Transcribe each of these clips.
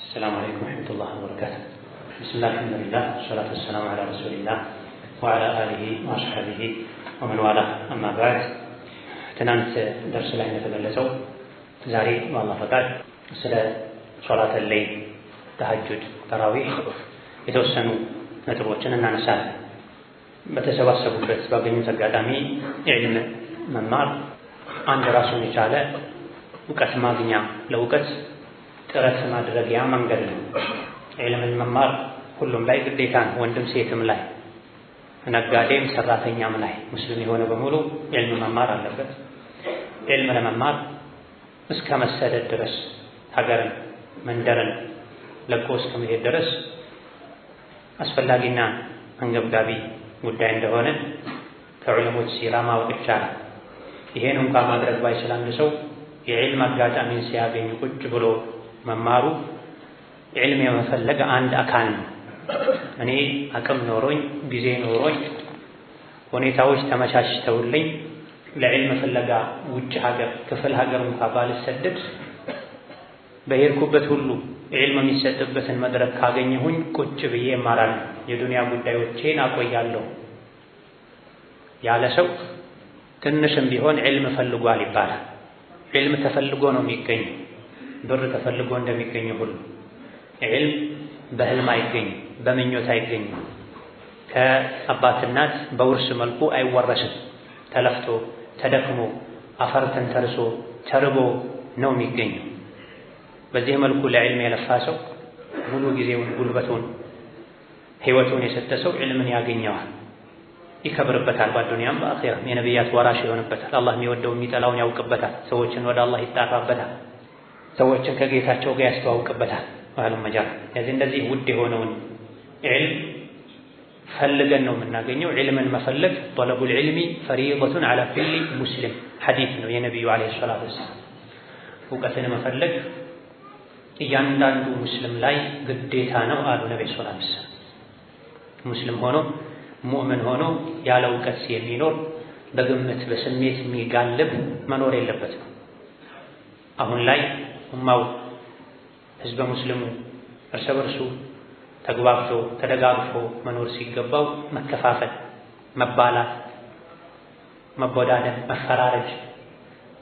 السلام عليكم ورحمة الله وبركاته. بسم الله الحمد لله والصلاة والسلام على رسول الله وعلى آله وأصحابه ومن والاه أما بعد. ትናንት ደርስ ላይ እንደተገለጸው ዛሬ በአላህ ፈቃድ ስለ ሶላት الليل ተሐጁድ ተራዊህ የተወሰኑ ነጥቦችን እናነሳለን። በተሰባሰቡበት ባገኙት አጋጣሚ ዒልም መማር አንድ ራሱን የቻለ እውቀት ማግኛ ለእውቀት ጥረት ማድረጊያ መንገድ ነው። ዒልምን መማር ሁሉም ላይ ግዴታ ነው፣ ወንድም ሴትም ላይ፣ ነጋዴም ሰራተኛም ላይ ሙስሊም የሆነ በሙሉ ዒልም መማር አለበት። ዒልም ለመማር እስከ መሰደድ ድረስ ሀገርን መንደርን ለቆ እስከ መሄድ ድረስ አስፈላጊና አንገብጋቢ ጉዳይ እንደሆነ ከዑለሞች ሲራ ማወቅ ይቻላል። ይሄን እንኳን ማድረግ ባይችል አንድ ሰው የዒልም አጋጣሚን ሲያገኝ ቁጭ ብሎ መማሩ ዒልም የመፈለግ አንድ አካል ነው። እኔ አቅም ኖሮኝ ጊዜ ኖሮኝ ሁኔታዎች ተመቻችተውልኝ ለዒልም ፍለጋ ውጭ ሀገር ክፍለ ሀገር እንኳን ባልሰደድ በሄድኩበት ሁሉ ዒልም የሚሰጥበትን መድረክ ካገኘሁኝ ቁጭ ብዬ እማራለሁ፣ የዱንያ ጉዳዮቼን አቆያለሁ ያለ ሰው ትንሽም ቢሆን ዒልም ፈልጓል ይባላል። ዒልም ተፈልጎ ነው የሚገኘው። ብር ተፈልጎ እንደሚገኘው ሁሉ ዒልም በህልም አይገኝም፣ በምኞት አይገኝም። ከአባት እናት በውርስ መልኩ አይወረስም። ተለፍቶ ተደክሞ አፈር ተንተርሶ ተርቦ ነው የሚገኘው። በዚህ መልኩ ለዒልም የለፋ ሰው ሙሉ ጊዜውን ጉልበቱን ህይወቱን የሰጠ ሰው ዒልምን ያገኘዋል፣ ይከብርበታል። በዱንያም በአኺራም የነቢያት ወራሽ ይሆንበታል። አላህ የሚወደው የሚጠላውን ያውቅበታል። ሰዎችን ወደ አላህ ይጣራበታል። ሰዎችን ከጌታቸው ጋር ያስተዋውቅበታል። ወአለም መጃር ስለዚህ እንደዚህ ውድ የሆነውን ዒልም ፈልገን ነው የምናገኘው። ዒልምን መፈለግ ጠለቡል ዒልሚ ፈሪደቱን ዐላ ኩሊ ሙስሊም ሐዲስ ነው የነቢዩ ዓለይሂ ሰላቱ ወሰላም። እውቀትን መፈለግ እያንዳንዱ ሙስሊም ላይ ግዴታ ነው አሉ ነብዩ ሰለላሁ ዐለይሂ ወሰለም። ሙስሊም ሆኖ ሙእምን ሆኖ ያለ እውቀት የሚኖር በግምት በስሜት የሚጋልብ መኖር የለበትም። አሁን ላይ ኡማው ህዝበ ሙስሊሙ እርስ በርሱ ተግባብቶ ተደጋግፎ መኖር ሲገባው መከፋፈል፣ መባላት፣ መቦዳደን፣ መፈራረጅ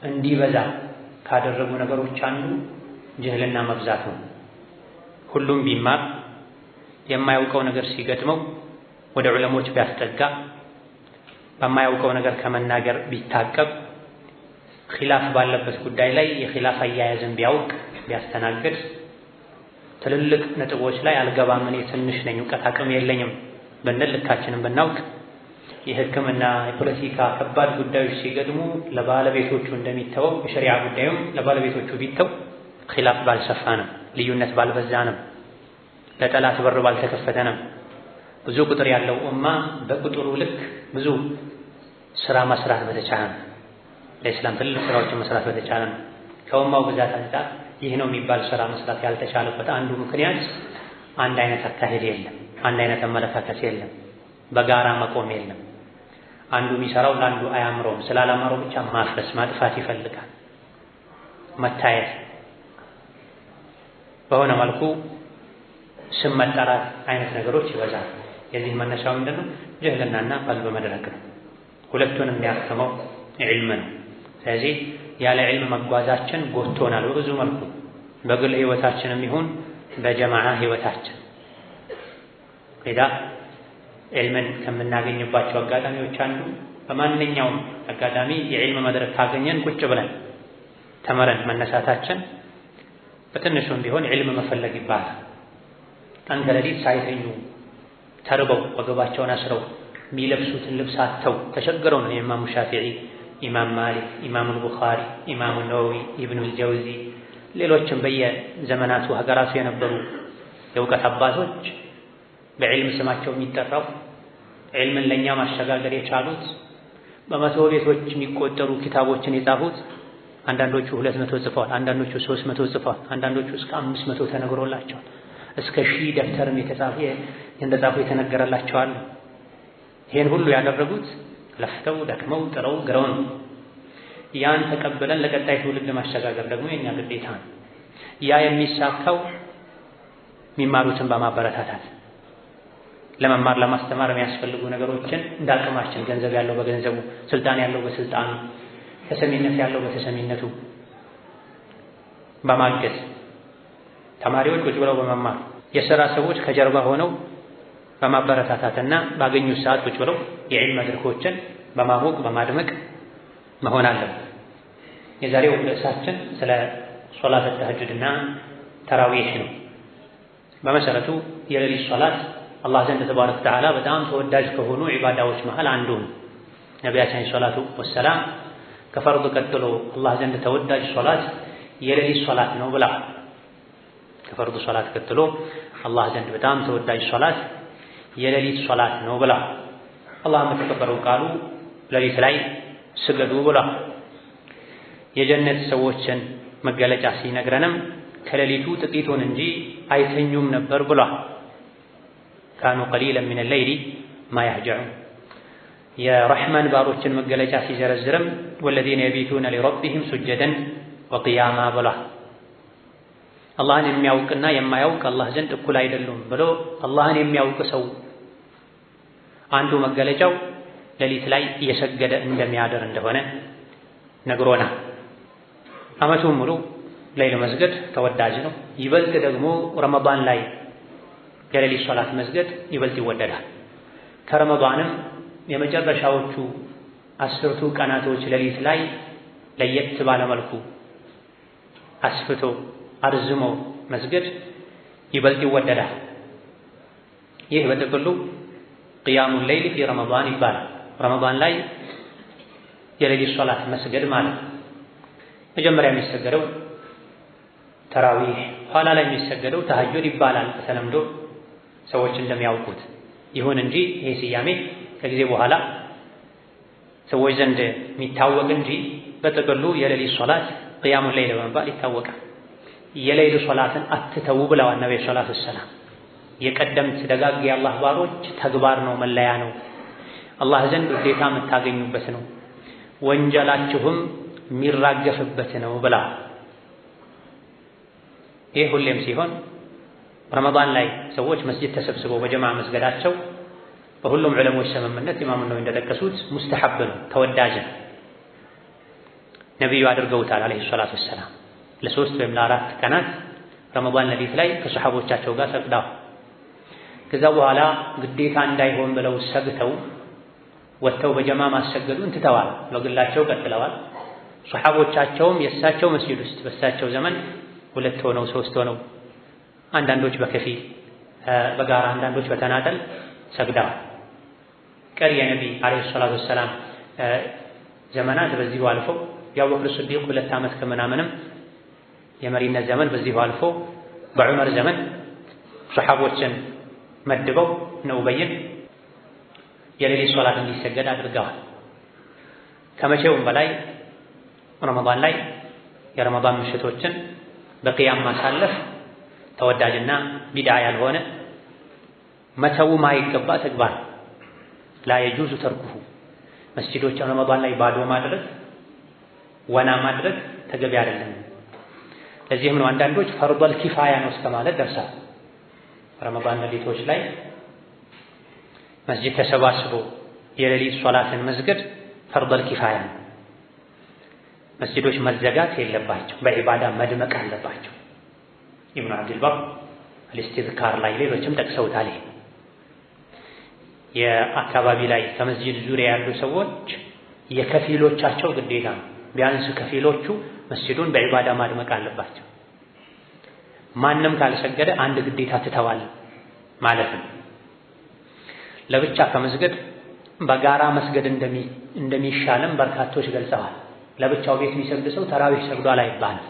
እንዲበዛ ካደረጉ ነገሮች አንዱ ጅህልና መብዛት ነው። ሁሉም ቢማር የማያውቀው ነገር ሲገጥመው ወደ ዑለሞች ቢያስጠጋ በማያውቀው ነገር ከመናገር ቢታቀብ ኺላፍ ባለበት ጉዳይ ላይ የኺላፍ አያያዝን ቢያውቅ ቢያስተናግድ ትልልቅ ነጥቦች ላይ አልገባም እኔ ትንሽ ነኝ እውቀት አቅም የለኝም ብንል ልካችንን ብናውቅ የሕክምና የፖለቲካ ከባድ ጉዳዮች ሲገጥሙ ለባለቤቶቹ እንደሚተወው የሸሪዓ ጉዳዩም ለባለቤቶቹ ቢተው ኺላፍ ባልሰፋ ነው፣ ልዩነት ባልበዛ ነው፣ ለጠላት በር ባልተከፈተ ነው። ብዙ ቁጥር ያለው ኡማ በቁጥሩ ልክ ብዙ ስራ መስራት በተቻለ ነው። ለእስላም ትልቅ ስራዎችን መስራት በተቻለ ነው። ከኡማው ብዛት አንፃር ይህ ነው የሚባል ስራ መስራት ያልተቻለበት አንዱ ምክንያት አንድ አይነት አካሄድ የለም፣ አንድ አይነት አመለካከት የለም፣ በጋራ መቆም የለም። አንዱ የሚሰራው ለአንዱ አያምረውም። ስላላማረው ብቻ ማፍረስ ማጥፋት ይፈልጋል። መታየት በሆነ መልኩ ስም መጠራት አይነት ነገሮች ይበዛል። የዚህ መነሻው ምንድነው? ጅህልናና ቀልብ መድረቅ ነው። ሁለቱን የሚያክመው ዒልም ነው። ስለዚህ ያለ ዒልም መጓዛችን ጎትቶናል በብዙ መልኩ፣ በግል ህይወታችንም ይሁን በጀማዓ ህይወታችን። ሌላ ዒልምን ከምናገኝባቸው አጋጣሚዎች አንዱ በማንኛውም አጋጣሚ የዒልም መድረክ ካገኘን ቁጭ ብለን ተመረን መነሳታችን በትንሹም ቢሆን ዒልም መፈለግ ይባላል። ቀን ከሌሊት ሳይተኙ ተርበው ወገባቸውን አስረው የሚለብሱትን ልብስ አጥተው ተቸግረው ነው ኢማሙ ሻፊዒ፣ ኢማም ማሊክ፣ ኢማም አልቡኻሪ፣ ኢማም ነወዊ፣ ኢብኑ አልጀውዚ ሌሎችም በየዘመናቱ ሀገራቱ የነበሩ የእውቀት አባቶች በዕልም ስማቸው የሚጠራው ዕልምን ለእኛ ማሸጋገር የቻሉት በመቶ ቤቶች የሚቆጠሩ ኪታቦችን የጻፉት አንዳንዶቹ 200 ጽፈዋል፣ አንዳንዶቹ 300 ጽፈዋል፣ አንዳንዶቹ እስከ 500 ተነግሮላቸዋል፣ እስከ 1000 ደብተርም እንደጻፉ የተነገረላቸዋል። ይሄን ሁሉ ያደረጉት ለፍተው ደክመው ጥረው ግረው ነው። ያን ተቀበለን ለቀጣይ ትውልድ ማሸጋገር ደግሞ የኛ ግዴታ ነው። ያ የሚሳካው የሚማሩትን በማበረታታት ለመማር ለማስተማር የሚያስፈልጉ ነገሮችን እንዳቅማችን ገንዘብ ያለው በገንዘቡ፣ ስልጣን ያለው በስልጣኑ፣ ተሰሚነት ያለው በተሰሚነቱ በማገዝ ተማሪዎች ቁጭ ብለው በመማር የሥራ ሰዎች ከጀርባ ሆነው በማበረታታትና ባገኙት ሰዓት ቁጭ ብለው የዒልም መድረኮችን በማሞቅ በማድመቅ መሆን አለበት። የዛሬው ርዕሳችን ስለ ሶላት ተህጁድና ተራዊህ ነው። በመሰረቱ የሌሊት ሶላት አላህ ዘንድ ተባረከ ወተዓላ በጣም ተወዳጅ ከሆኑ ዒባዳዎች መሃል አንዱ ነው። ነቢያችን ሰለላሁ ዐለይሂ ወሰለም ከፈርድ ቀጥሎ አላህ ዘንድ ተወዳጅ ሶላት የሌሊት ሶላት ነው ብላ ከፈርድ ሶላት ቀጥሎ አላህ ዘንድ በጣም ተወዳጅ ሶላት የሌሊት ሶላት ነው ብላ አላህ በተከበረው ቃሉ ሌሊት ላይ ስገዱ ብላ የጀነት ሰዎችን መገለጫ ሲነግረንም ከሌሊቱ ጥቂቱን እንጂ አይተኙም ነበር ብላ ካኑ ቀሊለን ሚነ ሌይሊ ማ የህጀዑን የረሕማን ባሮችን መገለጫ ሲዘረዝርም ወለዚነ የቢቱነ ሊረቢሂም ሱጀደን ወቅያማ ብላ አላህን የሚያውቅና የማያውቅ አላህ ዘንድ እኩል አይደሉም ብሎ አላህን የሚያውቅ ሰው አንዱ መገለጫው ሌሊት ላይ እየሰገደ እንደሚያደር እንደሆነ ነግሮናል። ዓመቱን ሙሉ ሌሊት መስገድ ተወዳጅ ነው። ይበልጥ ደግሞ ረመዳን ላይ የሌሊት ሶላት መስገድ ይበልጥ ይወደዳል። ከረመዳንም የመጨረሻዎቹ 10ቱ ቀናቶች ሌሊት ላይ ለየት ባለ መልኩ አስፍቶ አርዝሞ መስገድ ይበልጥ ይወደዳል። ይህ በጥቅሉ ቅያሙል ሌይል ፊ ረመዳን ይባላል። ረመዳን ላይ የሌሊት ሶላት መስገድ ማለት መጀመሪያ የሚሰገደው ተራዊህ፣ ኋላ ላይ የሚሰገደው ተሐጁድ ይባላል በተለምዶ ሰዎች እንደሚያውቁት። ይሁን እንጂ ይሄ ስያሜ ከጊዜ በኋላ ሰዎች ዘንድ የሚታወቅ እንጂ በጥቅሉ የሌሊት ሶላት ቅያሙል ሌይል በመባል ይታወቃል። የሌሊት ሶላትን አትተው ብለዋል ነብዩ ሰለላሁ ዐለይሂ ወሰለም። የቀደምት ደጋግ የአላህ ባሮች ተግባር ነው፣ መለያ ነው፣ አላህ ዘንድ ውዴታ የምታገኙበት ነው፣ ወንጀላችሁም የሚራገፍበት ነው ብላ። ይህ ሁሌም ሲሆን ረመዳን ላይ ሰዎች መስጂድ ተሰብስበው በጀማዓ መስገዳቸው በሁሉም ዑለሞች ስምምነት ኢማሙ ነወዊ እንደጠቀሱት ሙስተሐብ ነው፣ ተወዳጅ ነው። ነቢዩ አድርገውታል አለይሂ ሰላቱ ወሰላም። ለ3 ወይም ለ4 ቀናት ረመዳን ሌሊት ላይ ከሰሐቦቻቸው ጋር ሰግደዋል። ከዛ በኋላ ግዴታ እንዳይሆን ብለው ሰግተው ወጥተው በጀማዓ ማሰገዱን ትተዋል፣ በግላቸው ቀጥለዋል። ሰሐቦቻቸውም የእሳቸው መስጂድ ውስጥ በእሳቸው ዘመን 2 ሆነው 3 ሆነው አንዳንዶች በከፊል በጋራ አንዳንዶች በተናጠል ሰግደዋል። ቀሪ የነቢ አለይሂ ሰላቱ ወሰላም ዘመናት በዚሁ አልፈው የአቡበክር ሲዲቅ 2 ዓመት ከምናምንም የመሪነት ዘመን በዚሁ አልፎ በዑመር ዘመን ሰሐቦችን መድበው ነው ኡበይን የሌሊት ሶላት እንዲሰገድ አድርገዋል። ከመቼውም በላይ ረመዳን ላይ የረመዳን ምሽቶችን በቅያም ማሳለፍ ተወዳጅና ቢድዓ ያልሆነ መተው ማይገባ ተግባር ላ የጁዙ ተርኩሁ። መስጂዶችን ረመዳን ላይ ባዶ ማድረግ ወና ማድረግ ተገቢ አይደለም። ለዚህም ነው አንዳንዶች ፈርዷል ኪፋያ ነው እስከማለት ደርሰዋል። ረመዳን ሌሊቶች ላይ መስጂድ ተሰባስቦ የሌሊት ሶላትን መስገድ ፈርዷል ኪፋያ ነው። መስጂዶች መዘጋት የለባቸው፣ በዒባዳ መድመቅ አለባቸው። ኢብኑ አብዱል በር አልኢስቲዝካር ላይ ሌሎችም ጠቅሰውታል። የአካባቢ ላይ ከመስጂድ ዙሪያ ያሉ ሰዎች የከፊሎቻቸው ግዴታ ነው። ቢያንስ ከፊሎቹ መስጂዱን በዒባዳ ማድመቅ አለባቸው። ማንም ካልሰገደ አንድ ግዴታ ትተዋል ማለት ነው። ለብቻ ከመስገድ በጋራ መስገድ እንደሚሻልም በርካቶች ገልጸዋል። ለብቻው ቤት የሚሰግድ ሰው ተራዊህ ሰግዷል አይባልም፣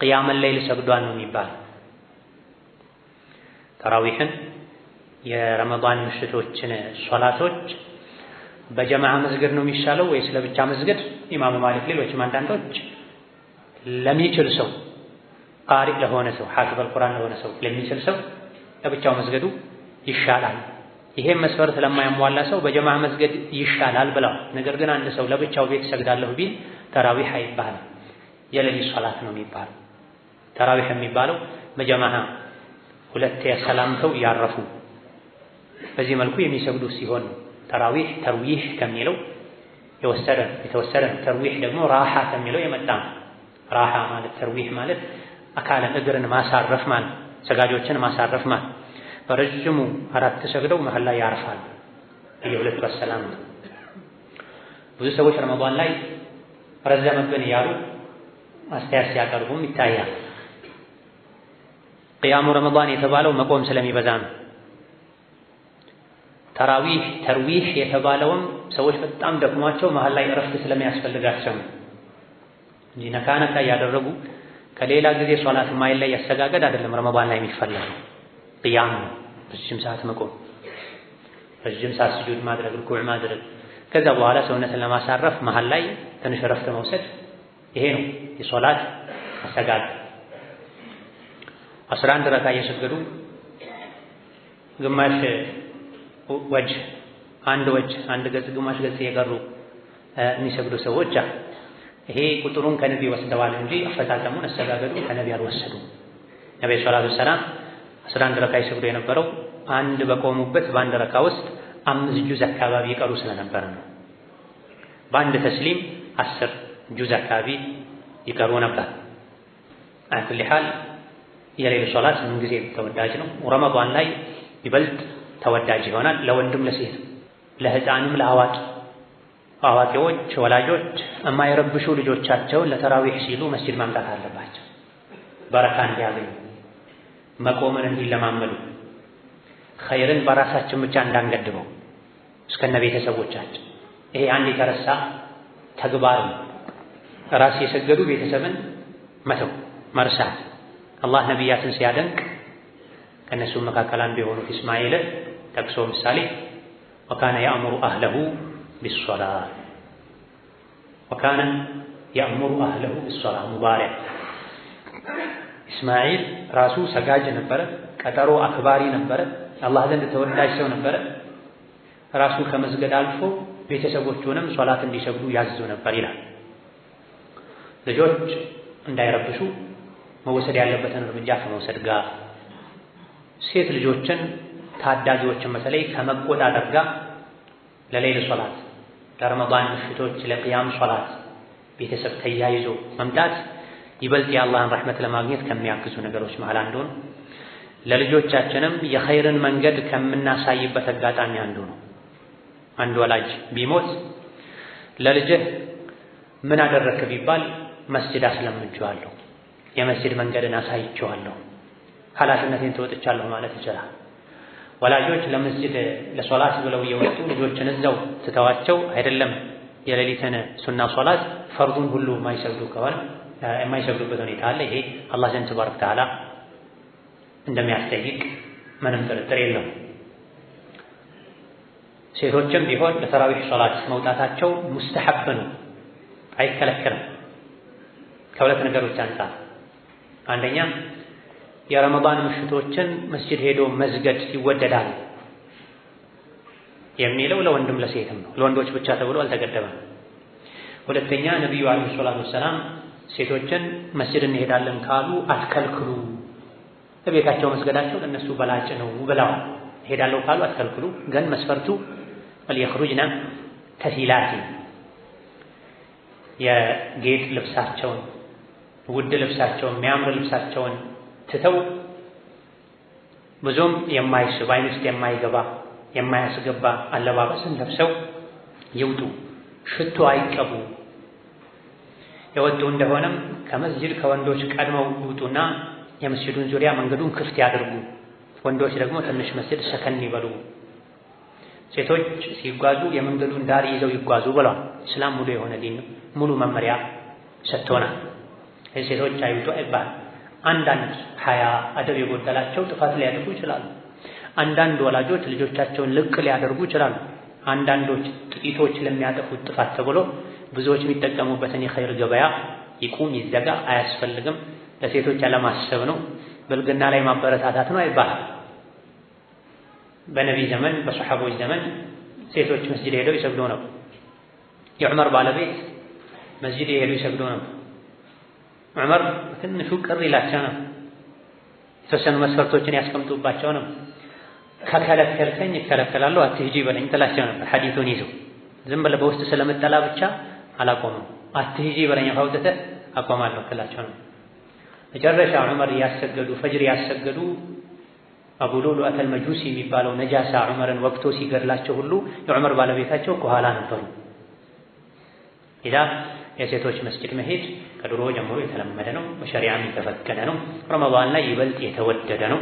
ቅያመል ሌይል ሰግዷል ነው የሚባለው። ተራዊህን የረመዳን ምሽቶችን ሶላቶች በጀማዓ መስገድ ነው የሚሻለው ወይስ ለብቻ መስገድ? ኢማሙ ማሊክ ሌሎችም አንዳንዶች ለሚችል ሰው ቃሪ ለሆነ ሰው ሐፊዝ አልቁርአን ለሆነ ሰው ለሚችል ሰው ለብቻው መስገዱ ይሻላል። ይሄም መስፈርት ለማያሟላ ሰው በጀማዓ መስገድ ይሻላል ብለው። ነገር ግን አንድ ሰው ለብቻው ቤት ሰግዳለሁ ቢል ተራዊህ አይባልም፣ የሌሊት ሶላት ነው የሚባለው። ተራዊህ የሚባለው በጀማዓ ሁለቴ ሰላምተው ያረፉ በዚህ መልኩ የሚሰግዱ ሲሆን ተራዊህ ተርዊህ ከሚለው የተወሰደ ተርዊህ ደግሞ ራሓ ከሚለው የመጣ ራሓ ማለት ተርዊህ ማለት አካልን እግርን ማሳረፍ ማለት ሰጋጆችን ማሳረፍ ማለት በረጅሙ አራት ሰግደው መሃል ላይ ያርፋል የሁለቱ ሰላም ብዙ ሰዎች ረመዳን ላይ ረዘመብን ያሉ አስተያየት ሲያቀርቡም ይታያል ቂያሙ ረመዳን የተባለው መቆም ስለሚበዛ ነው ተራዊህ ተርዊህ የተባለውም ሰዎች በጣም ደክሟቸው መሃል ላይ እረፍት ስለሚያስፈልጋቸው እንጂ ነካነካ ያደረጉ ከሌላ ጊዜ ሶላት ማይለይ ያሰጋገድ አይደለም ረመዳን ላይ የሚፈለገው ቂያም ነው ረጅም ሰዓት መቆም ረጅም ሰዓት ስጁድ ማድረግ ሩኩዕ ማድረግ ከዛ በኋላ ሰውነትን ለማሳረፍ መሃል ላይ ትንሽ እረፍት መውሰድ ይሄ ነው የሶላት አሰጋገድ 11 ረካ እየሰገዱ ግማሽ ወጅህ አንድ ገጽ ግማሽ ገጽ የቀሩ የሚሰግዱ ሰዎች ይሄ ቁጥሩን ከነቢ ወስደዋል እንጂ አፈታተሙን አሰጋገዱን ከነቢ አልወሰዱም። ነብዩ ሰለላሁ ዐለይሂ ወሰለም 11 ረካ ይሰግዱ የነበረው አንድ በቆሙበት በአንድ ረካ ውስጥ 5 ጁዝ አካባቢ ይቀሩ ስለነበር ነው። በአንድ ተስሊም 10 ጁዝ አካባቢ ይቀሩ ነበር። አኩል ሐል የሌሊት ሶላት ምን ጊዜ ተወዳጅ ነው። ረመዳን ላይ ይበልጥ ተወዳጅ ይሆናል ለወንድም ለሴት ለህፃንም ለአዋቂ አዋቂዎች ወላጆች የማይረብሹ ልጆቻቸውን ለተራዊህ ሲሉ መስጂድ ማምጣት አለባቸው በረካ እንዲያገኙ መቆምን እንዲለማመዱ ኸይርን በራሳችን ብቻ እንዳንገድበው እስከነ ቤተሰቦቻችን ይሄ አንድ የተረሳ ተግባር ራስ የሰገዱ ቤተሰብን መተው መርሳት አላህ ነቢያትን ሲያደንቅ ከነሱ መካከል አንዱ የሆኑት እስማኤል ጠቅሶ ምሳሌ ወካነ ያእሙሩ አህለሁ ቢሶላት ወካነ ያእሙሩ አህለሁ ቢሶላት ሙባረክ እስማኤል ራሱ ሰጋጅ ነበረ ቀጠሮ አክባሪ ነበረ አላህ ዘንድ ተወዳጅ ሰው ነበረ ራሱ ከመስገድ አልፎ ቤተሰቦቹንም ሶላት እንዲሰግዱ ያዝዙ ነበር ይላል ልጆች እንዳይረብሹ መወሰድ ያለበትን እርምጃ ከመውሰድ ጋር ሴት ልጆችን ታዳጊዎችን በተለይ ከመቆጣጠር ጋር ለሌሊት ሶላት ለረመዳን ምሽቶች ለቂያም ሶላት ቤተሰብ ተያይዞ መምጣት ይበልጥ የአላህን ረሕመት ለማግኘት ከሚያግዙ ነገሮች መሃል አንዱ ነው። ለልጆቻችንም የኸይርን መንገድ ከምናሳይበት አጋጣሚ አንዱ ነው። አንድ ወላጅ ቢሞት ለልጅህ ምን አደረክ ቢባል መስጂድ አስለምጄዋለሁ የመስጂድ መንገድን አሳይቼዋለሁ ኃላፊነቴን ተወጥቻለሁ ማለት ይችላል። ወላጆች ለመስጂድ ለሶላት ብለው እየወጡ ልጆችን እዛው ትተዋቸው አይደለም የሌሊትን ሱና ሶላት ፈርዱን ሁሉ የማይሰግዱበት ሁኔታ አለ። ይሄ አላህ ዘንድ ተባረከ ወተዓላ እንደሚያስጠይቅ ምንም ጥርጥር የለውም። ሴቶችም ቢሆን ለተራዊህ ሶላት መውጣታቸው ሙስተሐብ ነው፣ አይከለከልም። ከሁለት ነገሮች አንፃር አንደኛ የረመዳን ምሽቶችን መስጂድ ሄዶ መስገድ ይወደዳል የሚለው ለወንድም ለሴትም ነው፣ ለወንዶች ብቻ ተብሎ አልተገደበም። ሁለተኛ ነብዩ አለይሂ ሰላቱ ወሰላም ሴቶችን መስጂድ እንሄዳለን ካሉ አትከልክሉ፣ በቤታቸው መስገዳቸው ለነሱ በላጭ ነው ብለዋል። ሄዳለሁ ካሉ አትከልክሉ፣ ግን መስፈርቱ ወልየኽሩጅና ከፊላት የጌጥ ልብሳቸውን ውድ ልብሳቸውን የሚያምር ልብሳቸውን ትተው ብዙም የማይስብ አይን ውስጥ የማይገባ የማያስገባ አለባበስን ለብሰው ይውጡ። ሽቶ አይቀቡ። የወጡ እንደሆነም ከመስጂድ ከወንዶች ቀድመው ይውጡና የመስጂዱን ዙሪያ መንገዱን ክፍት ያድርጉ። ወንዶች ደግሞ ትንሽ መስጂድ ሰከን ይበሉ። ሴቶች ሲጓዙ የመንገዱን ዳር ይዘው ይጓዙ ብለዋል። እስላም ሙሉ የሆነ ዲን ነው። ሙሉ መመሪያ ሰጥቶናል። ሴቶች አይውጡ አይባል። አንዳንድ ሀያ አደብ የጎደላቸው ጥፋት ሊያደርጉ ይችላሉ። አንዳንድ ወላጆች ልጆቻቸውን ልቅ ሊያደርጉ ይችላሉ። አንዳንዶች ጥቂቶች ለሚያጠፉት ጥፋት ተብሎ ብዙዎች የሚጠቀሙበትን የኸይር ገበያ ይቁም ይዘጋ አያስፈልግም። ለሴቶች ያለማሰብ ነው፣ ብልግና ላይ ማበረታታት ነው አይባልም። በነቢይ ዘመን በሰሐቦች ዘመን ሴቶች መስጂድ ሄደው ይሰግዱ ነው። የዑመር ባለቤት መስጂድ ሄደው ይሰግዱ ነው። ዑመር ትንሹ ቅር ይላቸው ነው። የተወሰኑ መስፈርቶችን ያስቀምጡባቸው ነው። ከከለከልከኝ እከለከላለሁ አትሂጂ በለኝ ትላቸው ነበር። ሐዲሱን ይዘው ዝም ብለህ በውስጥ ስለመጠላ ብቻ አላቆመም። አትሂጂ በለኝ አውጥተህ አቆማለሁ ትላቸው ነው። መጨረሻ ዑመር ያሰገዱ ፈጅር ያሰገዱ አቡ ሉሉአት አልመጁሲ የሚባለው ነጃሳ ዑመርን ወቅቶ ሲገድላቸው ሁሉ የዑመር ባለቤታቸው ከኋላ ነበሩ። ኢዳ የሴቶች መስጂድ መሄድ ከድሮ ጀምሮ የተለመደ ነው፣ በሸሪዓም የተፈቀደ ነው። ረመዳን ላይ ይበልጥ የተወደደ ነው።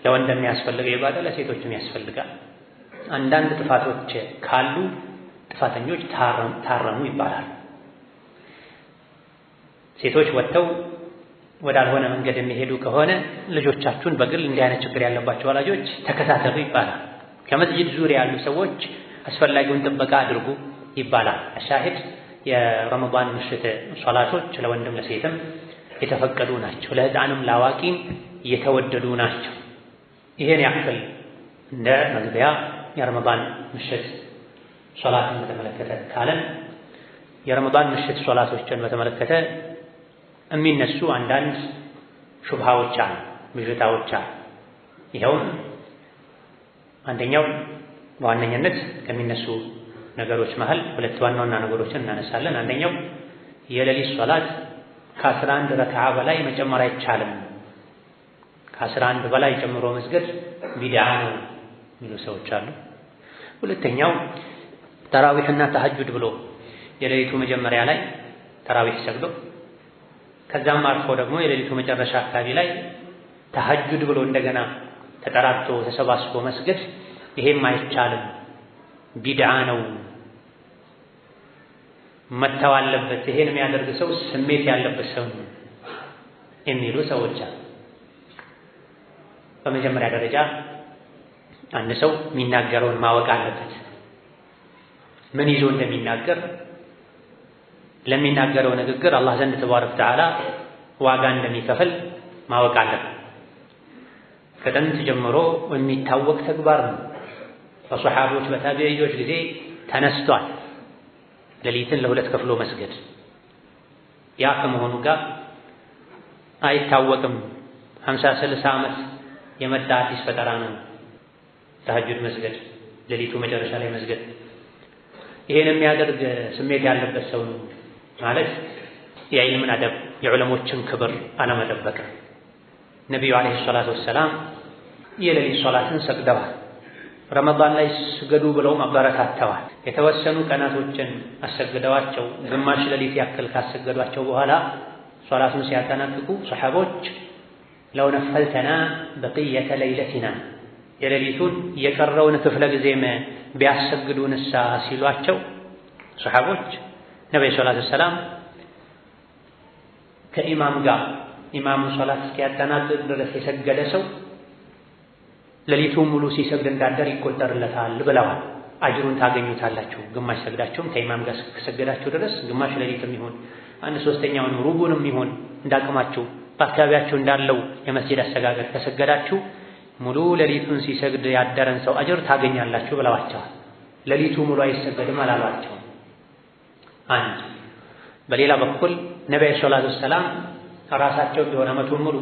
ለወንድ የሚያስፈልገው ኢባዳ ለሴቶችም ያስፈልጋል። አንዳንድ ጥፋቶች ካሉ ጥፋተኞች ታረሙ ይባላል። ሴቶች ወጥተው ወዳልሆነ መንገድ የሚሄዱ ከሆነ ልጆቻችሁን በግል እንዲህ አይነት ችግር ያለባቸው ወላጆች ተከታተሉ ይባላል። ከመስጂድ ዙሪያ ያሉ ሰዎች አስፈላጊውን ጥበቃ አድርጉ ይባላል። አሻሂድ የረመዳን ምሽት ሶላቶች ለወንድም ለሴትም የተፈቀዱ ናቸው። ለሕፃንም ለአዋቂም የተወደዱ ናቸው። ይሄን ያክል እንደ መግቢያ የረመዳን ምሽት ሶላትን በተመለከተ ካለን የረመዳን ምሽት ሶላቶችን በተመለከተ የሚነሱ አንዳንድ ሹብሃዎች አሉ፣ ብዥታዎች አሉ። ይኸውም አንደኛው በዋነኝነት ከሚነሱ ነገሮች መሃል ሁለት ዋና ዋና ነገሮችን እናነሳለን። አንደኛው የሌሊት ሶላት ከ11 ረክዓ በላይ መጨመር አይቻልም፣ ከ11 በላይ ጨምሮ መስገድ ቢድዓ ነው የሚሉ ሰዎች አሉ። ሁለተኛው ተራዊሕና ተሐጁድ ብሎ የሌሊቱ መጀመሪያ ላይ ተራዊሕ ሰግዶ ከዛም አልፎ ደግሞ የሌሊቱ መጨረሻ አካባቢ ላይ ተሐጁድ ብሎ እንደገና ተጠራርቶ ተሰባስቦ መስገድ ይሄም አይቻልም፣ ቢድዓ ነው፣ መተው አለበት፣ ይሄን የሚያደርግ ሰው ስሜት ያለበት ሰው ነው የሚሉ ሰዎች አሉ። በመጀመሪያ ደረጃ አንድ ሰው የሚናገረውን ማወቅ አለበት። ምን ይዞ እንደሚናገር ለሚናገረው ንግግር አላህ ዘንድ ተባረከ ወተዓላ ዋጋ እንደሚከፍል ማወቅ አለበት። ከጥንት ጀምሮ የሚታወቅ ተግባር ነው። በሰሓቦች በታቢዒዎች ጊዜ ተነስቷል፣ ሌሊትን ለሁለት ከፍሎ መስገድ። ያ ከመሆኑ ጋር አይታወቅም፣ 50-60 ዓመት የመጣ አዲስ ፈጠራ ነው ተሐጁድ መስገድ፣ ሌሊቱ መጨረሻ ላይ መስገድ። ይሄን የሚያደርግ ስሜት ያለበት ሰው ነው ማለት የዒልምን አደብ የዑለሞችን ክብር አለመጠበቅ። ነቢዩ ዓለይሂ ሰላቱ ወሰላም የሌሊት ሶላትን ሰግደዋል። ረመዳን ላይ ስገዱ ብለው አበረታተዋል። የተወሰኑ ቀናቶችን አሰግደዋቸው ግማሽ ሌሊት ያክል ካሰገዷቸው በኋላ ሶላቱን ሲያጠናቅቁ ሰሐቦች ለው ነፈልተና በቅየተ ለይለቲና የሌሊቱን የቀረውን ክፍለ ጊዜም ቢያሰግዱንሳ ሲሏቸው ሰሐቦች ነብዩ ሰለላሁ ዐለይሂ ወሰለም ከኢማም ጋር ኢማሙ ሶላት እስኪያጠናቅቅ ድረስ የሰገደ ሰው ሌሊቱን ሙሉ ሲሰግድ እንዳደር ይቆጠርለታል ብለዋል። አጅሩን ታገኙታላችሁ። ግማሽ ሰግዳችሁም ከኢማም ጋር ከሰገዳችሁ ድረስ ግማሽ ሌሊትም ይሁን 1/3ኛውን ሩቡንም ይሁን እንዳቅማችሁ በአካባቢያችሁ እንዳለው የመስጂድ አሰጋገድ ከሰገዳችሁ ሙሉ ሌሊቱን ሲሰግድ ያደረን ሰው አጅር ታገኛላችሁ ብለዋቸዋል። ሌሊቱ ሙሉ አይሰገድም አላሏቸው። አንድ በሌላ በኩል ነብዩ ሰለላሁ ዐለይሂ ወሰለም ራሳቸው ቢሆን ዓመቱን ሙሉ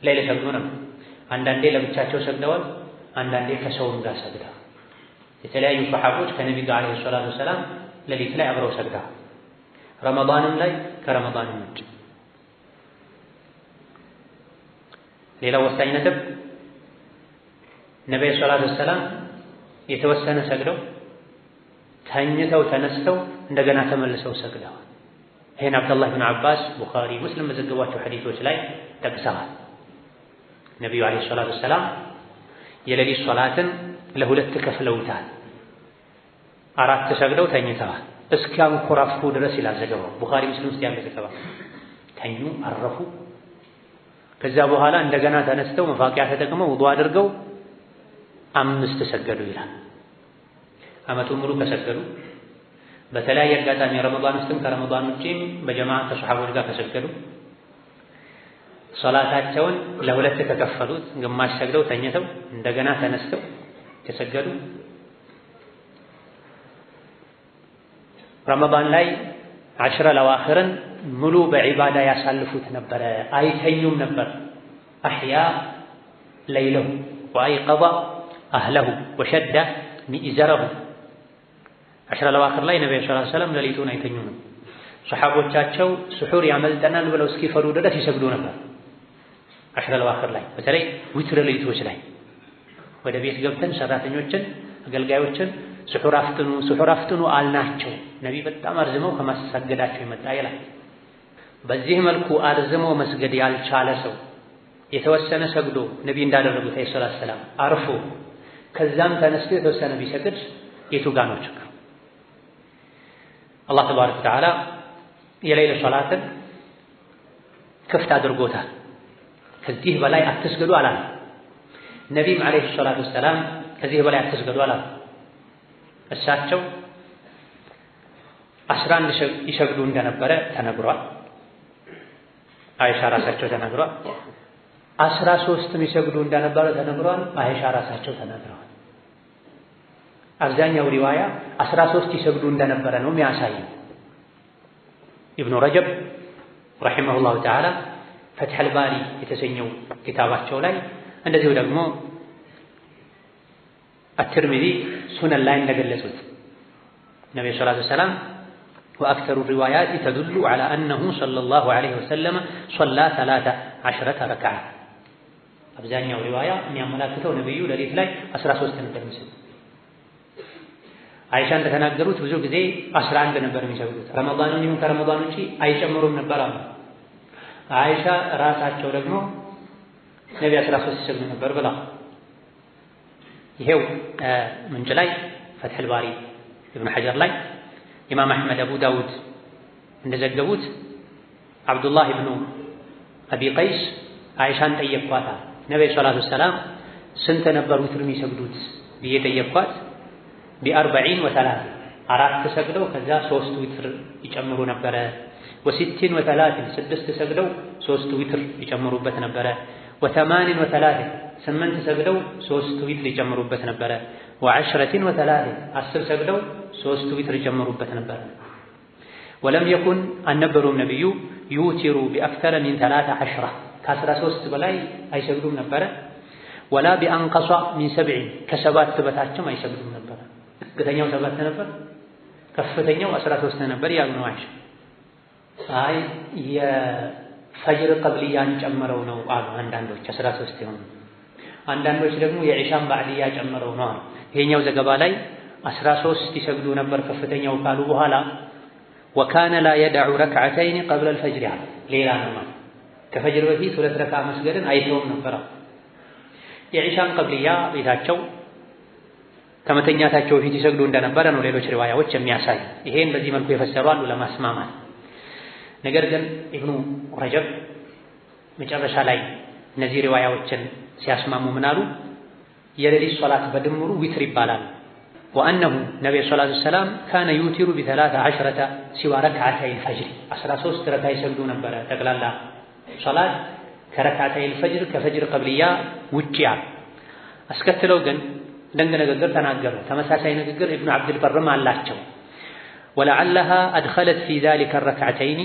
ሌሊት ሰግዱ ነው። አንዳንዴ ለብቻቸው ሰግደዋል፣ አንዳንዴ ከሰውም ጋር ሰግደዋል። የተለያዩ ሰሐቦች ከነብዩ ጋር አለይሂ ሰላቱ ወሰላም ሌሊት ላይ አብረው ሰግደዋል። ረመዳንም ላይ ከረመዳንም ውጭ። ሌላው ወሳኝ ነጥብ ነብዩ ሰለላሁ ዐለይሂ ወሰለም የተወሰነ ሰግደው ተኝተው ተነስተው እንደገና ተመልሰው ሰግደዋል። ይሄን አብዱላህ ብን አባስ ቡኻሪ ሙስሊም በዘገቧቸው ሐዲሶች ላይ ጠቅሰዋል። ነብዩ አለይሂ ሰላቱ ወሰላም የሌሊት ሶላትን ለሁለት ከፍለውታል። 4 ሰግደው ተኝተዋል እስኪያንኮራፉ ድረስ ይላል ዘገባው። ቡኻሪ ሙስሊም ውስጥ ያለ ዘገባ። ተኙ፣ አረፉ። ከዛ በኋላ እንደገና ተነስተው መፋቂያ ተጠቅመው ውዱእ አድርገው 5 ሰገዱ ይላል። ዓመቱን ሙሉ ከሰገዱ በተለያየ አጋጣሚ ረመዳን ውስጥም ከረመዳን ውጪም በጀማዓ ከሰሐቦች ጋር ከሰገዱ ሶላታቸውን ለሁለት ከከፈሉት ግማሽ ሰግደው ተኝተው እንደገና ተነስተው ከሰገዱ ረመዳን ላይ 10 ለዋኺርን ሙሉ በዒባዳ ያሳልፉት ነበረ። አይተኙም ነበር። አሕያ ለይለሁ ወአይቀظ አህለሁ ወሸደ ሚእዘረሁ። ዐሽረል አዋኺር ላይ ነብዩ ሰለላሁ ዐለይሂ ወሰለም ሌሊቱን አይተኙም። ሰሐቦቻቸው ስሑር ያመልጠናል ብለው እስኪፈሩ ድረስ ይሰግዱ ነበር። ዐሽረል አዋኺር ላይ በተለይ ዊትር ሌሊቶች ላይ ወደ ቤት ገብተን ሰራተኞችን አገልጋዮችን ስሑር አፍጥኑ አልናቸው። ነቢ በጣም አርዝመው ከማሰገዳቸው የመጣ ይላል። በዚህ መልኩ አርዝመው መስገድ ያልቻለ ሰው የተወሰነ ሰግዶ ነቢ እንዳደረጉት ሰለላሁ ዐለይሂ ወሰለም አርፎ ከዛም ተነስቶ የተወሰነ ቢሰግድ የቱ ጋር ነው ችግሩ? አላህ ተባረከ ወተዓላ የሌሊት ሶላትን ክፍት አድርጎታል። ከዚህ በላይ አትስገዱ አላለም። ነቢም ዓለይሂ ሰላቱ ወሰላም ከዚህ በላይ አትስገዱ አላለም። እሳቸው 11 ይሰግዱ እንደነበረ ተነግሯል። አይሻ ራሳቸው ተናግሯል። 13 ይሰግዱ እንደነበረ ተነግሯል። አይሻ ራሳቸው ተናግረዋል። አብዛኛው ሪዋያ 13 ይሰግዱ እንደነበረ ነው የሚያሳየው። ኢብኑ ረጀብ ረሒመሁላሁ ተዓላ ፈትሐል ባሪ የተሰኘው ኪታባቸው ላይ እንደዚሁ ደግሞ አትርሚዚ ሱነን ላይ እንደገለጹት ነብዩ ሰለላሁ ዐለይሂ ወሰለም ወአክተሩ ሪዋያት ተዱሉ ዐላ አነሁ ሰለላሁ ዐለይሂ ወሰለም ሶላ 13 ረክዓ። አብዛኛው ሪዋያ የሚያመላክተው ነብዩ ሌሊት ላይ 13 ነበር የሚሰግዱት። አይሻ እንደተናገሩት ብዙ ጊዜ 11 ነበር የሚሰግዱት። ረመዳንን ይሁን ከረመዳን ውጪ አይጨምሩም ነበር አሉ። አይሻ ራሳቸው ደግሞ ነቢ 13 ይሰግዱ ነበር ብላ ይሄው ምንጭ ላይ ፈትሐል ባሪ ኢብኑ ሐጀር ላይ ኢማም አሕመድ አቡ ዳውድ እንደዘገቡት አብዱላህ ኢብኑ አቢ ቀይስ አይሻን ጠየቅኳታል። ነብዩ ሰለላሁ ዐለይሂ ወሰለም ስንት ነበር ዊትር የሚሰግዱት ብዬ ጠየቅኳት። ቢ40 ወ30 4 ሰግደው ከዛ 3 ዊትር ይጨምሩ ነበረ። ወ60 ወ30 6 ሰግደው 3 ዊትር ይጨምሩበት ነበረ። ወ8 ወ30 8 ሰግደው 3 ዊትር ይጨምሩበት ነበረ። ወ10 ወ30 10 ሰግደው 3 ዊትር ይጨምሩበት ነበረ። ወለም የኩን አልነበሩም ነብዩ ዩቲሩ ቢአክተረ ሚን 13 ከ13 በላይ አይሰግዱም ነበረ። ወላ ቢአንቀሷ ሚን 7 ከ7 በታችም አይሰግዱም ነበረ። ዝቅተኛው 7 ነበር፣ ከፍተኛው 13 ነበር ያሉ ነው አይሻ። አይ የፈጅር ቀብልያን ጨምረው ነው አሉ አንዳንዶች 13 ይሆኑ፣ አንዳንዶች ደግሞ የኢሻን ባዕድያ ጨምረው ነው አሉ። ይሄኛው ዘገባ ላይ 13 ይሰግዱ ነበር ከፍተኛው ካሉ በኋላ ወካነ ላ የደዑ ረክዓተይን ቀብለ አልፈጅር አለ። ሌላ ነው ከፈጅር በፊት 2 ረክዓ መስገድን አይተውም ነበር። የኢሻን ቀብልያ ቤታቸው ከመተኛታቸው በፊት ይሰግዱ እንደነበረ ነው ሌሎች ሪዋያዎች የሚያሳይ። ይሄን በዚህ መልኩ የፈሰሩ አሉ ለማስማማት። ነገር ግን ኢብኑ ረጀብ መጨረሻ ላይ እነዚህ ሪዋያዎችን ሲያስማሙ ምን አሉ? የሌሊት ሶላት በድምሩ ዊትር ይባላል። ወአነሁ ነብዩ ሰለላሁ ዐለይሂ ወሰለም ካነ ዩቲሩ ቢ13 ሲዋ ረክዓተይ አልፈጅር 13 ረክዓ ይሰግዱ ነበረ ጠቅላላ ሶላት ከረክዓተይ አልፈጅር ከፈጅር ቀብልያ ውጪ። አስከትለው ግን ደንግ ንግግር ተናገሩ። ተመሳሳይ ንግግር ኢብኑ ዐብዱል በርም አላቸው። ወለዐለሃ አድኸለት ፊ ዛሊከ ረክዓተይን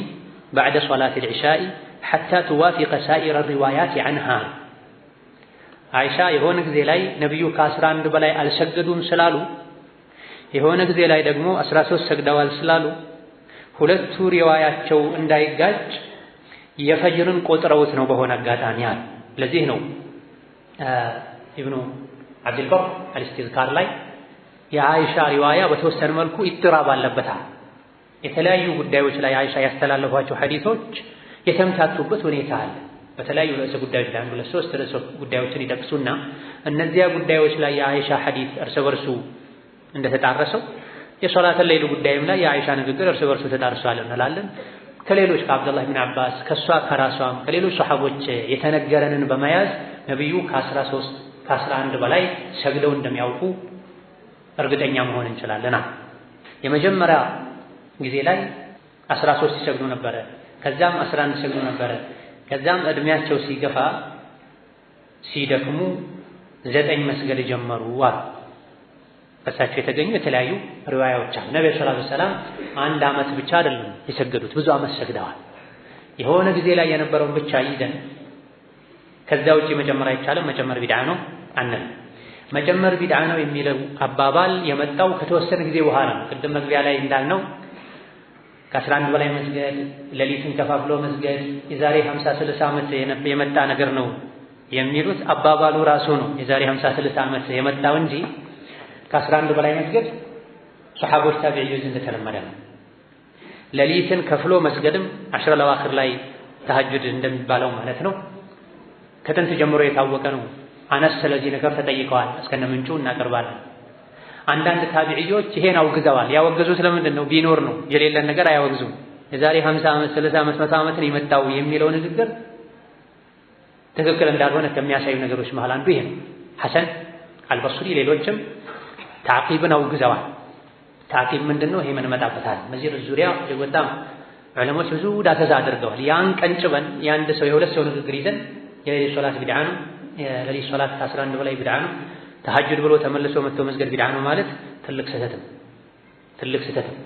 በዕደ ሶላት አልዒሻኢ ሐታ ትዋፊቀ ሳኢረ ሪዋያት ዐንሃ። አይሻ የሆነ ጊዜ ላይ ነብዩ ከ11 በላይ አልሰገዱም ስላሉ፣ የሆነ ጊዜ ላይ ደግሞ 13 ሰግደዋል ስላሉ ሁለቱ ሪዋያቸው እንዳይጋጭ የፈጅርን ቆጥረውት ነው በሆነ አጋጣሚ አለ። ለዚህ ነው ኢብኑ ዐብዱል በር አልኢስቲዝካር ላይ የአይሻ ሪዋያ በተወሰነ መልኩ ኢጥራብ አለበታል። የተለያዩ ጉዳዮች ላይ አይሻ ያስተላለፏቸው ሐዲሶች የተምታቱበት ሁኔታ አለ። በተለያዩ ርዕሰ ጉዳዮች ላይ 2-3 ርዕሰ ጉዳዮችን ይጠቅሱና እነዚያ ጉዳዮች ላይ የአይሻ ሐዲስ እርስ በርሱ እንደተጣረሰው የሶላተል ሌይል ጉዳይም ላይ የአይሻ ንግግር እርስ በርሱ ተጣርሷል እንላለን። ከሌሎች ከአብዱላህ ብን አባስ ከሷ ከራሷም ከሌሎች ሰሐቦች የተነገረንን በመያዝ ነብዩ ከ13 ከ11 በላይ ሰግደው እንደሚያውቁ እርግጠኛ መሆን እንችላለን። የመጀመሪያ ጊዜ ላይ 13 ይሰግዱ ነበረ፣ ከዛም 11 ይሰግዱ ነበረ። ከዛም እድሜያቸው ሲገፋ ሲደክሙ 9 መስገድ ጀመሩ አሉ። በሳቸው የተገኙ የተለያዩ ሪዋያዎች አሉ። ነብዩ ሰለላሁ ዐለይሂ ወሰለም 1 ዓመት ብቻ አይደለም የሰገዱት፣ ብዙ ዓመት ሰግደዋል። የሆነ ጊዜ ላይ የነበረውን ብቻ ይዘን ከዛ ውጪ መጨመር አይቻልም፣ መጨመር ቢድዓ ነው አንል። መጨመር ቢድዓ ነው የሚለው አባባል የመጣው ከተወሰነ ጊዜ በኋላ ነው። ቅድም መግቢያ ላይ እንዳልነው ከ11 በላይ መስገድ፣ ሌሊትን ከፋፍሎ መስገድ የዛሬ 50-60 ዓመት የመጣ ነገር ነው የሚሉት አባባሉ ራሱ ነው የዛሬ 50-60 ዓመት የመጣው እንጂ ከ11 በላይ መስገድ ሱሐቦች ታቢዒዎች እንደተለመደ ነው። ሌሊትን ከፍሎ መስገድም አሽረ ለዋኺር ላይ ተሐጁድ እንደሚባለው ማለት ነው ከጥንት ጀምሮ የታወቀ ነው። አነስ ስለዚህ ነገር ተጠይቀዋል፣ እስከነ ምንጩ እናቀርባለን። አንዳንድ ታቢዒዎች ይሄን አውግዘዋል። ያወገዙት ለምንድን ነው? ቢኖር ነው፣ የሌለን ነገር አያወግዙም። የዛሬ 50 ዓመት 30 ዓመት 100 ዓመትን የመጣው የሚለው ንግግር ትክክል እንዳልሆነ ከሚያሳዩ ነገሮች መሃል አንዱ ይሄ ነው። ሐሰን አልበስሪ ሌሎችም ተዕቂብን አውግዘዋል። ተዕቂብ ምንድን ነው? ይሄ ምን መጣበታል። በዚህ ዙሪያ በጣም ዑለሞች ብዙ ዳሰሳ አድርገዋል። ያን ቀንጭበን የአንድ ሰው የሁለት ሰው ንግግር ይዘን የሌሊት ሶላት ቢድዓ ነው፣ የሌሊት ሶላት ከ11 በላይ ቢድዓ ነው፣ ተሐጁድ ብሎ ተመልሶ መጥቶ መስገድ ቢድዓ ነው ማለት ትልቅ ስህተት ነው።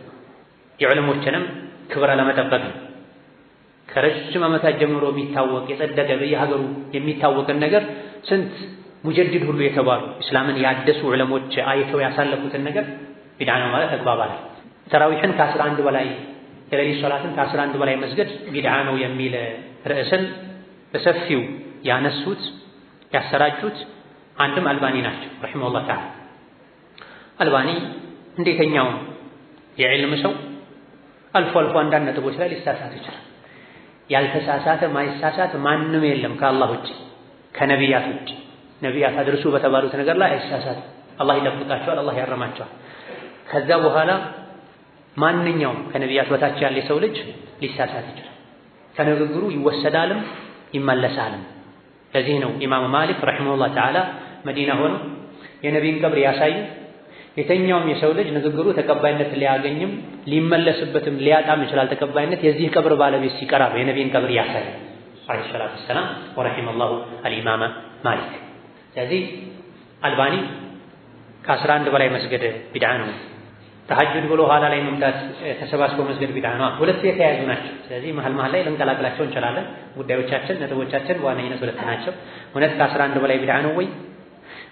የዑለሞችንም ክብር ለመጠበቅ ነው። ከረጅም ዓመታት ጀምሮ የሚታወቅ የጸደቀ በየሀገሩ የሚታወቅን ነገር ስንት ሙጀዲድ ሁሉ የተባሉ እስላምን ያደሱ ዑለሞች አይተው ያሳለፉትን ነገር ቢድዓ ነው ማለት ተግባባል። ተራዊሕን ከ11 በላይ የሌሊት ሶላትን ከ11 በላይ መስገድ ቢድዓ ነው የሚል ርዕስን በሰፊው ያነሱት ያሰራጩት አንድም አልባኒ ናቸው ረሒመሁላህ ተዓላ። አልባኒ እንዴተኛው የዕልም ሰው አልፎ አልፎ አንዳንድ ነጥቦች ላይ ሊሳሳት ይችላል። ያልተሳሳተ ማይሳሳት ማንም የለም ከአላህ ውጭ ከነቢያት ውጭ። ነቢያት አድርሱ በተባሉት ነገር ላይ አይሳሳትም። አላህ ይጠብቃቸዋል፣ አላህ ያረማቸዋል። ከዛ በኋላ ማንኛውም ከነቢያት በታች ያለ የሰው ልጅ ሊሳሳት ይችላል። ከንግግሩ ይወሰዳልም ይመለሳልም። ለዚህ ነው ኢማም ማሊክ ረሒመሁላህ ተዓላ መዲና ሆነው የነቢይን ቀብር ያሳዩ። የተኛውም የሰው ልጅ ንግግሩ ተቀባይነት ሊያገኝም ሊመለስበትም ሊያጣም ይችላል ተቀባይነት የዚህ ቀብር ባለቤት ሲቀራ የነቢይን ቀብር ያሳዩ ዓለይሂ ሰላቱ ወሰላም ወረሒመሁላሁ አልኢማም ማሊክ። ስለዚህ አልባኒ ከ11 በላይ መስገድ ቢድዓ ነው። ተሐጁድ ብሎ ኋላ ላይ መምጣት ተሰባስቦ መስገድ ቢድዓ ነው። ሁለት የተያያዙ ናቸው። ስለዚህ መሀል ላይ ልንቀላቅላቸው እንችላለን። ጉዳዮቻችን ነጥቦቻችን በዋነኝነት ሁለት ናቸው። እውነት ከ11 በላይ ቢድዓ ነው ወይ?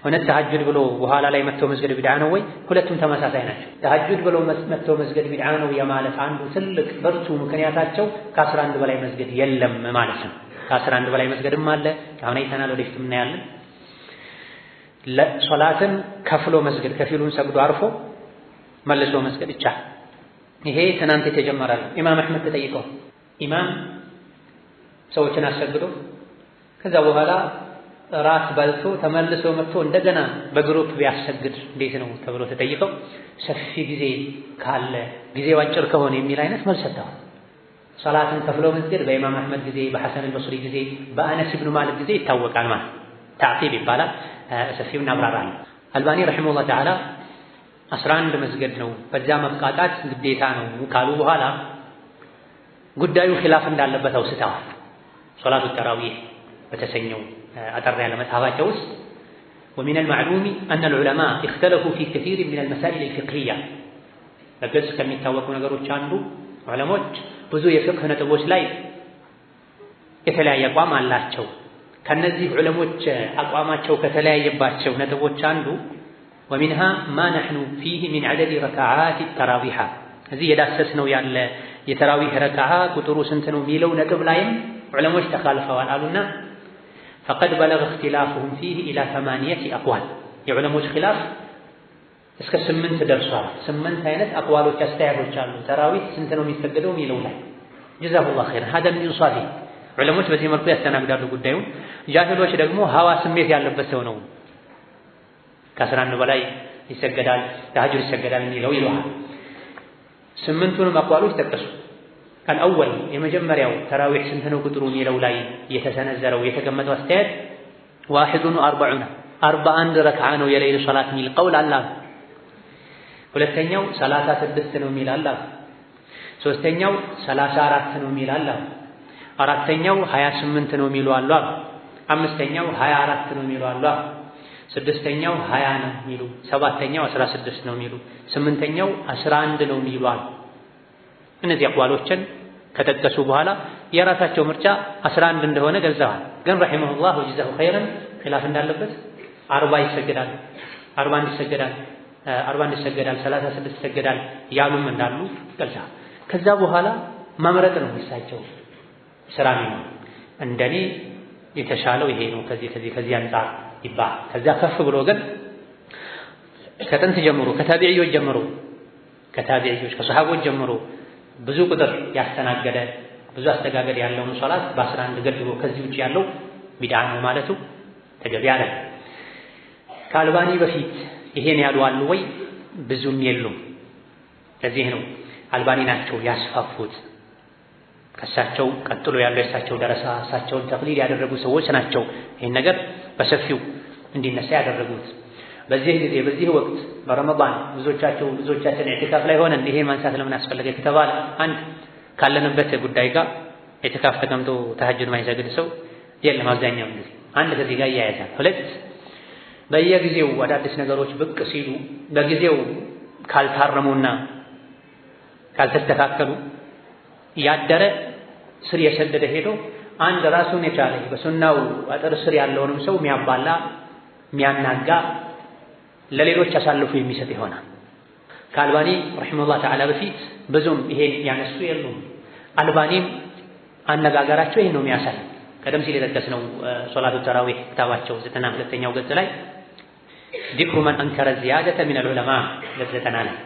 እውነት ተሐጁድ ብሎ በኋላ ላይ መጥቶ መስገድ ቢድዓ ነው ወይ? ሁለቱም ተመሳሳይ ናቸው። ተሐጁድ ብሎ መጥቶ መስገድ ቢድዓ ነው የማለት አንዱ ትልቅ በርቱ ምክንያታቸው ከ11 በላይ መስገድ የለም ማለት ነው። ከ11 በላይ መስገድም አለ። አሁን አይተናል፣ ወደፊትም እናያለን። ለሶላትን ከፍሎ መስገድ ከፊሉን ሰግዶ አርፎ መልሶ መስገድ ይቻላል። ይሄ ትናንት የተጀመረ ነው። ኢማም አሕመድ ተጠይቀው ኢማም ሰዎችን አሰግዶ ከዛ በኋላ ራት በልቶ ተመልሶ መጥቶ እንደገና በግሩፕ ቢያሰግድ እንዴት ነው ተብሎ ተጠይቀው ሰፊ ጊዜ ካለ ጊዜው አጭር ከሆነ የሚል አይነት መልስ ሰጥተዋል። ሶላትን ከፍሎ መስገድ በኢማም አሕመድ ጊዜ፣ በሐሰን አልበስሪ ጊዜ፣ በአነስ ኢብኑ ማሊክ ጊዜ ይታወቃል ማለት ተዕቂብ ይባላል። ሰፊው እናብራራለን። አልባኒ ረሒመሁላህ ተዓላ 11 መስገድ ነው በዛ መብቃቃት ግዴታ ነው ካሉ በኋላ ጉዳዩ ኺላፍ እንዳለበት አውስተዋል። ሶላቱ ተራዊህ በተሰኘው አጠር ያለ መጽሐፋቸው ውስጥ ومن المعلوم أن العلماء اختلفوا في كثير من المسائل الفقهية በግልጽ ከሚታወቁ ነገሮች አንዱ ዑለሞች ብዙ የፍቅህ ነጥቦች ላይ የተለያየ አቋም አላቸው። ከነዚህ ዑለሞች አቋማቸው ከተለያየባቸው ነጥቦች አንዱ ومنها ما نحن فيه من عدد ركعات التراويح እዚህ የዳሰስነው ያለ የተራዊህ ረካዓ ቁጥሩ ስንት ነው የሚለው ነጥብ ላይም ዑለሞች ተኻልፈዋል አሉና فقد بلغ اختلافهم فيه الى 8 اقوال የዑለሞች ኺላፍ እስከ 8 ደርሷል። 8 አይነት አቅዋሎች አስተያየቶች አሉ ተራዊህ ስንት ነው የሚሰገደው የሚለው ላይ ጀዛሁላህ ኸይር هذا من انصافه ዑለሞች በዚህ መልኩ ያስተናግዳሉ ጉዳዩን። ጃሂሎች ደግሞ ሀዋ ስሜት ያለበት ሰው ነው ከ11 በላይ ይሰገዳል ተሐጁድ ይሰገዳል የሚለው ይለዋል። 8ቱንም አቅዋሎች ጠቀሱ። አልአወል የመጀመሪያው ተራዊህ ስንት ነው ቁጥሩ የሚለው ላይ የተሰነዘረው የተቀመጠው አስተያየት 41 ረክዓ ነው የሌሊት ሶላት የሚል ቀውል አለ። ሁለተኛው 36 ነው የሚል አለ። ሶስተኛው 34 ነው የሚል አለ። አራተኛው 28 ነው የሚሉ አሉ። አምስተኛው 24 ነው የሚሉ አሉ። ስድስተኛው 20 ነው የሚሉ፣ ሰባተኛው 16 ነው የሚሉ፣ ስምንተኛው 11 ነው የሚሉ አሉ። እነዚህ አቅዋሎችን ከጠቀሱ በኋላ የራሳቸው ምርጫ 11 እንደሆነ ገልጸዋል። ግን ረሂመሁላህ ወጀዛሁ ኸይረን ኺላፍ እንዳለበት 40 ይሰገዳል፣ 41 ይሰገዳል፣ 41 ይሰገዳል፣ 36 ይሰገዳል ያሉም እንዳሉ ገልጸዋል። ከዛ በኋላ መምረጥ ነው እሳቸው ስራ ነው። እንደኔ የተሻለው ይሄ ነው ከዚህ አንፃር ይባል። ከዛ ከፍ ብሎ ግን ከጥንት ጀምሮ ከታቢዒዎች ከሰሃቦች ጀምሮ ብዙ ቁጥር ያስተናገደ ብዙ አስተጋገድ ያለውን ሶላት በ11 ገድቦ ከዚህ ውጭ ያለው ቢድዓ ነው ማለቱ ተገቢ አይደለም። ከአልባኒ በፊት ይሄን ያሉ አሉ ወይ? ብዙም የሉም። ለዚህ ነው አልባኒ ናቸው ያስፋፉት። ከእሳቸው ቀጥሎ ያለው የእሳቸው ደረሳ እሳቸውን ተቅሊድ ያደረጉ ሰዎች ናቸው ይሄን ነገር በሰፊው እንዲነሳ ያደረጉት። በዚህ ጊዜ በዚህ ወቅት በረመዳን ብዙዎቻችን ኢዕቲካፍ ላይ ሆነን ይሄን ማንሳት ለምን አስፈለገ ከተባለ አንድ ካለንበት ጉዳይ ጋር ኢዕቲካፍ ተቀምጦ ተሐጁድ ማይሰግድ ሰው የለም አብዛኛው ጊዜ። አንድ ከዚህ ጋር ያያዛል። ሁለት በየጊዜው አዳዲስ ነገሮች ብቅ ሲሉ በጊዜው ካልታረሙና ካልተስተካከሉ ያደረ ስር የሰደደ ሄዶ አንድ ራሱን የቻለ በሱናው አጥር ስር ያለውንም ሰው የሚያባላ የሚያናጋ ለሌሎች አሳልፎ የሚሰጥ ይሆናል። ከአልባኒ ረሂመሁላህ ተዓላ በፊት ብዙም ይሄን ያነሱ የሉም። አልባኒም አነጋገራቸው ይሄን ነው የሚያሳይ። ቀደም ሲል የጠቀስነው ሶላቱ ተራዊህ ክታባቸው 92ኛው ገጽ ላይ ዚክሩ መን አንከረ ዚያደተ ሚነል ዑለማ ገጽ 90 ላይ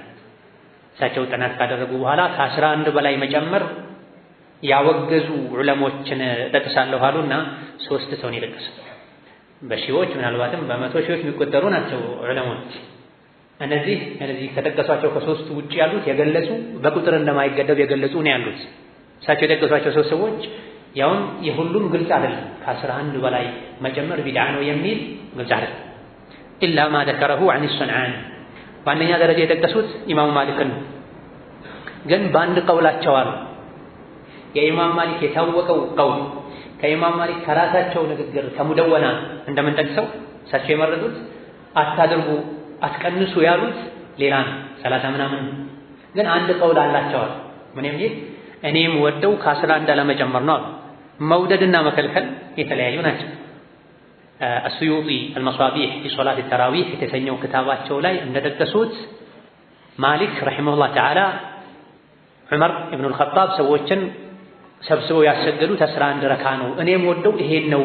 እሳቸው ጥናት ካደረጉ በኋላ ከ11 በላይ መጨመር ያወገዙ ዑለሞችን ጠቅሳለሁ አሉና 3 ሰው ነው የጠቀሱት። በሺዎች ምናልባትም በመቶ ሺዎች የሚቆጠሩ ናቸው ዑለሞች። እነዚህ ከጠቀሷቸው ከ3 ውጭ ያሉት የገለጹ በቁጥር እንደማይገደብ የገለጹ ነው ያሉት። እሳቸው የጠቀሷቸው 3 ሰዎች ያውም የሁሉም ግልጽ አይደለም። ከ11 በላይ መጨመር ቢድዓ ነው የሚል ግልጽ አይደለም። ኢላ ማ ذكره عن الصنعان በአንደኛ ደረጃ የጠቀሱት ኢማሙ ማሊክን ነው። ግን በአንድ ቀውላቸው አሉ። የኢማም ማሊክ የታወቀው ቀውል ከኢማም ማሊክ ከራሳቸው ንግግር ከሙደወና እንደምንጠቅሰው እሳቸው የመረጡት አታድርጉ አትቀንሱ ያሉት ሌላ ነው 30 ምናምን። ግን አንድ ቀውል አላቸው አሉ። ምን የሚል እኔም ወደው ከ11 አለመጨመር ነው አሉ። መውደድና መከልከል የተለያዩ ናቸው። አስዩጢ አልመሷቢህ ፊሶላት ተራዊህ የተሰኘው ክታባቸው ላይ እንደጠቀሱት ማሊክ ረሂመሁላህ ተዓላ ዑመር ኢብኑ አልኸጣብ ሰዎችን ሰብስበው ያሰገዱት 11 ረካ ነው። እኔም ወደው ይሄን ነው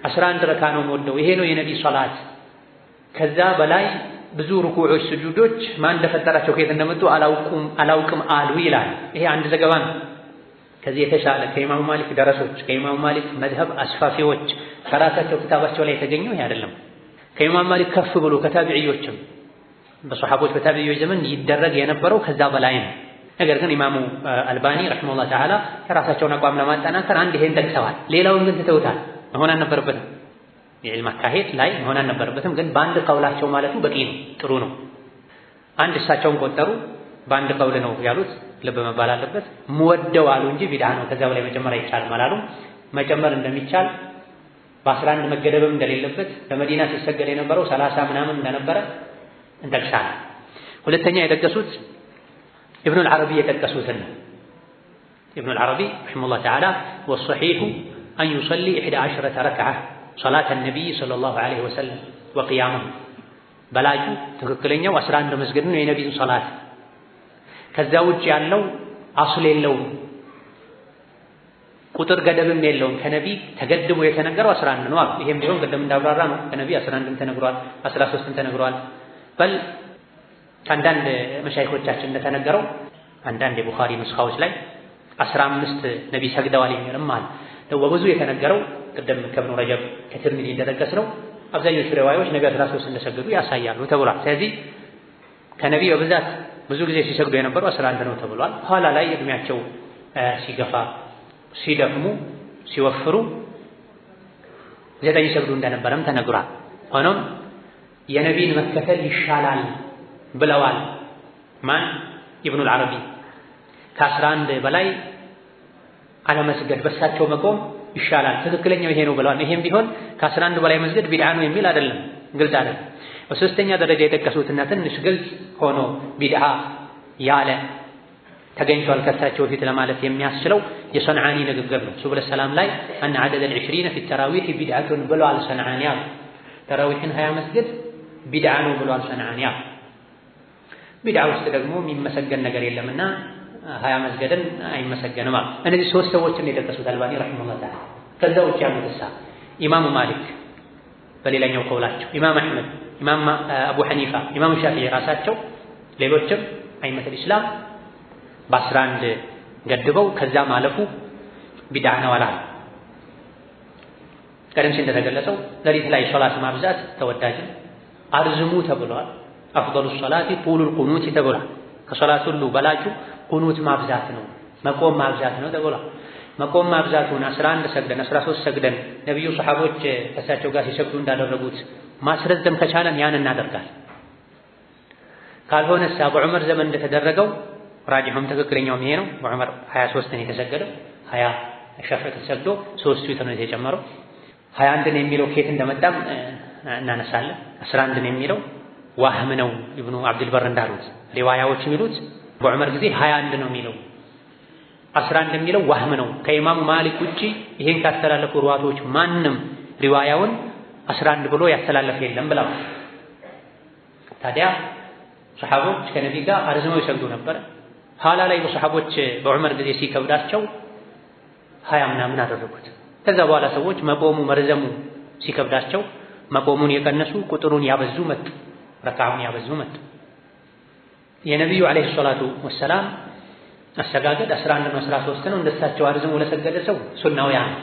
11 ረካ ነው ወደው ይሄ ነው የነቢ ሶላት። ከዛ በላይ ብዙ ሩኩዖች ስጁዶች ማን እንደፈጠራቸው ከየት እንደመጡ አላውቅም አሉ ይላል። ይሄ አንድ ዘገባ ነው። ከዚህ የተሻለ ከኢማሙ ማሊክ ደረሶች ከኢማሙ ማሊክ መዝሀብ አስፋፊዎች ከራሳቸው ክታባቸው ላይ የተገኘው ይሄ አይደለም። ከኢማሙ ማሊክ ከፍ ብሎ ከታቢዒዎችም በሶሐቦች በታቢዒዎች ዘመን ይደረግ የነበረው ከዛ በላይ ነው። ነገር ግን ኢማሙ አልባኒ ረሂመሁላህ ተዓላ የራሳቸውን አቋም ለማጠናከር አንድ ይሄን ጠቅሰዋል። ሌላውን ግን ትተውታል። መሆን አልነበረበትም። የዕልም አካሄድ ላይ መሆን አልነበረበትም። ግን በአንድ ቀውላቸው ማለቱ በቂ ነው፣ ጥሩ ነው። አንድ እሳቸውን ቆጠሩ። በአንድ ቀውል ነው ያሉት፣ ልብ መባል አለበት። ምወደው አሉ እንጂ ቢድዓ ነው ከዛ በላይ መጨመር አይቻልም አላሉም። መጨመር እንደሚቻል በ11 መገደብም እንደሌለበት በመዲና ሲሰገድ የነበረው 30 ምናምን እንደነበረ እንጠቅሳለን። ሁለተኛ የጠቀሱት ኢብኑል ዓረቢ የጠቀሱትን ነው። ኢብኑል ዓረቢ ረሂመሁላህ ተዓላ ወሰሒሑ አን ዩሰሊ 11 ረክዓ ሶላተ ነቢይ ሰለላሁ ዐለይሂ ወሰለም ወቅያመሁ በላጩ ትክክለኛው 11 መስገድ ነው የነቢዩን ሶላት። ከዛ ውጭ ያለው አስል የለውም፣ ቁጥር ገደብም የለውም። ከነቢይ ተገድቦ የተነገረው 11 ነው አሉ። ይሄም ቢሆን ቅድም እንዳብራራ ነው። ከነቢይ 11ም ተነግሯል፣ 13ም ተነግሯል። በል ከአንዳንድ መሻይኾቻችን እንደተነገረው አንዳንድ የቡኻሪ ንስኻዎች ላይ 15 ነቢይ ሰግደዋል የሚልም አለ። በብዙ የተነገረው ቅድም ከኢብኑ ረጀብ ከትርሚዚ እንደጠቀስነው አብዛኞቹ ሪዋዮች ነቢ 13 እንደሰገዱ ያሳያሉ ተብሏል። ስለዚህ ከነቢይ በብዛት ብዙ ጊዜ ሲሰግዱ የነበረው 11 ነው ተብሏል። ኋላ ላይ እድሜያቸው ሲገፋ ሲደክሙ ሲወፍሩ 9 ይሰግዱ እንደነበረም ተነግሯል። ሆኖም የነቢይን መከተል ይሻላል ብለዋል። ማን? ኢብኑል ዓረቢ ከ11 በላይ አለመስገድ በሳቸው መቆም ይሻላል፣ ትክክለኛው ይሄ ነው ብለዋል። ይሄም ቢሆን ከ11 በላይ መስገድ ቢድዓ ነው የሚል አይደለም፣ ግልጽ አይደለም። በሶስተኛ ደረጃ የጠቀሱትና ትንሽ ግልጽ ሆኖ ቢድዓ ያለ ተገኝቷል ከሳቸው ፊት ለማለት የሚያስችለው የሰንዓኒ ንግግር ነው። ሱብለ ሰላም ላይ አን ዐደደ ال20 في التراويح بدعة ብሏል ሰንዓኒ። ተራዊህን 20 መስገድ ቢድዓ ነው ብሏል ሰንዓኒ። ቢድዓ ውስጥ ደግሞ የሚመሰገን ነገር የለምና 20 መስገድን አይመሰገንም። እነዚህ ሶስት ሰዎችን የጠቀሱት አልባኒ ረሂመሁላህ ተዓላ። ከዛ ውጭ ያሉት ኢማሙ ማሊክ በሌላኛው ቀውላቸው፣ ኢማም አህመድ፣ ኢማም አቡ ሐኒፋ፣ ኢማም ሻፊዒ ራሳቸው ሌሎችም አይመተል ኢስላም በ11 ገድበው ከዛ ማለፉ ቢድዓ ነው አላሉ። ቀደም ሲል እንደተገለጸው ሌሊት ላይ ሶላት ማብዛት ተወዳጅ አርዝሙ ተብሏል። አፍደሉ ሶላቲ ጡሉል ቁኑት ተብሏል። ከሶላት ሁሉ በላጩ ቁኑት ማብዛት ነው፣ መቆም ማብዛት ነው ተብሏል። መቆም ማብዛቱን 11 ሰግደን 13 ሰግደን ነብዩ ሰሃቦች ከሳቸው ጋር ሲሰግዱ እንዳደረጉት ማስረዘም ከቻለን ያን እናደርጋል። ካልሆነስ አቡ ዑመር ዘመን እንደተደረገው ራጂሁም ትክክለኛው ይሄ ነው። ዑመር 23 ነው የተሰገደው፣ 20 ሸፍዕ ተሰግዶ 3 ዊትር ነው የተጨመረው። 21 የሚለው ከየት እንደመጣም እናነሳለን። 11 የሚለው ዋህም ነው ኢብኑ አብዱል በር እንዳሉት ሪዋያዎች የሚሉት በዑመር ጊዜ 21 ነው የሚለው 11 የሚለው ዋህም ነው። ከኢማሙ ማሊክ ውጪ ይሄን ካስተላለፉ ሩዋቶች ማንም ሪዋያውን 11 ብሎ ያስተላለፈ የለም ብለው ታዲያ ሰሃቦች ከነቢ ጋር አርዝመው ይሰግዱ ነበር። ኋላ ላይ በሰሃቦች በዑመር ጊዜ ሲከብዳቸው 20 ምናምን አደረጉት። ከዛ በኋላ ሰዎች መቆሙ መርዘሙ ሲከብዳቸው መቆሙን የቀነሱ ቁጥሩን ያበዙ መጡ፣ ረካዓውን ያበዙ መጡ። የነብዩ አለይሂ ሰላቱ ወሰላም አሰጋገድ 11 ነው 13 ነው። እንደሳቸው አርዝሞ ለሰገደ ሰው ሱናው ያ ነው።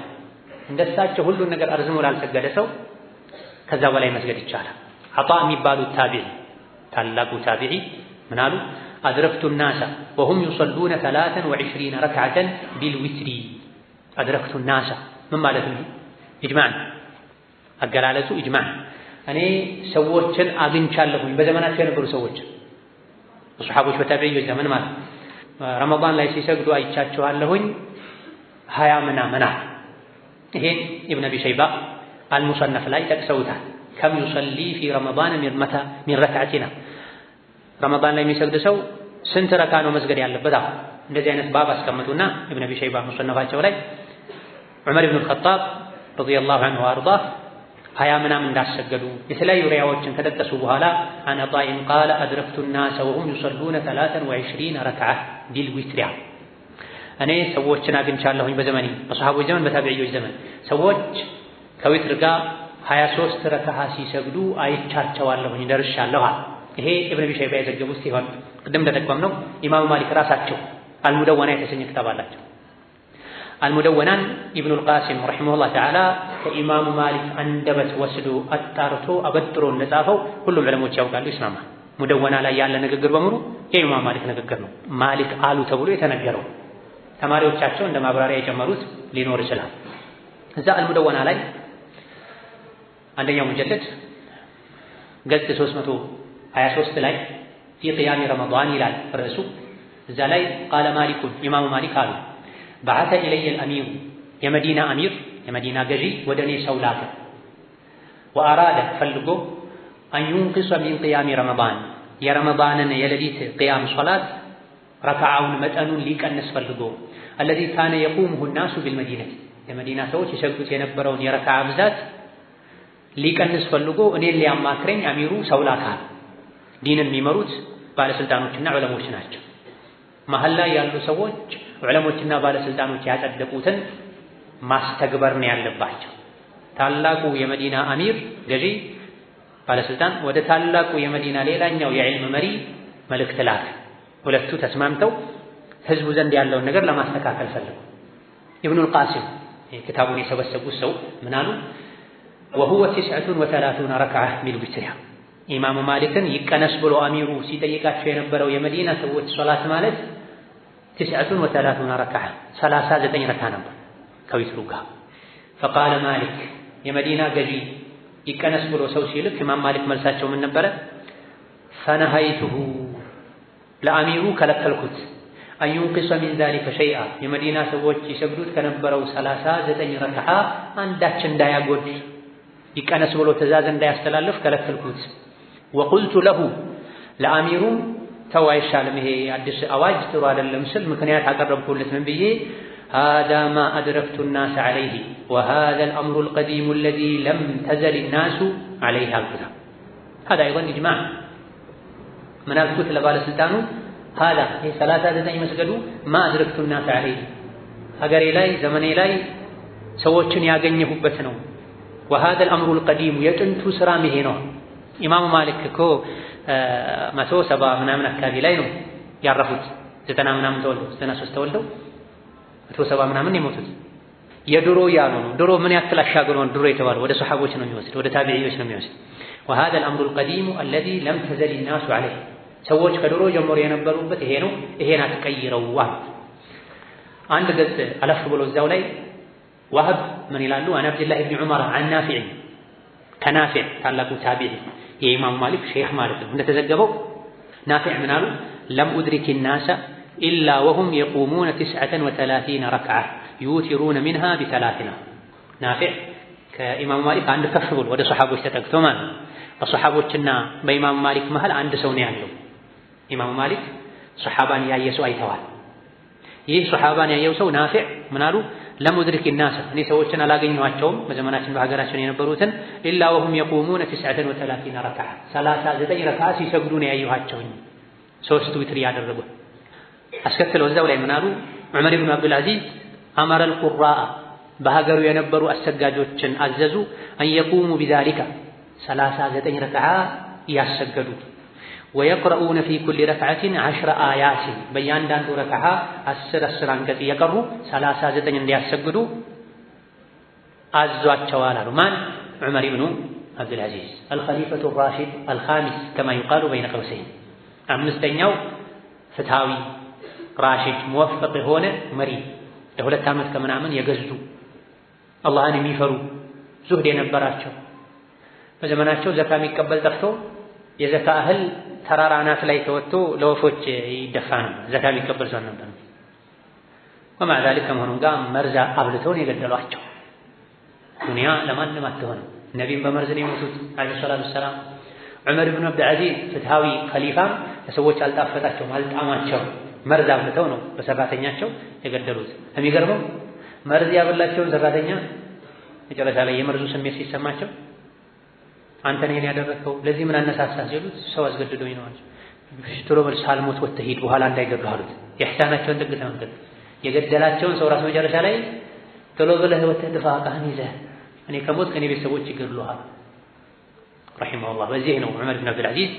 እንደሳቸው ሁሉን ነገር አርዝሞ ላልሰገደ ሰው ከዛ በላይ መስገድ ይቻላል። አጣ የሚባሉት ታቢዒ ታላቁ ታቢዒ ምን አሉ? አድረክቱ الناس وهم يصلون 23 ركعة بالوتر አድረክቱ الناس ምን ማለት ነው? ኢጅማዕ አገላለጹ ኢጅማዕ። እኔ ሰዎችን አግኝቻለሁኝ በዘመናቸው የነበሩ ሰዎች ሱሐቦች በታቢዒዎች ዘመን ማለት ረመዳን ላይ ሲሰግዱ አይቻቸዋለሁኝ 20 ምናምን። ይሄን ኢብኑ አቢ ሸይባ አልሙሰነፍ ላይ ጠቅሰውታል። ከም ይصلي في رمضان من ركعتنا ረመዳን ላይ የሚሰግድ ሰው ስንት ረካ ነው መስገድ ያለበት? እንደዚህ አይነት ባብ አስቀምጡና ኢብኑ አቢ ሸይባ ሙሰነፋቸው ላይ ዑመር ኢብኑ አልኸጣብ ረዲየላሁ ዐንሁ ወአርዳህ 20 ምናምን እንዳሰገዱ የተለያዩ ሪዋያዎችን ከጠቀሱ በኋላ አን ጣኢን ቃለ አድረክቱ الناس وهم يصلون 23 ركعة بالوتر እኔ ሰዎችን አግኝቻለሁኝ በዘመኔ በሰሃቦች ዘመን በታቢዒዎች ዘመን ሰዎች ከዊትር ጋር 23 ረካዓ ሲሰግዱ አይቻቸዋለሁኝ ደርሻለሁ። ይሄ ኢብኑ አቢ ሸይባ የዘገቡት ሲሆን ቅድም እንደጠቆምነው ኢማሙ ማሊክ ራሳቸው አልሙደወና የተሰኘ ክታብ አላቸው። አልሙደወናን ኢብኑ አልቃሲም ረሂመሁላህ ተዓላ ከኢማሙ ማሊክ አንደበት ወስዶ አጣርቶ አበጥሮ እንደጻፈው ሁሉም ዑለሞች ያውቃሉ፣ ይስማማል። ሙደወና ላይ ያለ ንግግር በሙሉ የኢማሙ ማሊክ ንግግር ነው። ማሊክ አሉ ተብሎ የተነገረው ተማሪዎቻቸው እንደ ማብራሪያ የጨመሩት ሊኖር ይችላል። እዛ አልሙደወና ላይ አንደኛው ሙጀለድ ገጽ 323 ላይ ፊ ቂያሚ ረመዳን ይላል ርዕሱ። እዛ ላይ ቃለ ማሊኩን ኢማሙ ማሊክ አሉ በዓተ ኢለየ አልአሚሩ የመዲና አሚር የመዲና ገዢ ወደ እኔ ሰው ላከ። ወአራደ ፈልጎ አን ዩንቅሰ ሚን ቂያሚ ረመዳን የረመዳንን የሌሊት ቂያም ሶላት ረካዓውን መጠኑን ሊቀንስ ፈልጎ አለዚ ካነ የቁሙሁ ናሱ ቢልመዲነቲ የመዲና ሰዎች ይሰግዱት የነበረውን የረካዓ ብዛት ሊቀንስ ፈልጎ እኔን ሊያማክረኝ አሚሩ ሰው ላከ። ዲንን የሚመሩት ባለስልጣኖችና ዑለሞች ናቸው። መሀል ላይ ያሉ ሰዎች ዑለሞችና ባለስልጣኖች ያጸደቁትን ማስተግበር ነው ያለባቸው። ታላቁ የመዲና አሚር ገዢ ባለስልጣን ወደ ታላቁ የመዲና ሌላኛው የዕልም መሪ መልእክት ላከ። ሁለቱ ተስማምተው ህዝቡ ዘንድ ያለውን ነገር ለማስተካከል ፈለጉ። ኢብኑ አልቃሲም ክታቡን የሰበሰቡት ሰው ምን አሉ? وهو 39 ركعة بالوتر ኢማሙ ማሊክን ይቀነስ ብሎ አሚሩ ሲጠይቃቸው የነበረው የመዲና ሰዎች ሶላት ማለት 39 ረካዓ 39 ረካ ነበር ከዊትሩ ጋር። فقال مالك የመዲና ገዢ ይቀነስ ብሎ ሰው ሲልክ ኢማም ማሊክ መልሳቸው ምን ነበረ? فنهيته ለአሚሩ ከለከልኩት أن ينقص من ذلك شيئا የመዲና ሰዎች ይሰግዱት ከነበረው 39 ረካዓ አንዳች እንዳያጎድ ይቀነስ ብሎ ትእዛዝ እንዳያስተላልፍ ከለከልኩት። وقلت له ለአሚሩ ተው አይሻልም ይሄ አዲስ አዋጅ ጥሩ አይደለም ስል ምክንያት አቀረብኩለት ምን ብዬ هذا ما أدركت الناس عليه وهذا الأمر القديم الذي لم تزل الناس عليه الكتاب هذا أيضا إجماع من الكتب لبال سلطانه هذا هي ثلاثة مسجد ما أدركت الناس عليه أجر إلي زمن إلي سوتشن ياغنيه بتنو وهذا الأمر القديم يتنت سرامه نو إمام مالك كو متو سبا من أكابي لا ينو يعرفوت زتنا من تولدو زتنا ሶስት ተወልደው መቶ ሰባ ምናምን የሞቱት የድሮ ያሉ ነው ድሮ ምን ያክል አሻግሮ ነው ድሮ የተባለው ወደ ሱሐቦች ነው የሚወስድ ወደ ታቢዒዎች ነው የሚወስድ وهذا الأمر القديم الذي لم تزل الناس عليه ሰዎች ከድሮ ጀምሮ የነበሩበት ይሄ ነው ይሄን አትቀይረው አንድ ገጽ አለፍ ብሎ እዛው ላይ ዋህብ ምን ይላሉ አን አብዱላህ ኢብኑ ዑመር አን ናፊዕ ከናፊዕ ታላቁ ታቢዒ የኢማም ማሊክ ሼህ ማለት ነው እንደተዘገበው ናፊዕ ምን አሉ ለም ኡድሪክ الناس إلا وهم يقومون 39 ركعة يوترون منها ب30 ናፊዕ ከኢማም ማሊክ አንድ ከፍ ብሎ ወደ ሱሐቦች ተጠግቶ ማለት ነው በሱሐቦችና በኢማም ማሊክ መሃል አንድ ሰው ነው ያለው ኢማም ማሊክ ሱሐባን ያየ ሰው አይተዋል ይህ ሱሐባን ያየው ሰው ናፊዕ ምን አሉ ለም ኡድሪክ الناس እኔ ሰዎችን አላገኘኋቸውም በዘመናችን በሀገራችን የነበሩትን إلا وهم يقومون 39 ركعة 39 ረክዓ ሲሰግዱ ነው ያየኋቸው ሶስት ዊትር ያደረጉ አስከትለው እዛው ላይ ምን አሉ ዑመር ኢብኑ አብዱል አዚዝ አመረ القراء በሀገሩ የነበሩ አሰጋጆችን አዘዙ أن يقوموا بذلك 39 ረክዓ ያሰገዱ ويقرؤون في كل ركعة 10 آيات በእያንዳንዱ ረክዓ 10 አንቀጽ እየቀሩ 39 እንዲያሰግዱ አዟቸዋል አሉ ማን ዑመር ኢብኑ አብዱል አዚዝ الخليفة الراشد الخامس كما يقال بين قوسين አምስተኛው ፍትሃዊ ራሺድ ሙወፈቅ የሆነ መሪ ለሁለት ዓመት ከምናምን የገዙ አላህን የሚፈሩ ዙህድ የነበራቸው በዘመናቸው ዘካ የሚቀበል ጠፍቶ የዘካ እህል ተራራ አናት ላይ ተወጥቶ ለወፎች ይደፋ ነበር ዘካ የሚቀበል ሰው ነበር ومع ذلك ከመሆኑ ጋር መርዝ አብልተው ነው የገደሏቸው ዱንያ ለማንም አትሆንም ነቢይም በመርዝ ነው የሞቱት አለይሂ ሰላቱ ወሰላም ዑመር ኢብኑ አብዱል አዚዝ ፍትሃዊ ኸሊፋም ለሰዎች አልጣፈጣቸውም አልጣማቸው መርዝ አብልተው ነው በሰራተኛቸው የገደሉት የሚገርመው መርዝ ያበላቸውን ሰራተኛ መጨረሻ ላይ የመርዙ ስሜት ሲሰማቸው አንተ ነህ ያደረከው ለዚህ ምን አነሳሳህ ሲሉት ሰው አስገድዶኝ ነው አለ ቶሎ በል ሳልሞት ወጥተህ ሂድ በኋላ እንዳይገድሉ አሉት የኢህሳናቸውን ጥግ ተመልከት የገደላቸውን ሰው ራስ መጨረሻ ላይ ቶሎ ብለህ ወጥተህ ድፋቃህን ይዘህ እኔ ከሞት ከኔ ቤተሰቦች ይገድሉሃል ረሂመሁላህ በዚህ ነው ዑመር ኢብኑ አብዱል አዚዝ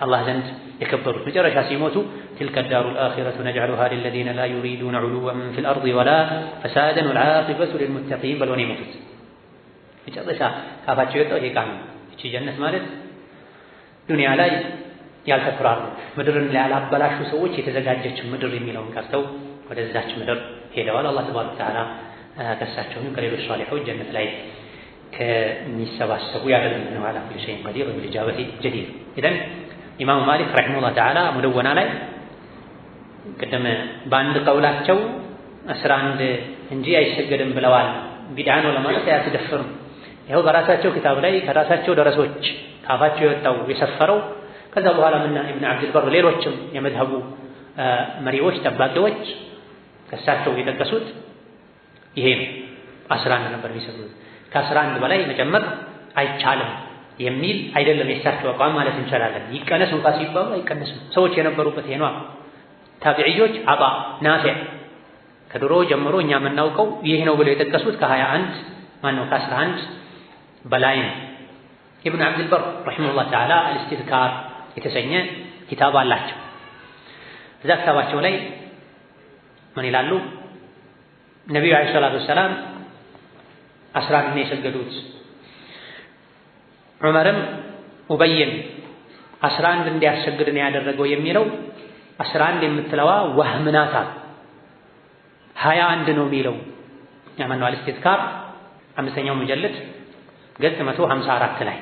አላህ ዘንድ የከበሩት መጨረሻ ሲሞቱ تلك الدار الآخرة نجعلها للذين لا يريدون علوا في الأرض ولا فسادا والعاقبة للمتقين بل ونيمتت መጨረሻ ካፋቸው የወጣው ይሄ ቃል ነው እቺ ጀነት ማለት ዱንያ ላይ ያልተፈራሩ ምድርን ላይ ያላበላሹ ሰዎች የተዘጋጀች ምድር የሚለውን ቀርተው ወደዛች ምድር ሄደዋል አላህ ተባረከ ወተዓላ ከሳቸውም ከሌሎች ሷሊሖች ጀነት ላይ ከሚሰባሰቡ ያደርገን ነው على كل شيء قدير بالإجابة جدير إذن ኢማሙ ማሊክ ረሂመሁላህ ተዓላ ሙደወና ላይ ቀደም በአንድ ቀውላቸው 11 እንጂ አይሰገድም ብለዋል ቢድዓ ነው ለማለት አያስደፍርም ይኸው በራሳቸው ክታብ ላይ ከራሳቸው ደረሶች ካፋቸው የወጣው የሰፈረው ከዛ በኋላ ምና ኢብኑ አብዱል በር ሌሎችም የመዝሀቡ መሪዎች ጠባቂዎች ከሳቸው የጠቀሱት ይሄ ነው 11 ነበር የሚሰግዱት ከ11 በላይ መጨመር አይቻልም የሚል አይደለም የሳቸው አቋም ማለት እንችላለን ይቀነስ እንኳን ሲባሉ አይቀነስም ሰዎች የነበሩበት ይሄ ነው ታቢዒዎች አባ ናፊዕ ከድሮ ጀምሮ እኛ የምናውቀው ይሄ ነው ብለው የጠቀሱት ከ21 ማነው ከ11 በላይ ነው ኢብኑ አብዱል በር ረሂመሁላህ ተዓላ አልኢስቲዝካር የተሰኘ ኪታብ አላቸው እዛ ኪታባቸው ላይ ምን ይላሉ ነብዩ አለይሂ ሰላቱ ወሰላም 11 ነው የሰገዱት ዑመርም ኡበይን 11 እንዲያሰግድ ነው ያደረገው የሚለው 11 የምትለዋ ወህምናታ 21 ነው የሚለው ያመነው አልኢስቲዝካር አምስተኛው ሙጀለድ ገጽ 154 ላይ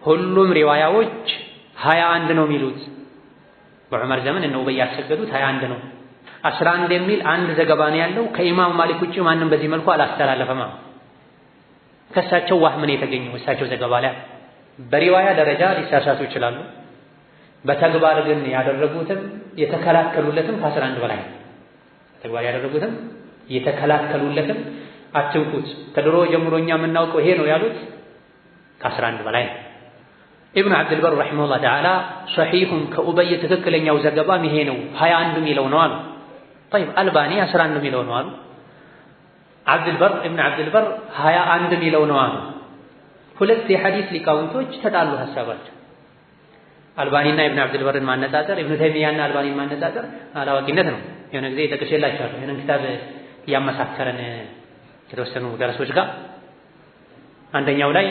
ሁሉም ሪዋያዎች 21 ነው የሚሉት በዑመር ዘመን እነ ኡበይ ያሰገዱት 21 ነው 11 የሚል አንድ ዘገባ ነው ያለው ከኢማም ማሊክ ውጪ ማንም በዚህ መልኩ አላስተላለፈም ከሳቸው ዋህምን የተገኘው እሳቸው ዘገባ ላይ በሪዋያ ደረጃ ሊሳሳቱ ይችላሉ በተግባር ግን ያደረጉትም የተከላከሉለትም ከ11 በላይ ነው። ተግባር ያደረጉትም የተከላከሉለትም አትንኩት ከድሮ ጀምሮ እኛ የምናውቀው ይሄ ነው ያሉት ከ11 በላይ ነው። ኢብኑ ዐብዱል በር ረሒመሁላህ ተዓላ ሶሒሑን ከኡበይ ትክክለኛው ዘገባም ይሄ ነው 21 ሚለው ነው አሉ። ጠይብ አልባኒ 11 ሚለው ነው አሉ። ኢብኑ ዐብዱል በር 21 ሚለው ነው አሉ። ሁለት የሐዲስ ሊቃውንቶች ተጣሉ ሐሳባቸው። አልባኒና ኢብኑ ዐብዱል በርን ማነጻጸር፣ ኢብኑ ተይሚያና አልባኒን ማነጻጸር አላዋቂነት ነው። የሆነ ጊዜ ጠቅሼላችኋለሁ። ይህንን ኪታብ እያመሳከረን ከተወሰኑ ደረሶች ጋር አንደኛው ላይ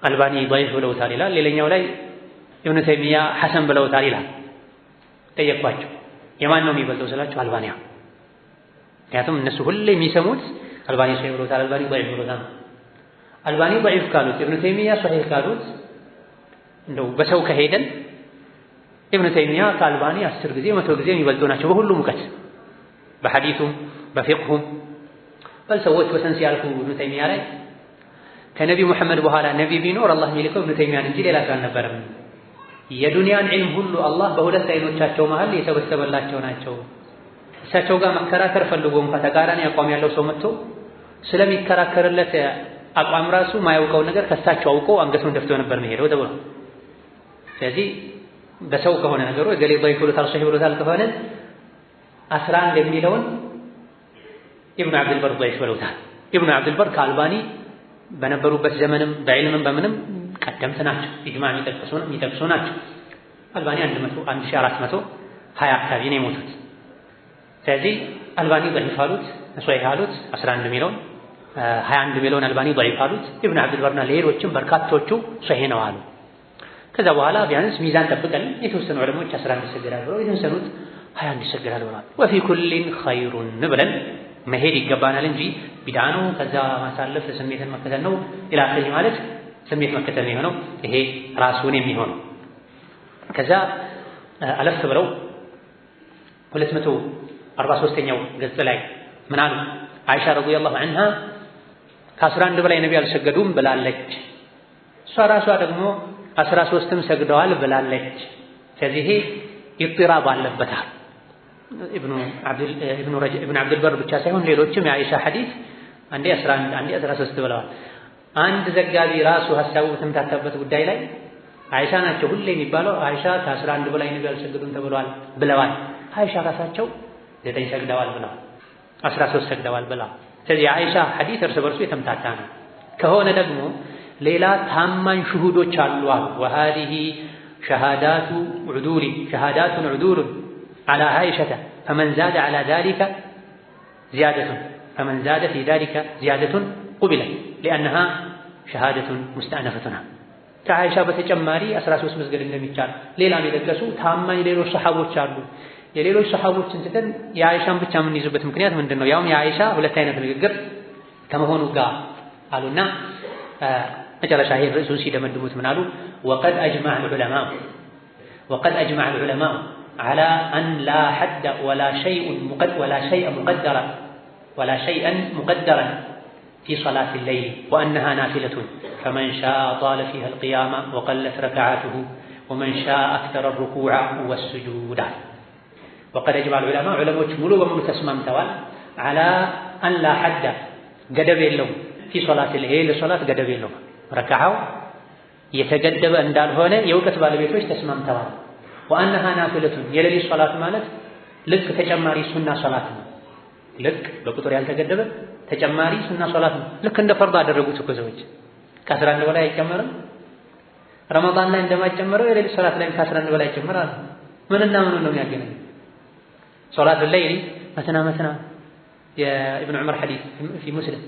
አልባኒ ضعيف ብለውታል ይላል፣ ሌላኛው ላይ ኢብኑ ተይሚያ ሐሰን ብለውታል ይላል። ጠየኳቸው የማን ነው የሚበልጠው ስላቸው አልባኒያ። ምክንያቱም እነሱ ሁሌ የሚሰሙት አልባኒ ሰሂህ ብለውታል፣ አልባኒ ضعيف ብለውታል። አልባኒ ضعيف ካሉት ኢብኑ ተይሚያ ሶሒህ ካሉት እንደው በሰው ከሄደን ኢብኑ ተይሚያ ከአልባኒ 10 ጊዜ 100 ጊዜ የሚበልጡ ናቸው በሁሉም እውቀት፣ በሐዲሱም በፊቅሁም። በል ሰዎች ወሰን ሲያልፉ ኢብኑ ተይሚያ ላይ ከነቢ ሙሐመድ በኋላ ነቢ ቢኖር አላህ የሚልከው ኢብኑ ተይሚያን እንጂ ሌላ ሰው አልነበረም። የዱንያን ዒልም ሁሉ አላህ በሁለት አይኖቻቸው መሃል የሰበሰበላቸው ናቸው። እሳቸው ጋር መከራከር ፈልጎ እንኳን ተቃራኒ አቋም ያለው ሰው መጥቶ ስለሚከራከርለት አቋም ራሱ ማያውቀው ነገር ከሳቸው አውቆ አንገቱን ደፍቶ ነበር የሚሄደው ተብሎ። ስለዚህ በሰው ከሆነ ነገሩ እገሌ ضعيف ብሎታል ሶሒህ ብሎታል ከሆነ 11 የሚለውን ኢብኑ ዐብዱል በር ضعيف ብለውታል። ኢብኑ ዐብዱል በር ከአልባኒ በነበሩበት ዘመንም በዕልምም በምንም ቀደምት ናቸው። ኢጅማዕ የሚጠቅሱ ናቸው። አልባኒ 1420 አካባቢ ነው የሞቱት። ስለዚህ አልባኒ ضعيف አሉት፣ ሶሒህ አሉት 11 ሚለውን 21 ሚለውን አልባኒ ضعيف አሉት። ኢብኑ ዐብዱል በርና ሌሎችም በርካቶቹ ሶሒህ ነው አሉ። ከዛ በኋላ ቢያንስ ሚዛን ጠብቀን የተወሰኑ ዑለሞች 11 ይሰገዳል ብለው የተወሰኑት 21 ይሰገዳል ብለዋል። ወፊ ኩሊን ኸይሩን ብለን መሄድ ይገባናል እንጂ ቢድዓ ነው ከዛ ማሳለፍ ስሜትን መከተል ነው ኢላኺ ማለት ስሜት መከተል የሚሆነው ይሄ ራሱን የሚሆነው። ከዛ አለፍ ብለው 243ኛው ገጽ ላይ ምን አሉ? አይሻ ረዲየላሁ ዐንሃ ከ11 በላይ ነቢ አልሰገዱም ብላለች። እሷ ራሷ ደግሞ 13ም ሰግደዋል ብላለች። ስለዚህ ይሄ ኢጥራብ አለበታል። ኢብኑ ዐብዱል በር ብቻ ሳይሆን ሌሎችም የአይሻ ሐዲስ አንዴ 11 አንዴ 13 ብለዋል። አንድ ዘጋቢ ራሱ ሐሳቡ በተምታታበት ጉዳይ ላይ አይሻ ናቸው ሁሌ የሚባለው አይሻ ከ11 በላይ ነቢ አልሰገዱም ተብለዋል ብለዋል። አይሻ ራሳቸው 9 ሰግደዋል ብለዋል፣ 13 ሰግደዋል ብለዋል። ስለዚህ የአይሻ ሐዲስ እርስ በርሱ የተምታታ ነው። ከሆነ ደግሞ ሌላ ታማኝ ሽሁዶች አሉ። ወሃዲሂ ሸሃዳቱን ዑዱሉን ዐላ አይሸተ ፈመን ዛደ ዐላ ዛሊከ ዚያደቱን ፈመን ዛደ ፊ ዛሊከ ዚያደቱን ቁቢለት ሊአነሃ ሸሃደቱን ሙስተእነፈቱን። ከአይሻ በተጨማሪ 13 መስገድ እንደሚቻል ሌላም የጠቀሱ ታማኝ ሌሎች ሰሓቦች አሉ። የሌሎች ሰሓቦችን ትተን የአይሻን ብቻ የምንይዝበት ምክንያት ምንድን ነው? ያውም የአይሻ ሁለት አይነት ንግግር ከመሆኑ ጋር አሉና መጨረሻ ይሄ ርዕሱን ሲደመድሙት ምን አሉ? ወቀድ አጅመዐ ልዑለማኡ ዐላ አን ላ ሐደ ወላ ሸይአን ሙቀደረን ፊ ሰላቲ ሌይል ወአነሃ ናፊለቱን ፈመን ሻአ ጣለ ፊሃ አልቂያመ ወቀለት ረክዓቱሁ ወመን ሻአ አክተረ ሩኩዐ ወስጁድ። ወቀድ አጅመዐ ልዑለማኡ ዑለሞች ሙሉ በሙሉ ተስማምተዋል። ዐላ አን ላ ሐደ ገደብ የለውም፣ ፊ ሰላቲ ሌይል ሶላት ገደብ የለውም፣ ረክዓው የተገደበ እንዳልሆነ የእውቀት ባለቤቶች ተስማምተዋል። ወአነሃ ናፊለቱን የሌሊት ሶላት ማለት ልክ ተጨማሪ ሱና ሶላት ነው። ልክ በቁጥር ያልተገደበ ተጨማሪ ሱና ሶላት ነው። ልክ እንደ ፈርድ አደረጉት እኮ ሰዎች። ከ11 በላይ አይጨመርም። ረመዳን ላይ እንደማይጨመረው የሌሊት ሶላት ላይ ከ11 በላይ ይጨመራል። ምንና ምን ነው የሚያገናኝ? ሶላት ሌይሊ መትና የኢብኑ ዑመር ሐዲስ ፊ ሙስሊም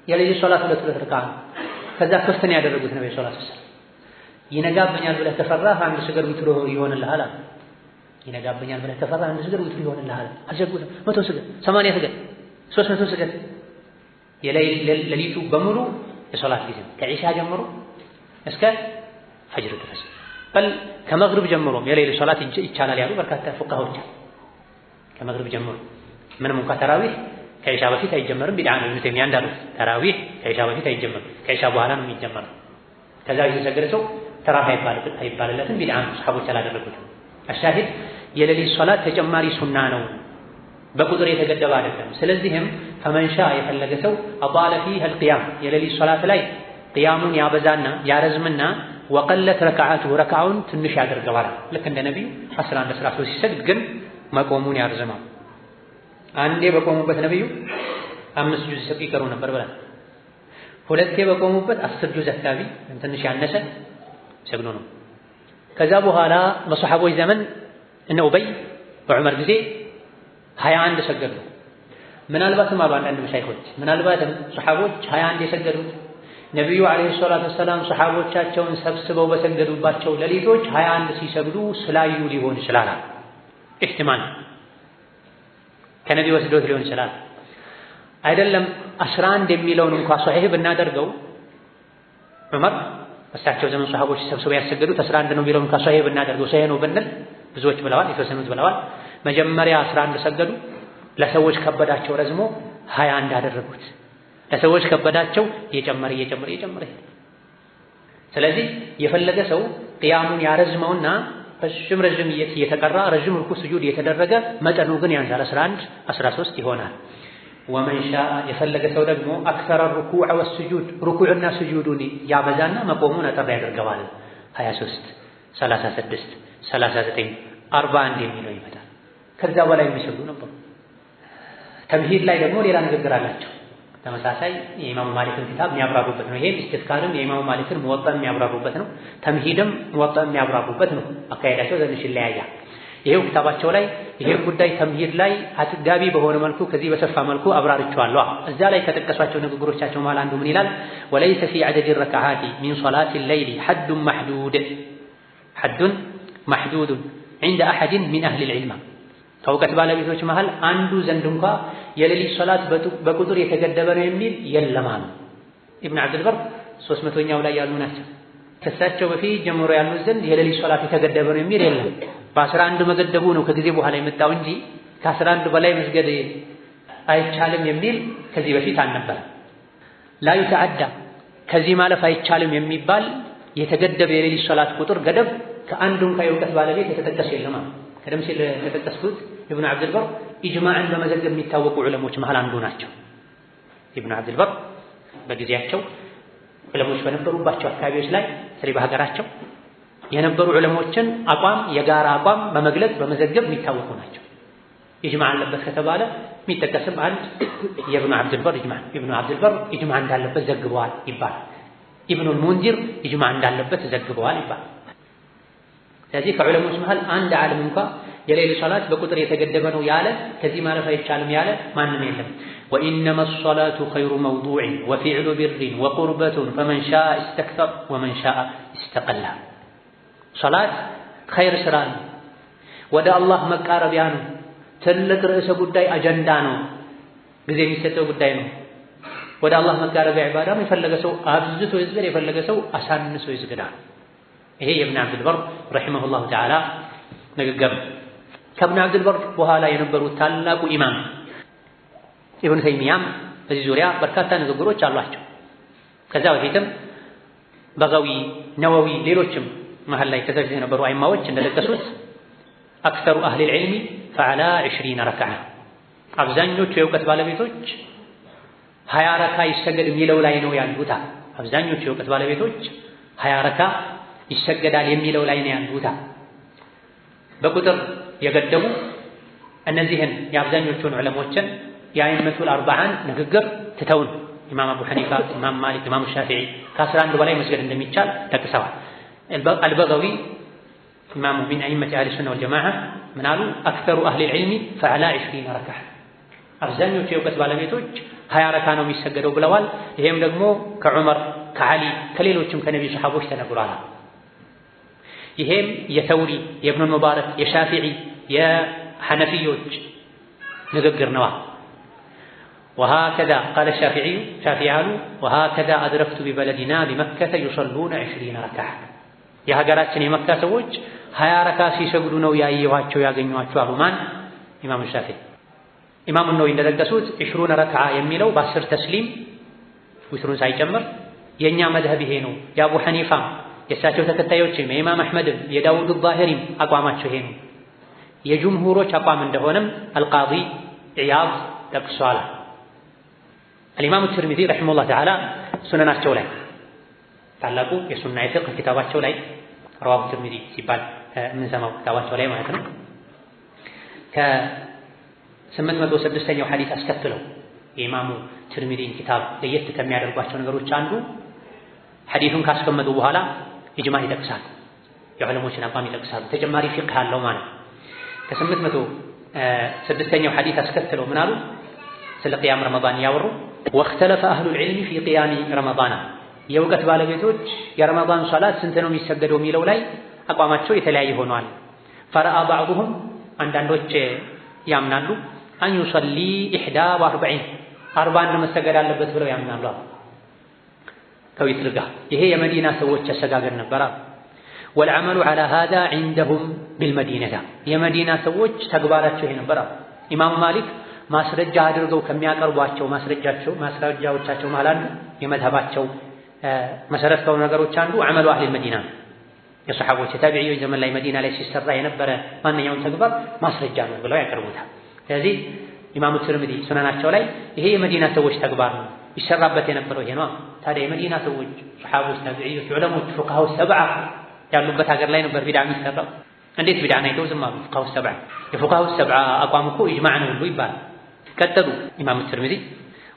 የሌሊት ሶላት 2 ረክዓ ከዛ ክፍትን ያደረጉት ነው የሶላት ሰዓት። ይነጋብኛል ብለህ ከፈራህ አንድ ስገድ ዊትሮ ይሆንልሃል። ይነጋብኛል ብለህ ከፈራህ አንድ ስገድ ዊትሮ ይሆንልሃል። አልሸጉትም 100 ስገድ 80 ስገድ 300 ስገድ። የሌሊቱ በሙሉ የሶላት ጊዜ ከኢሻ ጀምሮ እስከ ፈጅር ድረስ በል ከመግሪብ ጀምሮ የሌሊት ሶላት ይቻላል ያሉ በርካታ ፉቃሃዎች። ከመግሪብ ጀምሮ ምንም እንኳን ተራዊህ ከኢሻ በፊት አይጀመርም፣ ቢድዓ ነው። ኢብኑ ተይሚያ እንዳሉት ተራዊህ ከኢሻ በፊት አይጀመርም፣ ከኢሻ በኋላ ነው የሚጀመረው። ከዛ የተሰገደ ሰው ተራህ አይባልለትም። ቢድዓ ሰሐቦች አላደረጉትም። አሻሂድ የሌሊት ሶላት ተጨማሪ ሱና ነው፣ በቁጥር የተገደበ አይደለም። ስለዚህም ፈመንሻ የፈለገ ሰው አጣለ ፊህ አልቂያም የሌሊት ሶላት ላይ ቅያሙን ያበዛና ያረዝምና ወቀለት ረክዓቱ ረክዓውን ትንሽ ያደርገዋል። ልክ እንደ ነቢዩ 11 13 ሲሰግድ ግን መቆሙን ያርዝማል። አንዴ በቆሙበት ነቢዩ 5 ጁዝ ይቀሩ ነበር ብለን ሁለቴ በቆሙበት 10 ጁዝ አካባቢ ትንሽ ያነሰ ሰግዶ ነው። ከዛ በኋላ በሰሐቦች ዘመን እነ ኡበይ በዑመር ጊዜ 21 ሰገዱ። ምናልባትም አሉ አንዳንድ መሻይኾች ምናልባትም ሰሐቦች 21 የሰገዱት ነቢዩ አለይሂ ሰላቱ ወሰላም ሰሐቦቻቸውን ሰብስበው በሰገዱባቸው ሌሊቶች 21 ሲሰግዱ ስላዩ ሊሆን ይችላል። ኢህቲማል ከነቢ ወስዶት ሊሆን ይችላል። አይደለም 11 የሚለውን እንኳን ሷሂህ ብናደርገው ዑመር እሳቸው ዘመን ሰሐቦች ሰብስበው ያሰገዱት 11 ነው የሚለውን እንኳን ሷሂህ ብናደርገው ሷሂህ ነው ብንል ብዙዎች ብለዋል፣ የተወሰኑት ብለዋል። መጀመሪያ 11 ሰገዱ፣ ለሰዎች ከበዳቸው ረዝሞ 21 አደረጉት። ለሰዎች ከበዳቸው እየጨመረ ሄደ። ስለዚህ የፈለገ ሰው ቅያሙን ያረዝመውና ረዥም እየተቀራ ረዥም ሩኩዕ ስጁድ እየተደረገ መጠኑ ግን ያንሳል 11 13 ይሆናል። ወመን ሻአ የፈለገ ሰው ደግሞ አክሰረ ሩኩዕ ወስጁድ ሩኩዕና ስጁዱን ያበዛና መቆሙን አጠር ያደርገዋል። 23 36 39 41 የሚለው ይመጣል። ከዛ በላይ የሚሰግዱ ነበሩ። ተምሂድ ላይ ደግሞ ሌላ ንግግር አላቸው። ተመሳሳይ የኢማሙ ማሊክን ኪታብ የሚያብራሩበት ነው። ይሄም ኢስቲዝካርም የኢማሙ ማሊክን ሙወጣ የሚያብራሩበት ነው። ተምሂድም ሙወጣ የሚያብራሩበት ነው። አካሄዳቸው ትንሽ ይለያያል። ይሄው ኪታባቸው ላይ ይሄን ጉዳይ ተምሂድ ላይ አጥጋቢ በሆነ መልኩ ከዚህ በሰፋ መልኩ አብራርቸዋለሁ። እዛ ላይ ከጠቀሷቸው ንግግሮቻቸው ማለት አንዱ ምን ይላል? ወለይሰ ፊ ዐደድ ረክዓቲ ሚን ሶላቲ ሌይሊ ሐዱን መሕዱድ ዐንደ አሐድን ሚን አህሊል ዒልም ከእውቀት ባለቤቶች መሃል አንዱ ዘንድ እንኳ የሌሊት ሶላት በቁጥር የተገደበ ነው የሚል የለም አሉ። ኢብኑ ዐብድልበር 300ኛው ላይ ያሉ ናቸው። ከሳቸው በፊት ጀምሮ ያሉት ዘንድ የሌሊት ሶላት የተገደበ ነው የሚል የለም። በ11 መገደቡ ነው ከጊዜ በኋላ የመጣው እንጂ ከ11 በላይ መስገድ አይቻልም የሚል ከዚህ በፊት አልነበረም። ላ ዩተዓዳ ከዚህ ማለፍ አይቻልም የሚባል የተገደበ የሌሊት ሶላት ቁጥር ገደብ ከአንዱም ከእውቀት ባለቤት የተጠቀሰ የለም። ቀደም ሲል የተጠቀሱት ኢብኑ ዐብድልበር ኢጅማዕን በመዘገብ የሚታወቁ ዑለሞች መሃል አንዱ ናቸው። ኢብኑ ዐብድልበር በጊዜያቸው ዑለሞች በነበሩባቸው አካባቢዎች ላይ ስለ በሀገራቸው የነበሩ ዑለሞችን አቋም የጋራ አቋም በመግለጽ በመዘገብ የሚታወቁ ናቸው። ኢጅማዕ አለበት ከተባለ የሚጠቀስም አንድ የኢብኑ ዐብድልበር ኢጅማዕ ኢብኑ ዐብድልበር ኢጅማዕ እንዳለበት ዘግበዋል ይባላል። ኢብኑል ሙንዚር ኢጅማዕ እንዳለበት ዘግበዋል ይባላል። ስለዚህ ከዑለሞች መሃል አንድ ዓለም እንኳ የሌሊት ሶላት በቁጥር የተገደበ ነው ያለ ከዚህ ማለፍ አይቻልም ያለ ማንም የለም። ወኢነማ ሶላቱ ኸይሩ መውዱዕን ወፊዕሉ ቢርን ወቁርበቱን ፈመን ሻአ ኢስተክተር ወመን ሻአ ኢስተቀላ። ሶላት ኸይር ስራ ነው፣ ወደ አላህ መቃረቢያ ነው፣ ትልቅ ርዕሰ ጉዳይ አጀንዳ ነው፣ ጊዜ የሚሰጠው ጉዳይ ነው። ወደ አላህ መቃረቢያ ዒባዳም የፈለገ ሰው አብዝቶ ይስገድ፣ የፈለገ ሰው አሳንሶ ይስገዳል። ይሄ የኢብኑ ዐብድልበር ረሒመሁላሁ ተዓላ ንግግር። ከኢብኑ ዐብድልበር በኋላ የነበሩት ታላቁ ኢማም ኢብኑ ተይሚያም በዚህ ዙሪያ በርካታ ንግግሮች አሏቸው። ከዛ በፊትም በጋዊ፣ ነወዊ፣ ሌሎችም መሀል ላይ ተሰግደው የነበሩ አይማዎች እንደጠቀሱት አክሰሩ አህሊል ዒልሚ ፈዐላ 20 ረክዓ አብዛኞቹ የእውቀት ባለቤቶች 20 ረካ ይሰገድ የሚለው ላይ ነው ያሉት። አብዛኞቹ የእውቀት ባለቤቶች 20 ረካ ይሰገዳል የሚለው ላይ ነው ያሉት። በቁጥር የገደቡ እነዚህን የአብዛኞቹን ዑለሞችን የአይመቱል አርባዓን ንግግር ትተውን ኢማም አቡ ሐኒፋ፣ ኢማም ማሊክ፣ ኢማም ሻፊዒ ከ11 በላይ መስገድ እንደሚቻል ጠቅሰዋል። አልበጋዊ ኢማሙ ሚን አኢመቲ አህሊ ሱና ወልጀማዓ ምን አሉ? አክተሩ አህሊል ዒልሚ ፈዐላ 20 ረክዓ አብዛኞቹ የእውቀት ባለቤቶች 20 ረካ ነው የሚሰገደው ብለዋል። ይሄም ደግሞ ከዑመር፣ ከዓሊ፣ ከሌሎችም ከነቢ ሰሐቦች ተነግሯል። ይሄም የተውሪ፣ የኢብኑል ሙባረክ፣ የሻፊዒ፣ የሐነፊዮች ንግግር ነዋ። ወሃከዛ ቃለ ሻፊዒዩ ሻፊዒ አሉ ወሃከዛ አድረክቱ ቢበለዲና ቢመከተ ዩሰሉነ 20 ረክዓ የሀገራችን የመካ ሰዎች 20 ረካ ሲሰግዱ ነው ያየኋቸው ያገኘኋቸው አሉ። ማን? ኢማሙ ሻፊዒ። ኢማሙ ነወዊ እንደጠቀሱት 20 ረክዓ የሚለው በ10 ተስሊም ዊትሩን ሳይጨምር የእኛ መዝሀብ ይሄ ነው። የአቡ ሐኒፋ የእሳቸው ተከታዮችም የኢማም አሕመድም የዳውድ ዛሂሪም አቋማቸው ይሄ ነው። የጅምሁሮች አቋም እንደሆነም አልቃዲ ኢያድ ጠቅሷል። አልኢማሙ ትርሚዚ ረሒመሁላህ ተዓላ ሱነናቸው ላይ ታላቁ የሱና የፊቅህ ኪታባቸው ላይ ረዋሁ ትርሚዚ ሲባል የምንሰማው ኪታባቸው ላይ ማለት ነው ከ806ኛው ሐዲስ አስከትለው የኢማሙ ትርሚዚን ኪታብ ለየት ከሚያደርጓቸው ነገሮች አንዱ ሐዲሱን ካስቀመጡ በኋላ ኢጅማዕ ይጠቅሳል፣ የዑለሞችን አቋም ይጠቅሳሉ። ተጨማሪ ፊቅህ አለው ማለት ከ806ኛው ሐዲስ አስከትለው ምን አሉ? ስለ ቅያም ረመዳን ያወሩ ወእኽተለፈ አህሉል ዒልሚ ፊ ቅያሚ ረመዳን የእውቀት ባለቤቶች የረመዳን ሶላት ስንት ነው የሚሰገደው የሚለው ላይ አቋማቸው የተለያየ ሆኗል። ፈረአ ባዕዱሁም አንዳንዶች ያምናሉ አን ዩሰሊ 41 መሰገድ አለበት ብለው ያምናሉ ከዊትር ጋር። ይሄ የመዲና ሰዎች አሰጋገድ ነበር። ወልዐመሉ ዐላ ሃዛ ዒንደሁም ቢልመዲነታ የመዲና ሰዎች ተግባራቸው ይሄ ነበር። ኢማሙ ማሊክ ማስረጃ አድርገው ከሚያቀርቧቸው ማስረጃዎቻቸው መሃል አንዱ የመዝሀባቸው መሰረት ከሆኑ ነገሮች አንዱ ዐመሉ አህሊል መዲና የሰሓቦች የታቢዒዎች ዘመን ላይ መዲና ላይ ሲሰራ የነበረ ማንኛውም ተግባር ማስረጃ ነው ብለው ያቀርቡታል። ስለዚህ ኢማሙ ትርሚዚ ሱነናቸው ላይ ይሄ የመዲና ሰዎች ተግባር ነው ይሰራበት የነበረው ይሄ ነው። ታዲያ የመዲና ሰዎች ሰሓቦች፣ ታቢዒዎች፣ ዑለሞች ፉቃሃው ሰብዓ ያሉበት ሀገር ላይ ነበር ቢድዓ የሚሰራው። እንዴት ቢድዓ ነው ይተው ዝም አሉ? ፉቃሃው ሰብዓ የፉቃሃው ሰብዓ አቋም እኮ ኢጅማዕ ነው ሁሉ ይባላል። ቀጠሉ ኢማሙ ትርሚዚ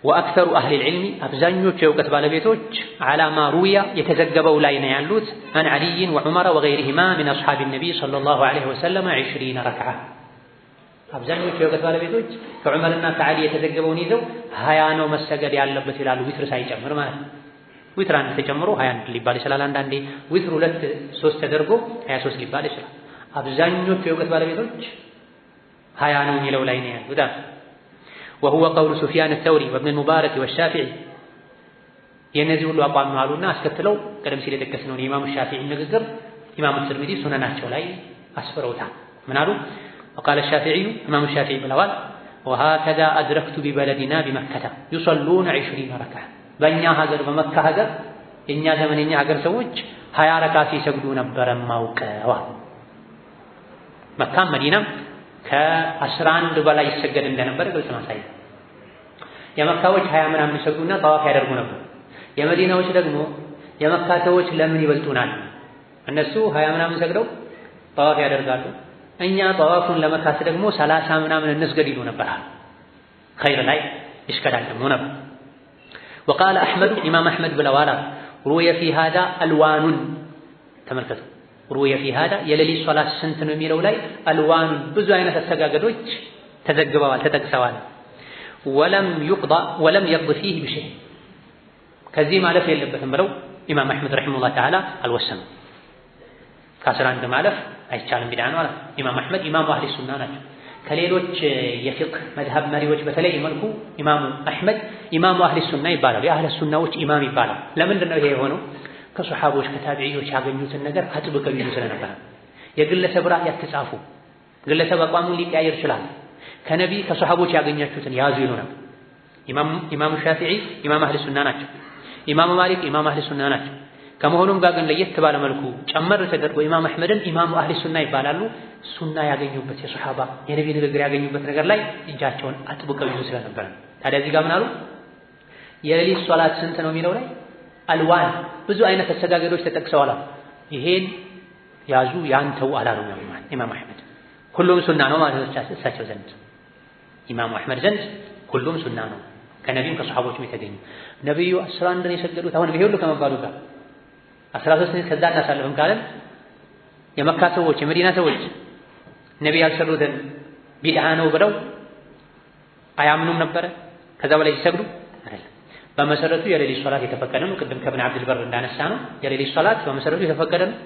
ወአክተሩ አህሊል ዒልሚ አብዛኞቹ የእውቀት ባለቤቶች ዐላ ማ ሩዊያ የተዘገበው ላይ ነው ያሉት አን ዐሊይን ወዑመረ ወገይሪሂማ ሚን አስሓቢ ነቢይ ሰለላሁ ዐለይሂ ወሰለም 20 ረክዓ አብዛኞቹ የእውቀት ባለቤቶች ከዑመርና ከዓሊ የተዘገበውን ይዘው 20 ነው መሰገድ ያለበት ይላሉ። ዊትር ሳይጨምር ማለት ነው። ዊትር አንድ ተጨምሮ 21 ሊባል ይችላል። አንዳንዴ ዊትር 2 3 ተደርጎ 23 ሊባል ይችላል። አብዛኞቹ የእውቀት ባለቤቶች 20 ነው የሚለው ላይ ነው ያሉት። وهو قول سفيان الثوري وابن المبارك والشافعي የነዚህ ሁሉ አቋም ነው አሉና አስከትለው ቀደም ሲል የጠቀስነውን የኢማሙ ሻፊዒ ንግግር ኢማሙ ትርሚዚ ሱነናቸው ላይ አስፈረውታል። ምን አሉ? وقال الشافعي ኢማሙ ሻፊዒ ብለዋል وهكذا أدركت ببلدنا بمكة يصلون 20 ركعة በእኛ ሀገር በመካ ሀገር የኛ ዘመንኛ ሀገር ሰዎች 20 ረካ ሲሰግዱ ነበር ማውቀው። መካም መዲናም ከ11 በላይ ይሰገድ እንደነበር ግልጽ ማሳያ። የመካዎች 20 ምናምን ይሰግዱና ጠዋፍ ያደርጉ ነበር። የመዲናዎች ደግሞ የመካ ሰዎች ለምን ይበልጡናል? እነሱ 20 ምናምን ሰግደው ጠዋፍ ያደርጋሉ። እኛ ጠዋፉን ለመካስ ደግሞ 30 ምናምን እንስገድ ይሉ ነበር። ኸይር ላይ ይሽከዳደሙ ነበር። وقال أحمد ኢማም አሕመድ ብለዋል روي في هذا ألوان ተመልከቱ ሩየ ፊ ሃዳ የሌሊት ሶላት ስንት ነው የሚለው ላይ አልዋን ብዙ አይነት አሰጋገዶች ተዘግበዋል ተጠቅሰዋል። ወለም يقض فيه بشيء ከዚህ ማለፍ የለበትም ብለው ኢማም አሕመድ ረሒመሁላህ ተዓላ አልወሰኑም። ከ11 ማለፍ አይቻልም ቢድዓ ነው አለ ኢማም አሕመድ። ኢማሙ አህሊ ሱና ናቸው። ከሌሎች የፊቅህ መዝሀብ መሪዎች በተለይ መልኩ ኢማሙ አሕመድ ኢማሙ አህሊ ሱና ይባላሉ። የአህለ ሱናዎች ኢማም ይባላል። ለምንድን ነው ይሄ የሆነው? ከሱሐቦች ከታቢዒዎች ያገኙትን ነገር አጥብቀው ይዙ ስለነበረ የግለሰብ ራእይ ያትጻፉ ግለሰብ አቋሙን ሊቀያየር ይችላል። ከነቢይ ከሱሐቦች ያገኛችሁትን ያዙ ይሉ ነበር። ኢማሙ ሻፊዒ ኢማም አህሊ ሱና ናቸው። ኢማሙ ማሊክ ኢማም አህሊ ሱና ናቸው። ከመሆኑም ጋር ግን ለየት ባለ መልኩ ጨመር ተደርጎ ኢማም አሕመድን ኢማሙ አህሊ ሱና ይባላሉ። ሱና ያገኙበት የሱሐባ የነቢይ ንግግር ያገኙበት ነገር ላይ እጃቸውን አጥብቀው ይዙ ስለነበረ ታዲያ እዚህ ጋር ምን አሉ? የሌሊት ሶላት ስንት ነው የሚለው ላይ አልዋን ብዙ አይነት አሰጋገዶች ተጠቅሰዋል። ይሄን ያዙ ያንተው አላሉ ኢማም አሕመድ። ሁሉም ሱና ነው ማለት እሳቸው ዘንድ ኢማሙ አሕመድ ዘንድ ሁሉም ሱና ነው ከነቢዩም ከሱሐቦችም የተገኙ። ነቢዩ 11 ነው የሰገዱት። አሁን ይሄ ሁሉ ከመባሉ ጋር 13 ከዛ እናሳልፍም ካለን የመካ ሰዎች የመዲና ሰዎች ነቢይ ያልሰሩትን ቢድዓ ነው ብለው አያምኑም ነበረ ከዛ በላይ ሲሰግዱ አይደለም። በመሰረቱ የሌሊት ሶላት የተፈቀደ ነው። ቅድም ከብን አብዱል በር እንዳነሳ ነው የሌሊት ሶላት በመሰረቱ የተፈቀደ ነው።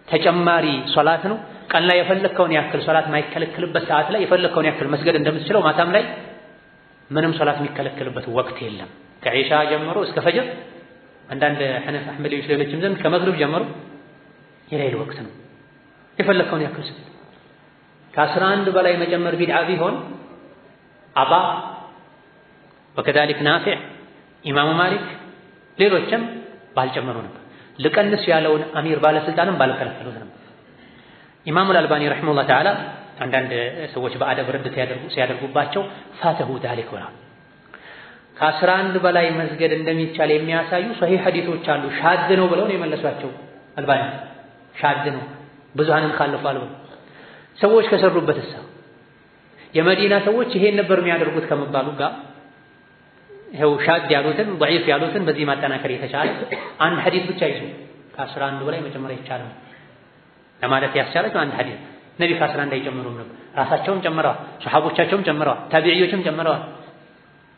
ተጨማሪ ሶላት ነው። ቀን ላይ የፈለከውን ያክል ሶላት ማይከለክልበት ሰዓት ላይ የፈለከውን ያክል መስገድ እንደምትችለው ማታም ላይ ምንም ሶላት የሚከለክልበት ወቅት የለም። ከኢሻ ጀምሮ እስከ ፈጅር አንዳንድ ሐነፍ አህመዲዎች ሌሎችም ዘንድ ከመግሪብ ጀምሮ የሌሊት ወቅት ነው። የፈለከውን ያክል ስገድ። ከ11 በላይ መጨመር ቢድዓ ቢሆን አባ ወከዛሊክ ናፊዕ ኢማሙ ማሊክ ሌሎችም ባልጨመሩ ነበር። ልቀንስ ያለውን አሚር ባለስልጣንም ባልከለከሉት ነበር። ኢማሙ አልባኒ ረሂመሁላህ ተዓላ አንዳንድ ሰዎች በአደብ ረድ ሲያደርጉባቸው ፋተሁ ዛሊክ ብለዋል። ከ11 በላይ መስገድ እንደሚቻል የሚያሳዩ ሶሒህ ሐዲሶች አሉ ሻድ ነው ብለው ነው የመለሷቸው። አልባኒ ሻድ ነው ብዙሃንን ካለፋል ብለው ሰዎች ከሰሩበት የመዲና ሰዎች ይሄን ነበር የሚያደርጉት ከመባሉ ጋር ይኸው ሻድ ያሉትን ضعيف ያሉትን በዚህ ማጠናከር የተቻለ አንድ ሐዲስ ብቻ ይዞ ከ11 በላይ መጨመር ይቻላል ለማለት ያስቻላቸው አንድ ሐዲስ ነቢ ከ11 አይጨምሩም ነበር። ራሳቸውም ጨምረዋል፣ ሱሐቦቻቸውም ጨምረዋል፣ ታቢዒዎችም ጨምረዋል።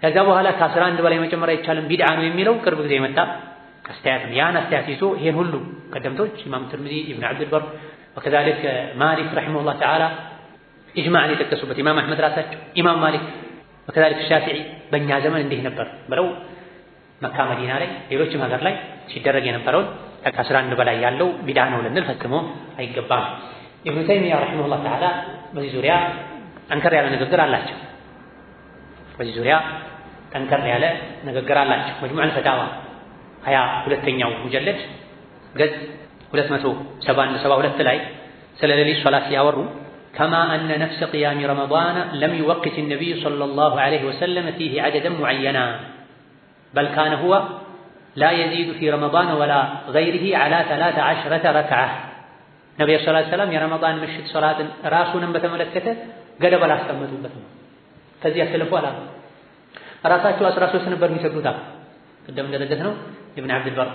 ከዛ በኋላ ከ11 በላይ መጨመር አይቻልም ቢድዓ ነው የሚለው ቅርብ ጊዜ የመጣ አስተያየት ነው። ያን አስተያየት ይዞ ይሄን ሁሉ ቀደምቶች ኢማም ትርሚዚ፣ ኢብኑ ዐብዱል በር ወከዛሊክ ማሊክ ረሂመሁላህ ተዓላ ኢጅማዕን የጠቀሱበት ኢማም አሕመድ ራሳቸው ኢማም ማሊክ ወከዛሊክ ሻፊዒ በእኛ ዘመን እንዲህ ነበር ብለው መካ መዲና ላይ ሌሎችም ሀገር ላይ ሲደረግ የነበረውን ከ11 በላይ ያለው ቢድዓ ነው ልንል ፈጽሞ አይገባም። ኢብኑ ተይሚያ ረሂመሁላህ ተዓላ በዚህ ዙሪያ ጠንከር ያለ ንግግር አላቸው። መጅሙዕ ፈታዋ 22ኛው ሙጀለድ ገጽ 272 ላይ ስለ ሌሊት ሶላት ሲያወሩ ከማ አነ ነፍሰ ቂያሚ ረመዳን ለም ዩወቅት النبي صلى الله عليه وسلم فيه عددا معينا بل كان هو لا يزيد في رمضان ولا غيره على 13 ركعة ነብዩ ሰለላሁ ዐለይሂ ወሰለም የረመዳን ምሽት ሶላትን ራሱንም በተመለከተ ገደብ አላስቀመጡበትም። ከዚህ ያሰለፉ አላሉ። ራሳቸው 13 ነበር የሚሰግዱት። ቀደም እንደተገለጸው ኢብኑ ዐብዱል በር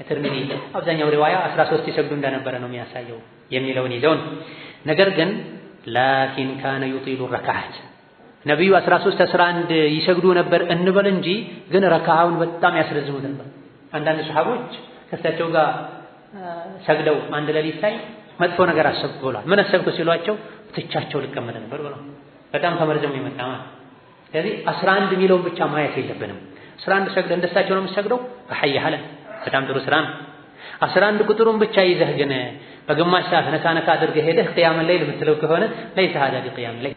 ትርሚዚ አብዛኛው ሪዋያ 13 ይሰግዱ እንደነበረ ነው የሚያሳየው የሚለውን ይዘውን ነገር ግን ላኪን ካነ ይጢሉ ረካዓት ነብዩ 13 11 ይሰግዱ ነበር እንበል እንጂ ግን ረካዓውን በጣም ያስረዝሙት ነበር። አንዳንድ ሱሐቦች ከእሳቸው ጋር ሰግደው አንድ ሌሊት ላይ መጥፎ ነገር አሰብኩ ብሏል። ምን አሰብኩ ሲሏቸው ትቻቸው ልቀመጥ ነበር ብለው በጣም ከመርዘሙ የመጣ ማለት። ስለዚህ 11 የሚለውን ብቻ ማየት የለብንም። 11 ሰግደ እንደሳቸው ነው የምትሰግደው በሐይ ሐለ በጣም ጥሩ ስራ ነው። 11 ቁጥሩን ብቻ ይዘህ ግን በግማሽ ሰዓት ነካ አድርገህ ሄደህ ቂያም ለይል የምትለው ከሆነ ለይሰ هذا بقيام الليل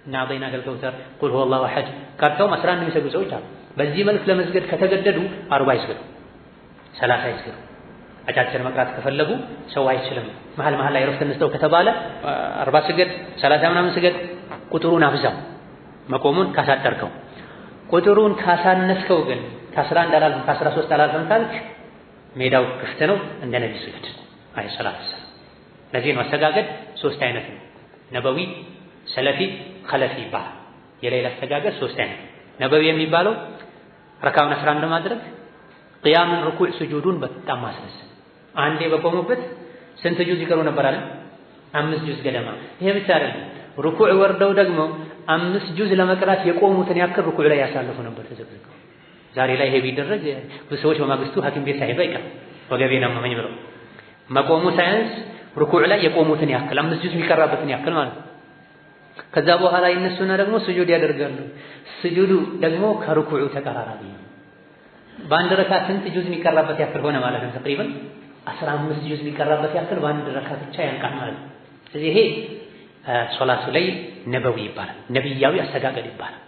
እና አበይና ገልከውተር ቁል ሁወ አላሁ አሐድ ቀርተው 11 የሚሰግዱ ሰዎች አሉ። በዚህ መልክ ለመስገድ ከተገደዱ 40 ይስገዱ፣ 30 ይስገዱ። አጫጭር መቅራት ከፈለጉ ሰው አይችልም። መሀል ላይ ረፍት እንስተው ከተባለ 40 ስገድ 30 ምናምን ስገድ። ቁጥሩን አብዛው መቆሙን ካሳጠርከው። ቁጥሩን ካሳነስከው ግን ከ11 አላልኩም ከ13 አላልኩም ካልክ ሜዳው ክፍት ነው። እንደ ነብዩ ስገድ አይ ሰላት ሰላም። ለዚህ ነው አሰጋገድ 3 አይነት ነው። ነበዊ፣ ሰለፊ፣ ኸለፊ ይባላል። የሌላ አሰጋገድ 3 አይነት። ነበዊ የሚባለው ረካውን 11 ማድረግ፣ ቂያምን፣ ሩኩዕ፣ ስጁዱን በጣም ማስረስ። አንዴ በቆሙበት ስንት ጁዝ ይቀሩ ነበር አለ? 5 ጁዝ ገደማ። ይሄ ብቻ አይደለም። ሩኩዕ ወርደው ደግሞ 5 ጁዝ ለመቅራት የቆሙትን ያክል ሩኩዕ ላይ ያሳልፉ ነበር ተዘግዝቀው። ዛሬ ላይ ይሄ ቢደረግ ብዙ ሰዎች በማግስቱ ሐኪም ቤት ሳይሄዱ አይቀርም ወገቤን አመመኝ ብለው። መቆሙ ሳይንስ ሩኩዕ ላይ የቆሙትን ያክል 5 ጁዝ የሚቀራበትን ያክል ማለት ነው። ከዛ በኋላ ይነሱና ደግሞ ስጁድ ያደርጋሉ። ስጁዱ ደግሞ ከሩኩዑ ተቀራራቢ ነው። በአንድ ረካ ስንት ጁዝ የሚቀራበት ያክል ሆነ ማለት ነው? ተቅሪበን 15 ጁዝ የሚቀራበት ያክል በአንድ ረካ ብቻ ያልቃል ማለት ነው። ስለዚህ ይሄ ሶላቱ ላይ ነበዊ ይባላል፣ ነብያዊ አሰጋገድ ይባላል።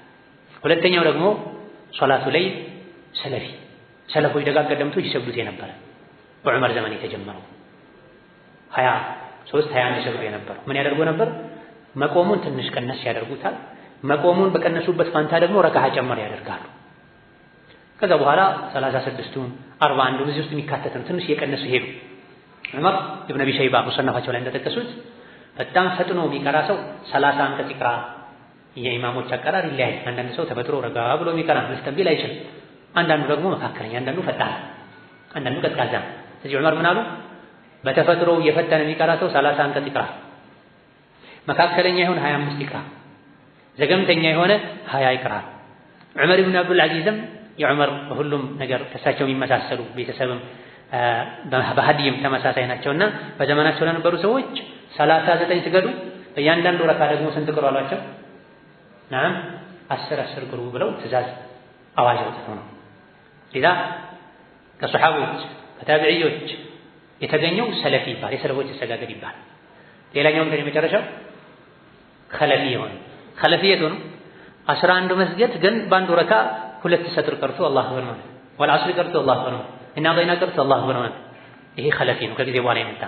ሁለተኛው ደግሞ ሶላቱ ላይ ሰለፊ፣ ሰለፎች ደጋግ ቀደምቶች ይሰግዱት የነበረ በዑመር ዘመን የተጀመረው 23 21 ይሰግዱ የነበረው ምን ያደርጉ ነበር? መቆሙን ትንሽ ቀነስ ያደርጉታል። መቆሙን በቀነሱበት ፋንታ ደግሞ ረካዓ ጨመር ያደርጋሉ። ከዛ በኋላ 36ቱን 41ዱ እዚህ ውስጥ የሚካተት ነው። ትንሽ እየቀነሱ ሄዱ። ዑመር ኢብኑ አቢ ሸይባ ሙሰነፋቸው ላይ እንደተጠቀሱት በጣም ፈጥኖ የሚቀራ ሰው 30 አንቀጽ ይቅራ። የኢማሞች አቀራር ይለያይ። አንዳንድ ሰው ተፈጥሮ ረጋ ብሎ የሚቀራ መስተንቢል አይችልም። አንዳንዱ ደግሞ መካከለኛ፣ አንዳንዱ ፈጣን፣ አንዳንዱ ቀዝቃዛ። ስለዚህ ዑመር ምን አሉ? በተፈጥሮ እየፈጠነ የሚቀራ ሰው 30 አንቀጽ ይቅራ። መካከለኛ ይሁን 25 ይቅራ። ዘገምተኛ የሆነ 20 ይቅራ። ዑመር ኢብኑ አብዱል ዐዚዝም የዑመር በሁሉም ነገር ከሳቸው የሚመሳሰሉ ቤተሰብም በሀዲይም ተመሳሳይ ናቸውና በዘመናቸው ለነበሩ ሰዎች 39 ሲገዱ በእያንዳንዱ ረካ ደግሞ ስንት ቅሩ አሏቸው? ናም 10 ቅሩ ብለው ትእዛዝ አዋጅ አውጥተው ነው። ሌላ ከሱሐቦች ከታቢዒዎች የተገኘው ሰለፊ ይባል፣ የሰለፎች አሰጋገድ ይባል። ሌላኛው ግን የመጨረሻው ኸለፊ የሆነ ኸለፊየቱ ነው። 11 መስገድ ግን በአንዱ ረካ 2 ሰጥር ቀርቶ አላሁ አክበር ማለት፣ ወልዐስር ቀርቶ አላሁ አክበር ማለት፣ እና በይና ቀርቶ አላሁ አክበር ማለት። ይሄ ኸለፊ ነው ከጊዜ በኋላ የመጣ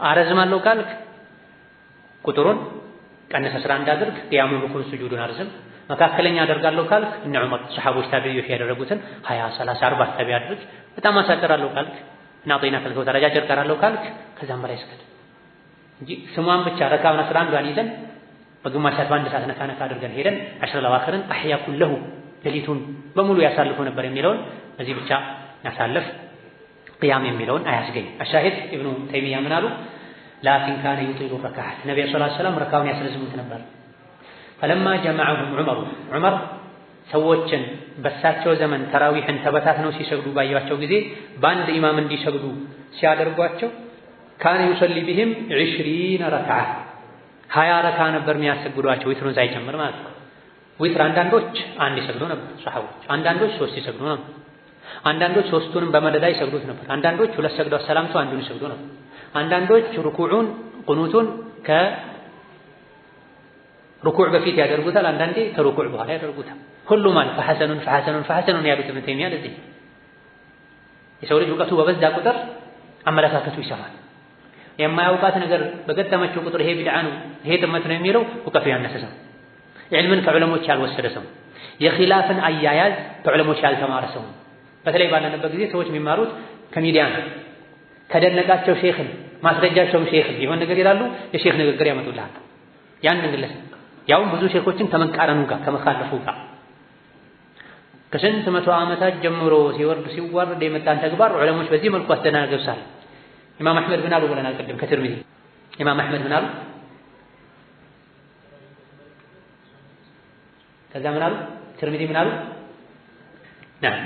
አረዝማለሁ ካልክ ቁጥሩን ቀነሰ 11 አድርግ ቂያሙ ሩኩዕ ስጁዱን አርዝም መካከለኛ አደርጋለሁ ካልክ እነ ዑመር ሰሐቦች ታቢዒዎች ያደረጉትን 20 30 40 ታቢዕ አድርግ በጣም አሳጥራለሁ ካልክ እና ጤና ከልከው ደረጃ ጨርቃለሁ ካልክ ከዛም በላይ ስገድ እንጂ ስሟን ብቻ ረካውን 11 ይዘን በግማሽ ሰዓት በአንድ ሰዓት ነካ ነካ አድርገን ሄደን 10 ለዋክርን አህያ ኩለሁ ሌሊቱን በሙሉ ያሳልፉ ነበር የሚለውን እዚህ ብቻ ያሳልፍ ቂያም የሚለውን አያስገኝ አሻሂድ ኢብኑ ተይሚያ ምን አሉ ላኪን ካነ ይጢሉ ረካዓት ነብዩ ሰለላሁ ዐለይሂ ወሰለም ረካውን ያስረዝሙት ነበር ፈለማ ጀመዐሁም ዑመር ሰዎችን በሳቸው ዘመን ተራዊህን ተበታትነው ሲሰግዱ ባያቸው ጊዜ በአንድ ኢማም እንዲሰግዱ ሲያደርጓቸው ካነ ይሰሊ ቢሂም 20 ረካዓ 20 ረካ ነበር የሚያሰግዷቸው ዊትሩን ሳይጨምር ማለት ነው ዊትር አንዳንዶች አንድ ይሰግዱ ነበር ሰሐቦች አንዳንዶች 3 ይሰግዱ ነበር አንዳንዶች ሶስቱንም በመደዳ ይሰግዱት ነበር አንዳንዶች ሁለት ሰግደው ሰላምቱ አንዱን ይሰግዱ ነበር አንዳንዶች ሩኩዑን ቁኑቱን ከሩኩዕ በፊት ያደርጉታል አንዳንዴ ከሩኩዕ በኋላ ያደርጉታል ሁሉ ማለት ፈሐሰኑን ያሉት ኢብኑ ተይሚያ ለዚህ የሰው ልጅ እውቀቱ በበዛ ቁጥር አመለካከቱ ይሰፋል የማያውቃት ነገር በገጠመችው ቁጥር ይሄ ቢድዓ ነው ይሄ ጥመት ነው የሚለው እውቀቱ ያነሰ ሰው ዒልምን ከዑለሞች ያልወሰደ ሰው የኺላፍን አያያዝ ከዑለሞች ያልተማረ ሰው በተለይ ባለንበት ጊዜ ሰዎች የሚማሩት ከሚዲያ ነው ከደነቃቸው ሼኽን ማስረጃቸውም ሼኽ ይሆን ነገር ይላሉ የሼኽ ንግግር ያመጡልሃል ያን ግለሰብ ያው ብዙ ሼኾችን ከመቃረኑ ጋር ከመኻለፉ ጋር ከስንት መቶ ዓመታት ጀምሮ ሲወርድ የመጣን ተግባር ዑለሞች በዚህ መልኩ አስተናግደውታል ኢማም አህመድ ምን አሉ ብለናል ቅድም ከትርሚዚ ኢማም አህመድ ምን አሉ ከዛ ምን አሉ ትርሚዚ ምን አሉ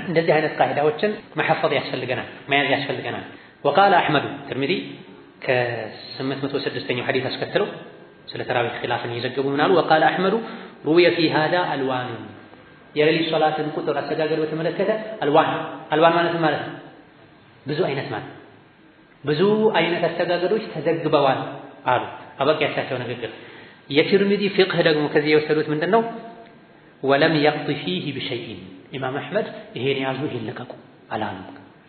እንደዚህ አይነት ቃዒዳዎችን መሐፈዝ ያስፈልገናል መያዝ ያስፈልገናል وقال احمد ترمذي ك806ኛው ሐዲስ አስከተለው ስለ ተራዊህ ኺላፍን ይዘገቡ ምናሉ وقال احمد روي في هذا الوان የሌሊት ሶላትን ቁጥር አሰጋገድ በተመለከተ አልዋን ማለት ብዙ አይነት ማለት ብዙ አይነት አሰጋገዶች ተዘግበዋል አሉ አበቃ ያሳቸው ንግግር የትርሚዚ ፍቅህ ደግሞ ከዚህ የወሰዱት ምንድነው ወለም يقض فيه بشيء ኢማም አህመድ ይሄን ያዙ ይለቀቁ አላሉ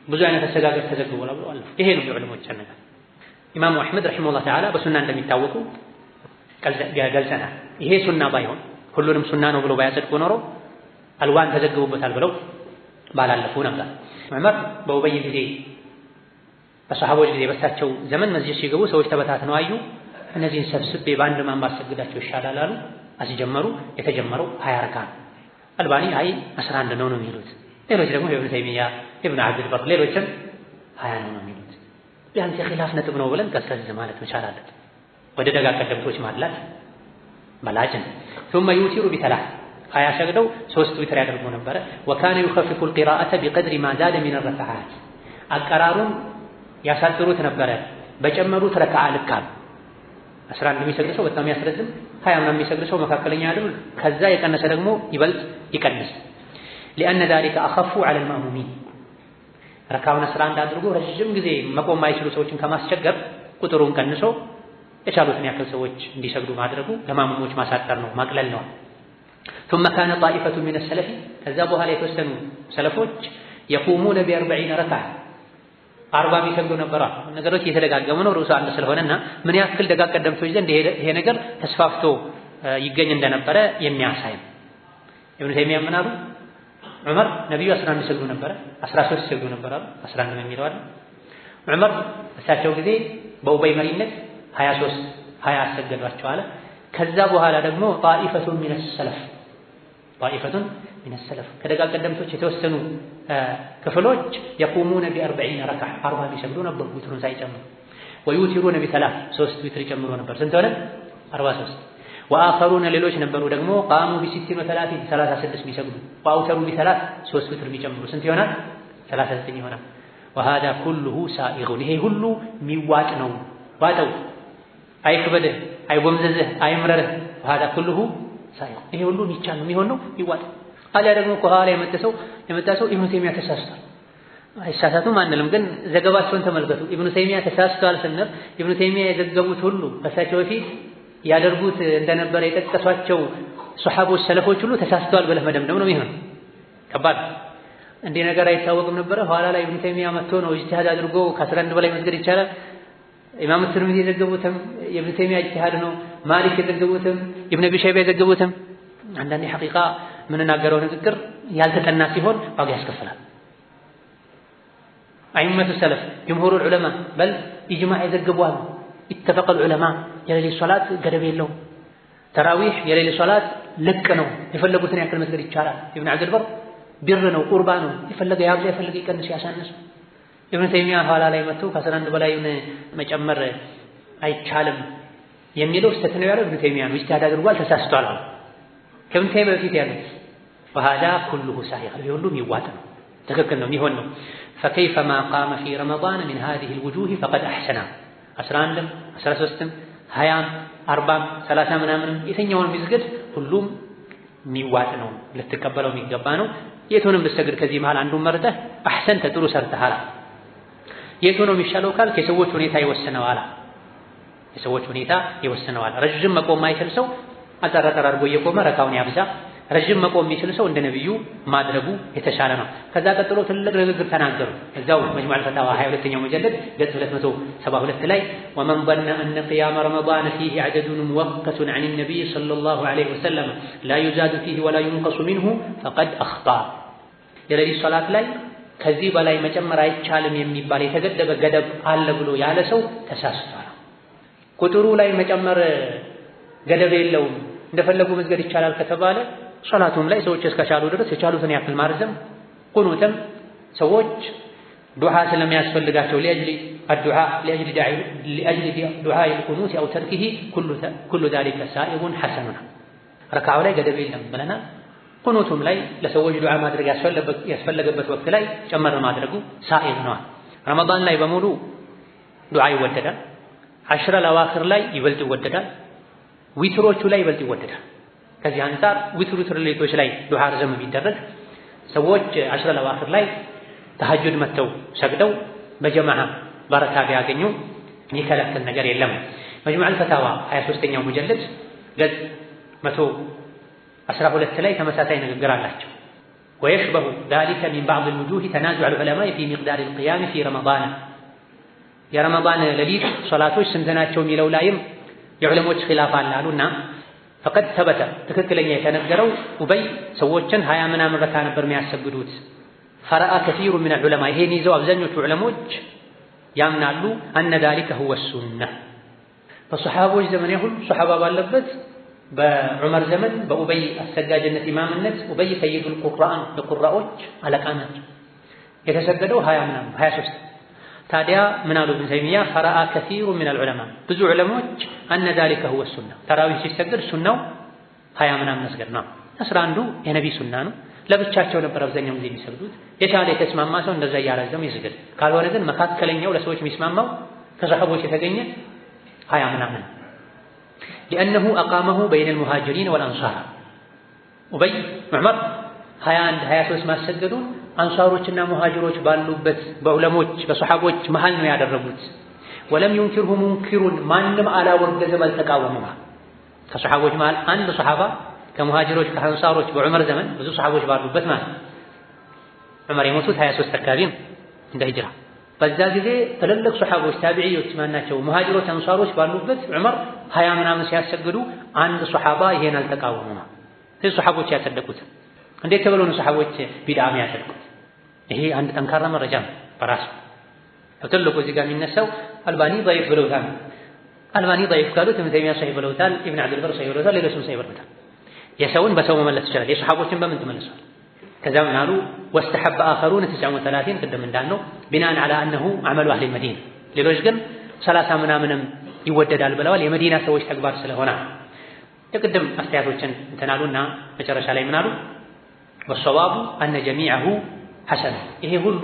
ብዙ አይነት አሰጋገድ ተዘግቧል ብለዋል ይሄ ነው የዑለሞች ነገር ኢማሙ አህመድ ረሂመሁላህ ተዓላ በሱና እንደሚታወቁ ገልጸናል ይሄ ሱና ባይሆን ሁሉንም ሱና ነው ብሎ ባያጸድቁ ኖሮ አልዋን ተዘግቦበታል ብለው ባላለፉ ነበር ዑመር በኡበይ ጊዜ በሰሐቦች ጊዜ በሳቸው ዘመን መስጂድ ሲገቡ ሰዎች ተበታትነው አዩ እነዚህን ሰብስቤ በአንድ ማን ባሰግዳቸው ይሻላል አሉ አስጀመሩ የተጀመረው 20 ረካ አልባኒ አይ 11 ነው የሚሉት ሌሎች ደግሞ ኢብኑ ተይሚያ ኢብኑ አብዱል በር ሌሎችም 20 ነው የሚሉት ቢያንስ የኺላፍ ነጥብ ነው ብለን ቀስቀስ ማለት መቻል አለብን ወደ ደጋ ቀደምቶች ማድላት በላጭን ثم يوتر بثلاث ሀያ ሰግደው 3 ዊትር ያደርጉ ነበረ وكان يخفف القراءة بقدر ما زاد من الركعات አቀራሩን ያሳጥሩት ነበረ በጨመሩት ረካዓ ልክ 11 የሚሰግድ ሰው በጣም ያስረዝም 20 ምናምን የሚሰግድ ሰው መካከለኛ ያደርግ ከዛ የቀነሰ ደግሞ ይበልጥ ይቀንስ لأن ذلك أخف على المأمومين ረካውን 11 አድርጎ ረጅም ጊዜ መቆም ማይችሉ ሰዎችን ከማስቸገር ቁጥሩን ቀንሶ የቻሉትን ያክል ሰዎች እንዲሰግዱ ማድረጉ ለማሙሞች ማሳጠር ነው ማቅለል ነው ثم كان طائفة من السلف ከዛ በኋላ የተወሰኑ ሰለፎች يقومون ب40 ركعة 40 የሚሰግዱ ነበር ነገሮች እየተደጋገሙ ነው ርዕሱ አንድ ስለሆነና ምን ያክል ደጋ ቀደምቶች ዘንድ ይሄ ነገር ተስፋፍቶ ይገኝ እንደነበረ የሚያሳይ ኢብኑ ተይሚያ ምን አሉ ዑመር ነብዩ 11 ይሰግዱ ነበር 13 ይሰግዱ ነበር 11 ነው የሚለው አይደል ዑመር እሳቸው ጊዜ በኡበይ መሪነት 20 አሰገዷቸው አለ ከዛ በኋላ ደግሞ ጣኢፈቱን ሚነ ሰለፍ ከደጋ ቀደምቶች የተወሰኑ ክፍሎች يقومون ب40 ركعة 40 ይሰግዱ ነበር ዊትሩን ሳይጨምሩ ويوترون ب3 3 ዊትር ይጨምሩ ነበር ስንት ሆነ 43 وآخرون ሌሎች ነበሩ ደግሞ قاموا ب60 و30 36 ይሰግዱ وأوتروا ب3 3 ዊትር ይጨምሩ ስንት ይሆናል 39 ይሆናል وهذا كله سائغ ይሄ ሁሉ ሚዋጥ ነው ዋጠው አይክበድህ አይጎምዘዝህ አይምረርህ وهذا كله سائغ ይሄ ሁሉ ሚቻል ነው የሚሆን ነው ይዋጥ አለ ደግሞ ከኋላ የመጣ ሰው ኢብኑ ተይሚያ ተሳስቷል አይሳሳቱም አንልም ግን ዘገባቸውን ተመልከቱ ኢብኑ ተይሚያ ተሳስቷል ስንል ኢብኑ ተይሚያ የዘገቡት ሁሉ ከሳቸው በፊት ያደርጉት እንደነበረ የጠቀሷቸው ሱሐቦች ሰለፎች ሁሉ ተሳስተዋል ብለህ መደምደም ነው የሚሆን ከባድ እንዲህ ነገር አይታወቅም ነበር። ኋላ ላይ ኢብኑ ተይሚያ መጥቶ ነው ኢጅቲሃድ አድርጎ ከ11 በላይ መስገድ ይቻላል። ኢማም ትርሚዚ የዘገቡትም የኢብኑ ተይሚያ ኢጅቲሃድ ነው። ማሊክ የዘገቡትም ኢብኑ አቢ ሸይባ የዘገቡትም። አንዳንዴ ሐቂቃ የምንናገረው ንግግር ያልተጠና ሲሆን ዋጋ ያስከፍላል። አኢመቱ ሰለፍ ጅምሁሩል ዑለማ በል ኢጅማዕ የዘገቧል። ኢተፈቀ ዑለማ የሌሊት ሶላት ገደብ የለውም። ተራዊህ የሌሊት ሶላት ልቅ ነው፣ የፈለጉትን ያክል መስገድ ይቻላል። ኢብኑ ዐብዱል በር ቢር ነው፣ ቁርባ ነው፣ የፈለገ ያብዛ የፈለገ ይቀንስ ያሳንስ። ኢብኑ ተይሚያ ኋላ ላይ መጥቶ ከ11 በላይ መጨመር አይቻልም የሚለው ስህተት ነው ያለው ኢብኑ ተይሚያ ነው። ኢጅቲሃድ አድርጓል፣ ተሳስቷል። ከኢብኑ ተይሚያ በፊት ያሉት ወሃዳ ኩሉሁ ሰሒሕ ሁሉም ይዋጥ ነው፣ ትክክል ነው፣ የሚሆን ነው። ፈከይፈ ማ ቃመ ፊ ረመዳን ሚን ሃዚሂ ልውጁህ ፈቀድ አሕሰና 11ም 13ም 20ም 40ም 30 ምናምንም የትኛውን ቢስገድ ሁሉም የሚዋጥ ነው፣ ልትቀበለው የሚገባ ነው። የቱንም ብትሰግድ ከዚህ መሃል አንዱን መርጠህ አሕሰንተ ጥሩ ሰርተሃል። የቱ ነው የሚሻለው ካልክ የሰዎች ሁኔታ ይወስነዋል። የሰዎች ሁኔታ ይወስነዋል። ረጅም መቆም ማይችል ሰው አጠራጠር አድርጎ እየቆመ ረካውን ያብዛ። ረጅም መቆም የሚችል ሰው እንደ ነብዩ ማድረጉ የተሻለ ነው። ከዛ ቀጥሎ ትልቅ ንግግር ተናገሩ። እዛው መጅሙዕ አልፈታዋ 22ኛው መጀለድ ገጽ 272 ላይ ወመን ظن أن قيام رمضان فيه عدد مؤقت عن النبي صلى الله عليه وسلم لا يزاد فيه ولا ينقص منه فقد أخطأ የሌሊት ሶላት ላይ ከዚህ በላይ መጨመር አይቻልም የሚባል የተገደበ ገደብ አለ ብሎ ያለ ሰው ተሳስቷል። ቁጥሩ ላይ መጨመር ገደብ የለውም እንደፈለጉ መስገድ ይቻላል ከተባለ ሶላቱም ላይ ሰዎች እስከቻሉ ድረስ የቻሉትን ያክል ማርዘም፣ ቁኑትም ሰዎች ዱዓ ስለሚያስፈልጋቸው ለአጅሊ الدعاء لأجل دعاء القنوت أو تركه كل ذلك سائغ حسن ረካዓው ላይ ገደብ የለም ብለናል። ቁኑቱም ላይ ለሰዎች ዱዓ ማድረግ ያስፈልገበት ወቅት ላይ ጨመር ማድረጉ ሳኢግ ነው። ረመዳን ላይ በሙሉ ዱዓ ይወደዳል። 10 ለዋክር ላይ ይበልጥ ይወደዳል። ዊትሮቹ ላይ ይበልጥ ይወደዳል። ከዚህ አንፃር ዊትር ሌሊቶች ላይ ዱዓ ረዘም ቢደረግ ሰዎች 10 ለዋክር ላይ ተሐጁድ መተው ሰግደው በጀማዓ በረካ ቢያገኙ የሚከለክል ነገር የለም። መጅሙዕ አልፈታዋ 23ኛው ሙጀለድ ገጽ 112 ላይ ተመሳሳይ ንግግር አላቸው። ويشبه ذلك من بعض الوجوه تنازع العلماء في مقدار القيام في رمضان የረመዳን ሌሊት ሶላቶች ስንት ናቸው የሚለው ላይም የዑለሞች ኺላፍ አሉና فقد ثبت ትክክለኛ የተነገረው ኡበይ ሰዎችን 20 ምናምን ረካ ነበር የሚያሰግዱት። فرأى كثير من العلماء ይሄን ይዘው አብዛኞቹ ዑለሞች ያምናሉ أن ذلك هو السنة በሱሐቦች ዘመን ሁሉ ሱሐባ ባለበት በዑመር ዘመን በኡበይ አሰጋጅነት ኢማምነት ኡበይ ሰይዱል ቁርአን ለቁራዎች አለቃ ናቸው። የተሰገደው 20 ምናምን 23 ታዲያ ምን አሉ ኢብኑ ተይሚያ ፈራአ ከሲሩ ሚን አልዑለማ ብዙ ዑለሞች أن ذلك هو السنة ተራዊህ ሲሰገድ ሱናው 20 ምናምን መስገድ ነው። 11ዱ የነቢ ሱና ነው። ለብቻቸው ነበር አብዛኛው ጊዜ የሚሰግዱት። የቻለ የተስማማ ሰው እንደዛ ያላዘም ይስገድ። ካልሆነ ግን መካከለኛው ለሰዎች የሚስማማው ከሰሐቦች የተገኘ 20 ምናምን لأنه أقامه بين المهاجرين والأنصار ኡበይ ዑመር 21 23 ማሰገዱን አንሳሮችና ሙሃጅሮች ባሉበት በዑለሞች በሱሐቦች መሃል ነው ያደረጉት። ወለም ينكره منكر ማንም አላወገዘም አልተቃወመም። ከሱሐቦች መሃል አንድ ሱሐባ ከሙሃጅሮች ከአንሳሮች በዑመር ዘመን ብዙ ሱሐቦች ባሉበት ማለት ዑመር የሞቱት 23 አካባቢ እንደ ሂጅራ በዛ ጊዜ ትልልቅ ሱሐቦች ታቢዒዎች ማናቸው ሙሃጅሮች አንሳሮች ባሉበት ዑመር 20 ምናምን ሲያሰግዱ አንድ ሱሐባ ይሄን አልተቃወመም። ስለዚህ ሱሐቦች ያጸደቁት እንዴት ተብሎ ነው ሱሐቦች ቢድዓ ያጸደቁት? ይሄ አንድ ጠንካራ መረጃ ነው በራሱ። ትልቁ እዚህ ጋር የሚነሳው አልባኒ ضعيف ብለውታል። አልባኒ ضعيف ካሉት ኢብኑ ተይሚያ ሰሂህ ብለውታል፣ ኢብኑ ዐብዱል በር ሰሂህ ብለውታል፣ ሌሎችም ሰሂህ ብለውታል። የሰውን በሰው መመለስ ይችላል። የሱሐቦችን በምን ተመለሷል? ከዛ ምን አሉ? واستحب آخرون 39 ቅድም እንዳልነው بناء على أنه عمل أهل المدينة ሌሎች ግን 30 ምናምንም ይወደዳል ብለዋል። የመዲና ሰዎች ተግባር ስለሆነ የቅድም አስተያየቶችን እንተናሉና መጨረሻ ላይ ምን አሉ? والصواب أن جميعه حسن ይሄ ሁሉ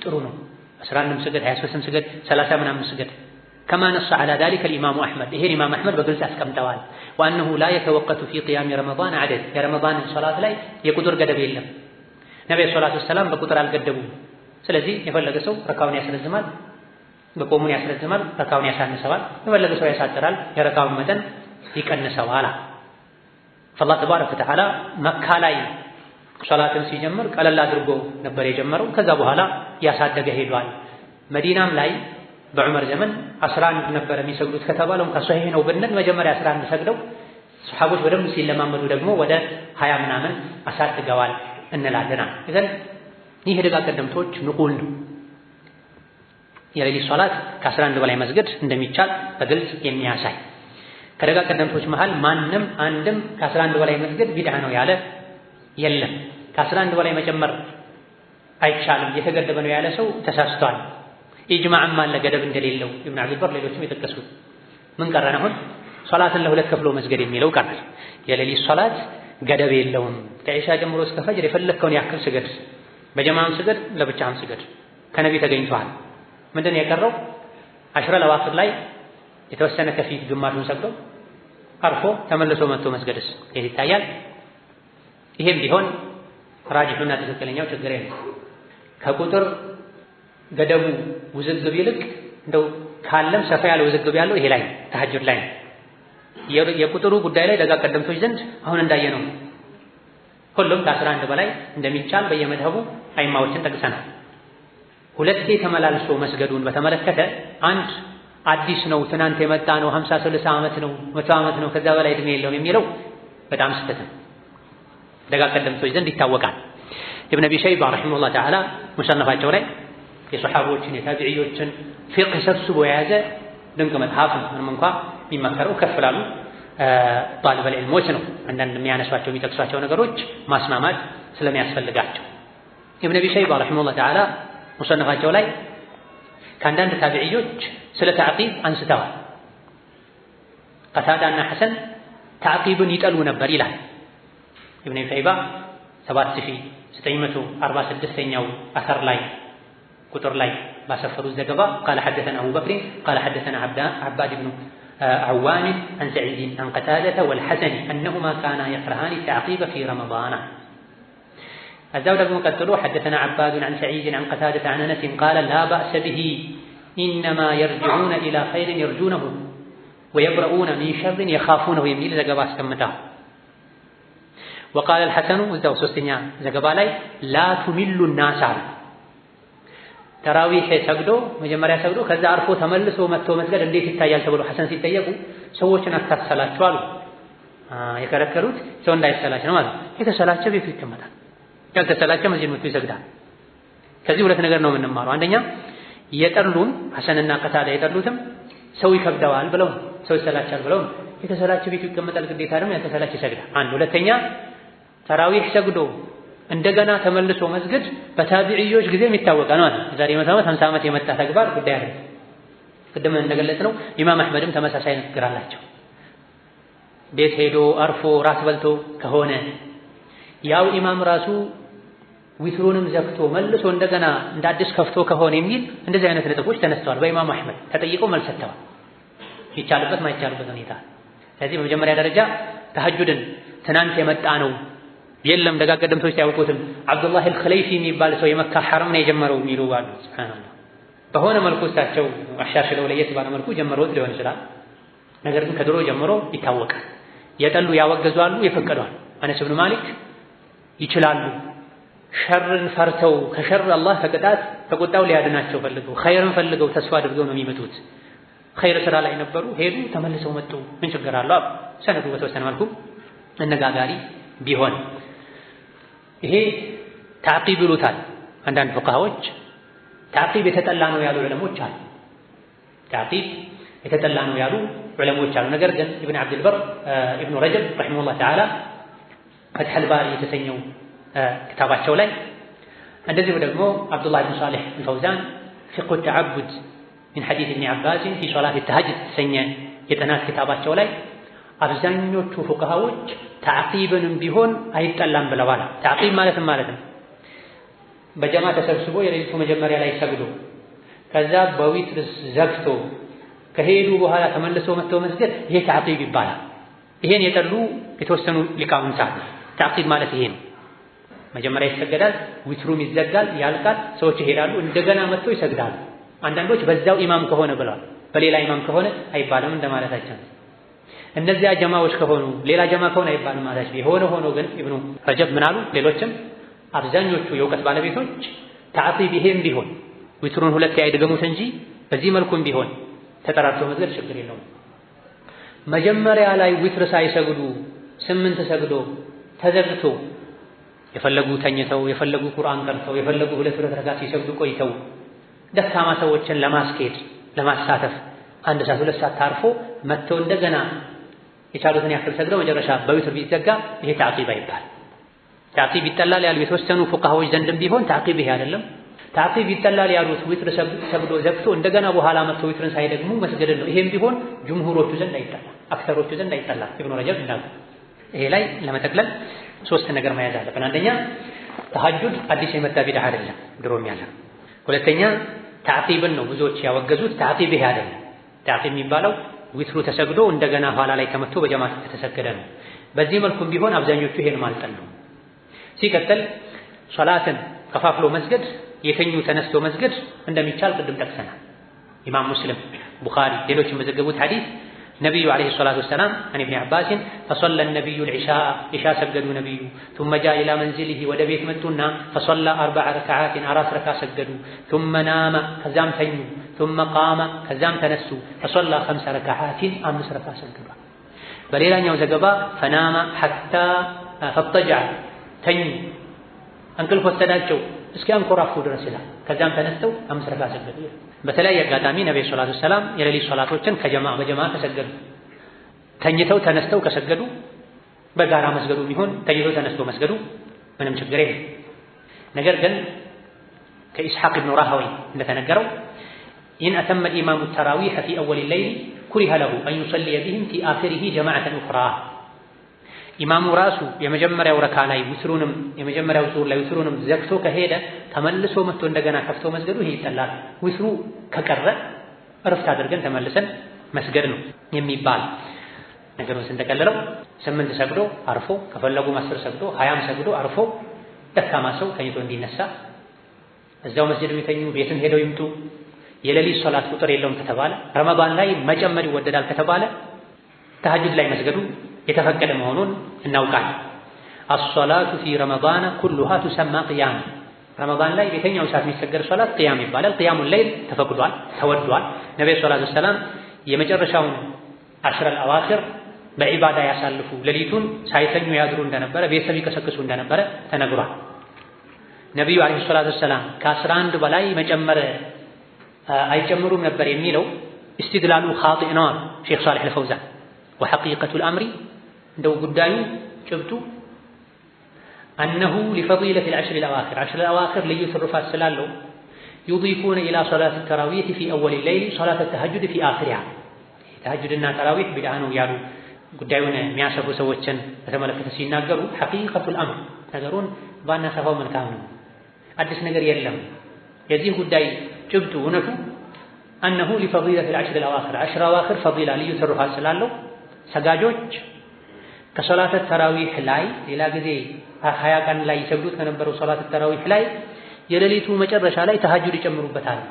ጥሩ ነው። 11ም ስገድ 23ም ስገድ 30 ምናምን ስገድ كما نص على ذلك الإمام أحمد ይሄ ኢማም አህመድ በግልጽ አስቀምጠዋል። وأنه لا يتوقف في قيام رمضان عدد የረመዳን ሶላት ላይ የቁጥር ገደብ የለም። ነብዩ ሰለላሁ ዐለይሂ ወሰለም በቁጥር አልገደቡም። ስለዚህ የፈለገ ሰው ረካውን ያስረዝማል፣ በቆሙን ያስረዝማል፣ ረካውን ያሳንሰዋል፣ የፈለገ ሰው ያሳጥራል፣ የረካውን መጠን ይቀንሰዋል። فالله تبارك وتعالى መካ ላይ ሶላትን ሲጀምር ቀለል አድርጎ ነበር የጀመረው። ከዛ በኋላ ያሳደገ ሄዷል። መዲናም ላይ በዑመር ዘመን 11 ነበር የሚሰግዱት ከተባለው ከሷሂህ ነው ብንል መጀመሪያ 11 ሰግደው ሱሐቦች በደንብ ሲለማመዱ ደግሞ ወደ 20 ምናምን አሳድገዋል እንላለና እዘን ይህ ደጋ ቀደምቶች ንቁል ነው። የሌሊት ሶላት ከ11 በላይ መስገድ እንደሚቻል በግልጽ የሚያሳይ ከደጋ ቀደምቶች መሃል ማንም አንድም ከ11 በላይ መስገድ ቢድዓ ነው ያለ የለም። ከ11 በላይ መጨመር አይቻልም የተገደበ ነው ያለ ሰው ተሳስቷል። ኢጅማዕም አለ ገደብ እንደሌለው ኢብኑ አብዱል በር ሌሎችም የጠቀሱት። ምን ቀረን አሁን? ሶላትን ለሁለት ከፍሎ መስገድ የሚለው ቀረ። የሌሊት ሶላት ገደብ የለውም። ከኢሻ ጀምሮ እስከ ፈጅር የፈለግከውን ያክል ስገድ፣ በጀማዓም ስገድ፣ ለብቻህም ስገድ። ከነቢ ተገኝቷል። ምንድን ነው የቀረው? አሽረ ለዋትር ላይ የተወሰነ ከፊት ግማሹን ሰግዶ አርፎ ተመልሶ መጥቶ መስገድስ ይህ ይታያል። ይሄም ቢሆን ራጅሑና ትክክለኛው ችግር የለም። ከቁጥር ገደቡ ውዝግብ ይልቅ እንደው ካለም ሰፋ ያለ ውዝግብ ያለው ይሄ ላይ ተሐጁድ ላይ ነው። የቁጥሩ ጉዳይ ላይ ደጋ ቀደምቶች ዘንድ አሁን እንዳየነው ሁሉም ከ11 በላይ እንደሚቻል በየመድሀቡ አይማዎችን ጠቅሰናል። ሁለቴ ተመላልሶ መስገዱን በተመለከተ አንድ አዲስ ነው ትናንት የመጣ ነው 50 60 ዓመት ነው 100 ዓመት ነው ከዛ በላይ እድሜ የለውም የሚለው በጣም ስህተት ነው። ደጋ ቀደምቶች ዘንድ ይታወቃል። ኢብኑ አቢ ሸይባ ረሂመሁላህ ተዓላ ሙሰነፋቸው ላይ የሱሐቦችን የታቢዒዮችን ፊቅህ ሰብስቦ የያዘ ድንቅ መጽሐፍ ነው። ምንም እንኳ የሚመከረው ከፍ ላሉ ጣሊበል ዒልሞች ነው። አንዳንድ የሚያነሷቸው የሚጠቅሷቸው ነገሮች ማስማማት ስለሚያስፈልጋቸው ኢብኑ አቢ ሸይባ ረሂመሁላህ ተዓላ ሙሰነፋቸው ላይ ከአንዳንድ ታቢዒዮች ስለ ተዕቂብ አንስተዋል። ቀታዳና ሐሰን ተዕቂብን ይጠሉ ነበር ይላል ኢብኑ አቢ ሸይባ 7946ኛው አተር ላይ ቁጥር ላይ ባሰፈሩት ዘገባ ቃለ ሐደሰና አቡ በክር ቃለ ሐደሰና ዓባድ ብኑ ዓዋን አን ሰዒድ አን ቀታደተ ወልሐሰን አነሁማ ካና የክረሃኒ ተዕቂበ ፊ ረመዳን። እዛው ደግሞ ቀጥሎ ሐደሰና ዓባድ አን ሰዒድ አን ቀታደተ አን አነስ ቃለ ላ በእሰ ብሂ ኢነማ የርጅዑነ ኢላ ኸይሪን የርጁነሁ ወየብረኡነ ሚን ሸርን የኻፉነሁ የሚል ዘገባ አስቀምጠዋል። ወቃለ አልሐሰኑ እዛው ሶስተኛ ዘገባ ላይ ላ ቱሚሉ ናስ አሉ። ተራዊህ ሰግዶ መጀመሪያ ሰግዶ ከዛ አርፎ ተመልሶ መጥቶ መስገድ እንዴት ይታያል ተብሎ ሐሰን ሲጠየቁ ሰዎችን አታሰላችሁ አሉ። የከለከሉት ሰው እንዳይሰላች ነው ማለት። የተሰላቸ ቤቱ ይቀመጣል፣ ያልተሰላቸ መስጂድ መጥቶ ይሰግዳል። ከዚህ ሁለት ነገር ነው የምንማረው። አንደኛ የጠሉም ሐሰንና ቀታዳ የጠሉትም ሰው ይከብደዋል ብለው ሰው ይሰላቻል ብለው የተሰላቸ ቤቱ ይቀመጣል፣ ግዴታ ደግሞ ያልተሰላቸ ይሰግዳል። አንድ ሁለተኛ ተራዊህ ሰግዶ እንደገና ተመልሶ መስገድ በታቢዒዮች ጊዜ የሚታወቅ ነው ማለት የዛሬ 100 ዓመት 50 ዓመት የመጣ ተግባር ጉዳይ አይደለም። ቅድም እንደገለጽነው ኢማም አሕመድም ተመሳሳይ ንግግር አላቸው። ቤት ሄዶ አርፎ ራት በልቶ ከሆነ ያው ኢማም ራሱ ዊትሩንም ዘግቶ መልሶ እንደገና እንደ አዲስ ከፍቶ ከሆነ የሚል እንደዚህ አይነት ነጥቦች ተነስተዋል። በኢማም አሕመድ ተጠይቀው መልስ ሰጥተዋል። ይቻልበት ማይቻልበት ሁኔታ። ስለዚህ በመጀመሪያ ደረጃ ተሐጁድን ትናንት የመጣ ነው የለም ደጋ ቀደምቶች ያውቁትም አብዱላህ አልኸለይፊ የሚባል ሰው የመካ ሐረም ነው የጀመረው የሚሉ አሉ። ሱብሃንአላህ በሆነ መልኩ እሳቸው አሻሽለው ለየት ባለ መልኩ ጀመሩት ሊሆን ይችላል። ነገር ግን ከድሮ ጀምሮ ይታወቃል። የጠሉ ያወገዙ አሉ፣ የፈቀዱ አሉ። አነስ ብኑ ማሊክ ይችላሉ ሸርን ፈርተው ከሸር አላህ ከቅጣት ከቁጣው ሊያድናቸው ፈልገው ኸይርን ፈልገው ተስፋ አድርገው ነው የሚመጡት። ኸይር ስራ ላይ ነበሩ፣ ሄዱ፣ ተመልሰው መጡ። ምን ችግር አለው? ሰነዱ በተወሰነ መልኩ አነጋጋሪ ቢሆን ይሄ ተዕቂብ ይሉታል አንዳንድ ፉቃሃዎች። ተዕቂብ የተጠላ ነው ያሉ ዑለሞች አሉ። ተዕቂብ የተጠላ ነው ያሉ ዑለሞች አሉ። ነገር ግን ኢብኑ አብዱል በር ኢብኑ ረጀብ ረሂመሁላህ ተዓላ ፈትሐል ባሪ የተሰኘው ክታባቸው ላይ እንደዚሁ ደግሞ አብዱላህ ብን ሷሊህ አልፈውዛን ፊቅሁ ተዓቡድ ሚን ሐዲስ ኢብኒ ዓባስ ፊ ሶላት ተሐጁድ የተሰኘ የጥናት ክታባቸው ላይ አብዛኞቹ ፉቃሃዎች ተዕቂብንም ቢሆን አይጠላም ብለዋል። ተዕቂብ ማለትም ማለት ነው በጀማ ተሰብስቦ የሌሊቱ መጀመሪያ ላይ ሰግዶ ከዛ በዊትር ዘግቶ ከሄዱ በኋላ ተመልሶ መጥቶ መስገድ ይሄ ተዕቂብ ይባላል። ይሄን የጠሉ የተወሰኑ ሊቃውንት አሉ። ተዕቂብ ማለት ይሄ ነው። መጀመሪያ ይሰገዳል፣ ዊትሩም ይዘጋል፣ ያልቃል፣ ሰዎች ይሄዳሉ፣ እንደገና መጥቶ ይሰግዳሉ። አንዳንዶች በዛው ኢማም ከሆነ ብለዋል። በሌላ ኢማም ከሆነ አይባልም እንደማለታቸው። እነዚያ ጀማዎች ከሆኑ ሌላ ጀማ ከሆነ አይባልም ማለት ነው። የሆነ ሆኖ ግን ኢብኑ ረጀብ ምን አሉ? ሌሎችም አብዛኞቹ የእውቀት ባለቤቶች ተዓቂብ ይሄም ቢሆን ዊትሩን ሁለት አይደገሙት እንጂ በዚህ መልኩም ቢሆን ተጠራርቶ መስገድ ችግር የለውም። መጀመሪያ ላይ ዊትር ሳይሰግዱ 8 ሰግዶ ተዘግቶ የፈለጉ ተኝተው የፈለጉ ቁርአን ቀርተው የፈለጉ 2 ረካዓት ሲሰግዱ ቆይተው ደካማ ሰዎችን ለማስኬድ ለማሳተፍ 1 ሰዓት 2 ሰዓት ታርፎ መተው እንደገና የቻሉትን ያክል ሰግደው መጨረሻ በዊትር ቢዘጋ ይሄ ተዓቂብ አይባል። ተዓቂብ ይጠላል ያሉ የተወሰኑ ፉቃሃዎች ዘንድም ቢሆን ተዓቂብ ይሄ አይደለም። ተዓቂብ ይጠላል ያሉት ዊትር ሰግዶ ዘግቶ እንደገና በኋላ መተው ዊትርን ሳይደግሙ መስገድ ነው። ይሄም ቢሆን ጅምሁሮቹ ዘንድ አይጠላ፣ አክተሮቹ ዘንድ አይጠላ። ኢብኑ ረጀብ እንዳሉ ይሄ ላይ ለመጠቅለል 3 ነገር መያዝ አለብን። አንደኛ ተሐጁድ አዲስ የመጣ ቢድዓ አይደለም፣ ድሮም ያለ። ሁለተኛ ተዓቂብን ነው ብዙዎች ያወገዙት። ተዓቂብ ይሄ አይደለም። ተዓቂብ የሚባለው ዊትሩ ተሰግዶ እንደገና ኋላ ላይ ተመቶ በጀማዓ ከተሰገደ ነው። በዚህ መልኩም ቢሆን አብዛኞቹ ይሄን ማልጠል ነው። ሲቀጥል ሶላትን ከፋፍሎ መስገድ የተኙ ተነስቶ መስገድ እንደሚቻል ቅድም ጠቅሰናል። ኢማም ሙስሊም፣ ቡኻሪ ሌሎችም በዘገቡት ሐዲስ ነብዩ አለይሂ ሰላቱ ወሰላም አን ኢብኑ አባስ فصلى النبي العشاء عشاء ሰገዱ ነብዩ ثم جاء الى منزله ወደ ቤት መጡና فصلى 4 ركعات 4 ረካ ሰገዱ ثم نام ከዛም ተኙ ثم قام ከዛም ተነሱ فصلى 5 ركعات 5 ረካ ሰገዱ። በሌላኛው ዘገባ فنام حتى فاضطجع ተኙ እንቅልፍ ወሰዳቸው እስኪ አንኮራፉ ድረስ ይላል። ከዛም ተነስተው 5 ረካ ሰገዱ። በተለያየ አጋጣሚ ነብዩ ሰለላሁ ዐለይሂ ወሰለም የሌሊት ሶላቶችን በጀማዓ ከሰገዱ ተኝተው ተነስተው ከሰገዱ በጋራ መስገዱ ቢሆን ተኝተው ተነስተው መስገዱ ምንም ችግር የለም። ነገር ግን ከኢስሐቅ ኢብኑ ራህዊ እንደተነገረው ኢን አተመ الإمام التراويح في أول الليل كره له أن يصلي بهم في آخره جماعة أخرى ኢማሙ ራሱ የመጀመሪያው ረካ ላይ ዊትሩንም የመጀመሪያው ዙር ላይ ዊትሩንም ዘግቶ ከሄደ ተመልሶ መጥቶ እንደገና ከፍቶ መስገዱ ይሄ ይጠላል። ዊትሩ ከቀረ እረፍት አድርገን ተመልሰን መስገድ ነው የሚባል ነገሩን ስንተቀለለው 8 ሰግዶ አርፎ ከፈለጉ 10 ሰግዶ 20 ሰግዶ አርፎ ደካማ ሰው ተኝቶ እንዲነሳ እዛው መስጊድ የሚተኙ ቤትም ሄደው ይምጡ የሌሊት ሶላት ቁጥር የለውም ከተባለ ረመዳን ላይ መጨመር ይወደዳል ከተባለ ተሐጁድ ላይ መስገዱ የተፈቀደ መሆኑን እናውቃለን። الصلاة في رمضان كلها تسمى قيام ረመዳን ላይ በየትኛው ሰዓት የሚሰገድ ሶላት ቂያም ይባላል። ቂያሙል ለይል ተፈቅዷል፣ ተወዷል። ነብዩ ሰለላሁ ዐለይሂ ወሰለም የመጨረሻውን 10 الأواخر በዒባዳ ያሳልፉ ሌሊቱን ሳይተኙ ያድሩ እንደነበረ ቤተሰብ ይቀሰቅሱ እንደነበረ ተነግሯል። ነብዩ አለይሂ ሰላቱ ወሰላም ከ11 በላይ መጨመር አይጨምሩም ነበር የሚለው استدلال خاطئ ነው ሼክ ሷሊህ አልፈውዛን وحقيقة الأمر እንደው ጉዳዩ ጭብጡ أنه لفضيلة العشر الأواخر 10 الأواخر ልዩ ትሩፋት ስላለው يضيفون إلى صلاة التراويح في أول الليل صلاة التهجد في آخرها ተሐጁድና ተራዊህ ቢድዓ ነው ያሉ ጉዳዩን የሚያሰፉ ሰዎችን በተመለከተ ሲናገሩ حقيقة الأمر ነገሩን ባናሰፋው መልካም ነው። አዲስ ነገር የለም። የዚህ ጉዳይ ጭብጡ እውነቱ أنه لفضيلة العشر الأواخر 10 الأواخر فضيلة ልዩ ትሩፋት ስላለው ሰጋጆች ከሶላተ ተራዊህ ላይ ሌላ ጊዜ 20 ቀን ላይ ይሰግዱት ከነበረው ሶላተ ተራዊህ ላይ የሌሊቱ መጨረሻ ላይ ተሐጁድ ይጨምሩበታል።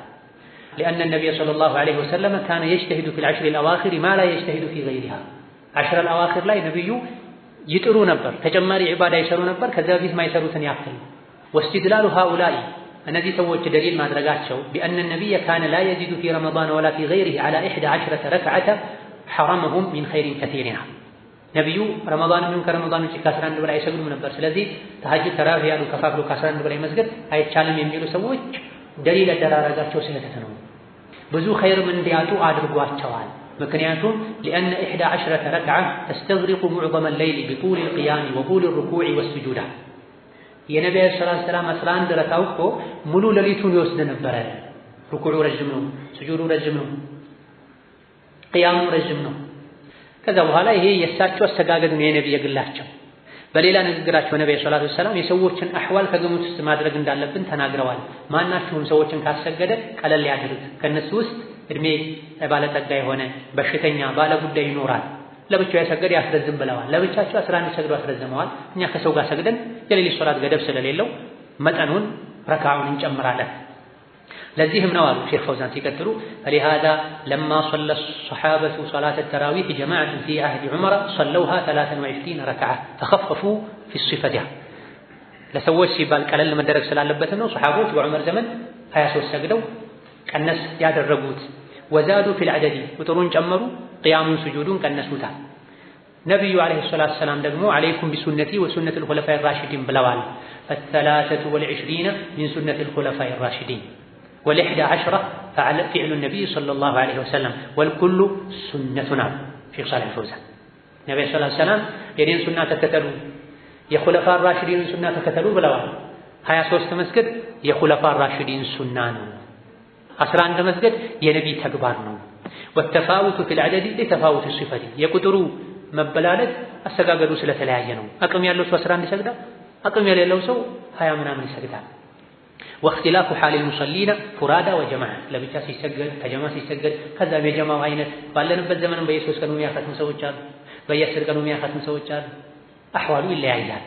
لأن النبي صلى الله عليه وسلم كان يجتهد في العشر الأواخر ما لا يجتهد في غيرها 10 الأواخر ላይ ነብዩ ይጥሩ ነበር፣ ተጨማሪ ዒባዳ ይሰሩ ነበር ከዛ በፊት ማይሰሩትን ያክል። واستدلال هؤلاء እነዚህ ሰዎች ደሊል ማድረጋቸው بأن النبي كان لا يزيد في رمضان ولا في غيره على 11 ركعة حرمهم من خير كثيرها ነብዩ ረመዳን ምን ከረመዳን ውጪ ከ11 በላይ አይሰግዱም ነበር። ስለዚህ ተሐጁድ ተራዊህ ያሉ ከፋፍሎ ከ11 በላይ መስገድ አይቻልም የሚሉ ሰዎች ደሊል አደራረጋቸው ስህተት ነው። ብዙ ኸይርም እንዲያጡ አድርጓቸዋል። ምክንያቱም لأن 11 ركعة تستغرق معظم الليل بطول القيام وطول الركوع والسجود የነብዩ ሰለላሁ ዐለይሂ ወሰለም 11 ረካው እኮ ሙሉ ሌሊቱን ይወስድ ነበር። ሩኩዑ ረጅም ነው፣ ስጁዱ ረጅም ነው፣ ቂያሙ ረጅም ነው። ከዛ በኋላ ይሄ የእሳቸው አስተጋገድ ነው የነብዩ ግላቸው። በሌላ ንግግራቸው ነብዩ ሰለላሁ ዐለይሂ ወሰለም የሰዎችን አህዋል ከግምት ውስጥ ማድረግ እንዳለብን ተናግረዋል። ማናችሁም ሰዎችን ካሰገደ ቀለል ያድርግ፣ ከነሱ ውስጥ እድሜ ባለጠጋ የሆነ በሽተኛ ባለ ጉዳይ ይኖራል፣ ለብቻው ያሰገደ ያስረዝም ብለዋል። ለብቻቸው 11 ሰግዶ አስረዝመዋል። እኛ ከሰው ጋር ሰግደን የሌሊት ሶላት ገደብ ስለሌለው መጠኑን ረካውን እንጨምራለን። ለዚህም ነው አሉ ሼክ ፈውዛን ሲቀጥሉ فلهذا لما صلى الصحابة صلاة التراويح جماعة في عهد عمر صلوها 23 ركعة فخففوا في الصفة ለሰዎች ሲባል ቀለል መደረግ ስላለበት ነው። ሱሐቦች በዑመር ዘመን 23 ሰግደው ቀነስ ያደረጉት። ወዛዱ ፊል ዐደዲ ቁጥሩን ጨመሩ፣ ቅያሙን ስጁዱን ቀነሱታል። ነቢዩ ዓለይሂ ሰላቱ ወሰላም ደግሞ ዐለይኩም ቢሱነቲ ወሱነቲል ኹለፋኢ ራሺዲን ብለዋል። ፈሰላሰቱ ወልዕሽሪነ ሚን ሱነቲል ኹለፋኢ ራሺዲን ወልኢሕዳ ዐሽረ ፊዕሉ ነቢይ ሰለላሁ ዐለይሂ ወሰለም ወልኩሉ ሱነቱና ሼኽ ሳሊህ ፈውዛን ነቢዩ ሰለላሁ ዐለይሂ ወሰለም የኔን ሱና ተከተሉ የኹለፋ ራሺዲን ሱና ተከተሉ ብለዋል። 23 መስገድ የኹለፋ ራሺዲን ሱና ነው። 11 መስገድ የነቢይ ተግባር ነው። ወተፋውቱ ፊል ዐደዲ ሊተፋውት ሲፈቲ የቁጥሩ መበላለጥ አሰጋገዱ ስለተለያየ ነው። አቅም ያለው ሰው 11 ይሰግዳል፣ አቅም የሌለው ሰው 20 ምናምን ይሰግዳል። ወእኽቲላፉ ሐሊል ሙሰሊና ፉራዳ ወጀማዓ ለብቻ ሲሰገድ ከጀማ ሲሰገድ ከዛም የጀማው አይነት ባለንበት ዘመንም በየ3 ቀኑ የሚያኸትሙ ሰዎች አሉ፣ በየ10 ቀኑ የሚያኸትሙ ሰዎች አሉ። አሕዋሉ ይለያያል።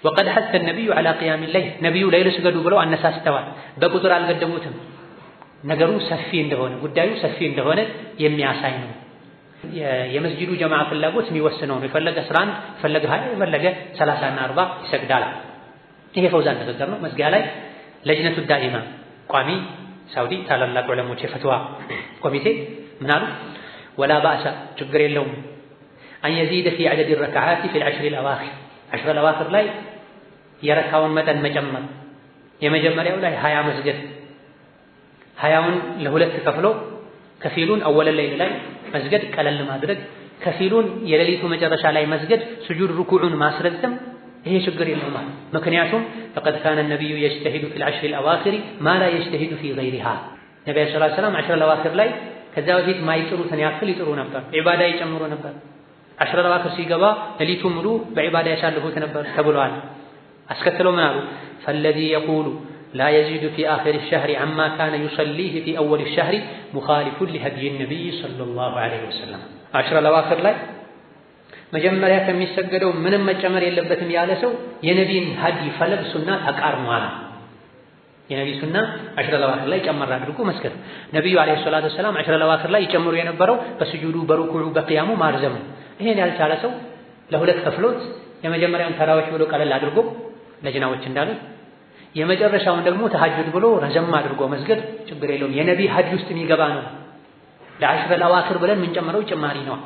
ወቀድ ሐሰ ነቢዩ ዐላ ቂያሚ ለይል ነቢዩ ለይል ስገዱ ብለው አነሳስተዋል። በቁጥር አልገደቡትም። ነገሩ ሰፊ እንደሆነ ጉዳዩ ሰፊ እንደሆነ የሚያሳይ ነው። የመስጂዱ ጀማዓ ፍላጎት የሚወስነው ነው። የፈለገ 11 የፈለገ 20 የፈለገ 30 እና 40 ይሰግዳል። ይሄ ፈውዛን ንግግር ነው። መዝጊያ ላይ ለጅነቱ ዳኢማ ቋሚ ሳውዲ ታላላቅ ዑለሞች የፈትዋ ኮሚቴ ምን አሉ? ወላ ባእሰ ችግር የለውም አን የዚደ ፊ ዐደድ ረክዓት ፊ العشر الأواخر 10 الأواخر ላይ የረካውን መጠን መጨመር። የመጀመሪያው ላይ 20 መስገድ 20ውን ለሁለት ከፍሎ ከፊሉን አወለ ሌሊት ላይ መስገድ ቀለል ማድረግ፣ ከፊሉን የሌሊቱ መጨረሻ ላይ መስገድ ስጁድ ሩኩዑን ማስረዘም ይሄ ችግር የለውም። ምክንያቱም ፈቀድ ካነ ነቢዩ የጅተሂዱ ፊል ዐሽሪ አልአዋኺር ማ ላ የጅተሂዱ ፊ ገይሪሃ ነቢዩ ሰለላሁ ዐለይሂ ወሰለም 10 አልአዋኺር ላይ ከዛ በፊት ማይጥሩትን ያክል ይጥሩ ነበር፣ ዒባዳ ይጨምሩ ነበር። 10 አልአዋኺር ሲገባ ሌሊቱን ሙሉ በዒባዳ ያሳልፉት ነበር ተብሏል። አስከትለው ምን አሉ? ፈለዚ የቁሉ ላ የዚዱ ፊ አኺሪ ሸህሪ ዐማ ካነ ዩሰሊህ ፊ አወሊ ሸህሪ ሙኻሊፉን ሊሀድይ ነቢይ ሰለላሁ ዐለይሂ ወሰለም 10 አልአዋኺር ላይ መጀመሪያ ከሚሰገደው ምንም መጨመር የለበትም ያለ ሰው የነቢይን ሀዲይ ፈለግ ሱና ተቃርሟል። የነቢይ ሱና 10 አልአዋኺር ላይ ጨመር አድርጎ መስገድ። ነቢዩ ዓለይሂ ሰላቱ ወሰላም 10 አልአዋኺር ላይ ይጨምሩ የነበረው በስጁዱ በሩኩዑ በቅያሙ ማርዘሙ። ይሄን ያልቻለ ሰው ለሁለት ከፍሎት የመጀመሪያውን ተራዊህ ብሎ ቀለል አድርጎ ለጅናዎች እንዳሉት የመጨረሻውን ደግሞ ተሐጁድ ብሎ ረዘም አድርጎ መስገድ ችግር የለውም። የነቢይ ሀዲይ ውስጥ የሚገባ ነው። ለ10 አልአዋኺር ብለን የምንጨምረው ጭማሪ ነው።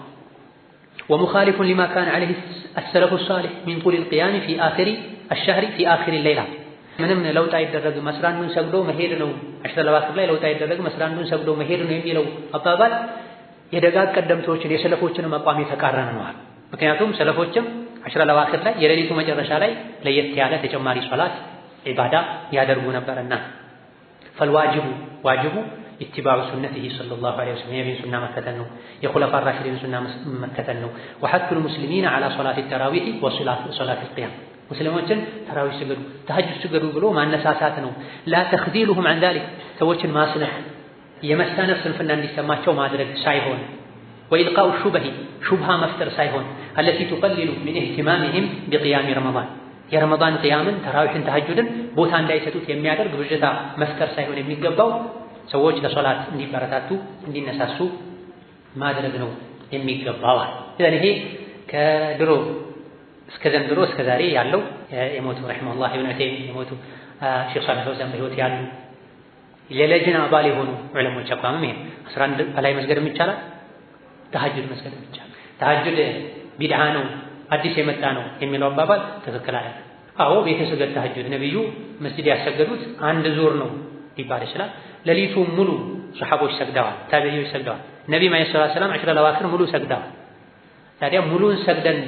ومخالف لما كان عليه السلف الصالح من طول القيام في آخر الشهر في آخر الليلة ምንም ለውጥ አይደረግም መስራንዱን ሰግዶ መሄድ ነው። 10 አልአዋኺር ላይ ለውጥ አይደረግም መስራንዱን ሰግዶ መሄድ ነው የሚለው አባባል የደጋግ ቀደምቶችን የሰለፎችንም አቋም የተቃረነ ነው። ምክንያቱም ሰለፎችም 10 አልአዋኺር ላይ የሌሊቱ መጨረሻ ላይ ለየት ያለ ተጨማሪ ሶላት ዒባዳ ያደርጉ ነበርና ፈልዋጅቡ ዋጅቡ ኢትባዑ ሱነቲሂ ሰለላሁ ዐለይሂ ወሰለም የነቢይን ሱና መከተል ነው። የኹለፋ ራሺዲን ሱና መከተል ነው። ወሐቱል ሙስሊሚን ዐላ ሶላቲ ተራዊህ ወሶላቲ ቅያም ሙስሊሞችን ተራዊህ ስገዱ ተሐጁድ ስገዱ ብሎ ማነሳሳት ነው። ላ ተኽዚሉሁም ዐን ዛሊክ ሰዎችን ማስነፍ የመሳነፍ ስንፍና እንዲሰማቸው ማድረግ ሳይሆን ወኢልቃኡ ሹበሂ ሹብሃ መፍጠር ሳይሆን አለቲ ቱቀሊሉ ሚን ኢህቲማሚሂም ቢቅያሚ ረመዳን የረመዳን ቅያምን ተራዊህን ተሐጁድን ቦታ እንዳይሰጡት የሚያደርግ ብዥታ መፍጠር ሳይሆን የሚገባው ሰዎች ለሶላት እንዲበረታቱ እንዲነሳሱ ማድረግ ነው የሚገባው። ስለዚህ ይሄ ከድሮ እስከ ዘንድሮ እስከ ዛሬ ያለው የሞቱ ረሂመሁላህ ኢብኑ ተይሚያ የሞቱ ሼኽ ሳሊህ ፈውዛን በህይወት ያሉ የለጅና አባል የሆኑ ዑለሞች አቋምም ይሄ 11 በላይ መስገድ ይቻላል፣ ተሐጁድ መስገድ ይቻላል። ተሐጁድ ቢድዓ ነው አዲስ የመጣ ነው የሚለው አባባል ትክክል አይደለም። አዎ ቤተሰገድ ተሐጁድ ነብዩ መስጂድ ያሰገዱት አንድ ዙር ነው ሊባል ይችላል። ሌሊቱን ሙሉ ሱሐቦች ሰግደዋል፣ ታቢዒዎች ሰግደዋል። ነብዩ ዓለይሂ ሰላም 10 አልአዋኺር ሙሉ ሰግደዋል። ታዲያ ሙሉን ሰግደን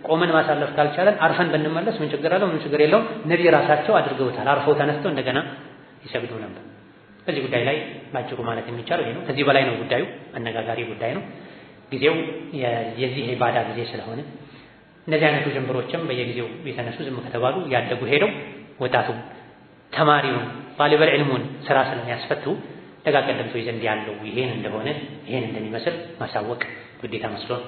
ቆመን ማሳለፍ ካልቻለን አርፈን ብንመለስ ምን ችግር አለው? ምን ችግር የለውም። ነብዩ ራሳቸው አድርገውታል። አርፈው ተነስተው እንደገና ይሰግዱ ነበር። በዚህ ጉዳይ ላይ ባጭሩ ማለት የሚቻለው ይሄ ነው። ከዚህ በላይ ነው ጉዳዩ፣ አነጋጋሪ ጉዳይ ነው። ጊዜው የዚህ ኢባዳ ጊዜ ስለሆነ እነዚህ አይነቱ ጀምሮችም በየጊዜው የተነሱ ዝም ከተባሉ ያደጉ ሄደው ወጣቱ ተማሪውን ጣሊበል ዒልሙን ስራ ስለሚያስፈቱ ደጋ ቀደምቶች ዘንድ ያለው ይሄን እንደሆነ ይሄን እንደሚመስል ማሳወቅ ግዴታ መስሎን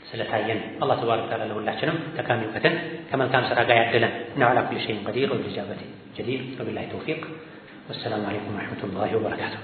ስለታየን አላህ ተባረከ ወተዓላ ለሁላችንም ጠቃሚ እውቀትን ከመልካም ስራ ጋር ያደለን እና አላ ኩሊ ሸይኢን ቀዲር ወቢልኢጃበቲ ጀዲር ወቢላሂ ተውፊቅ ወሰላሙ አለይኩም ወረሕመቱላሂ ወበረካቱሁ።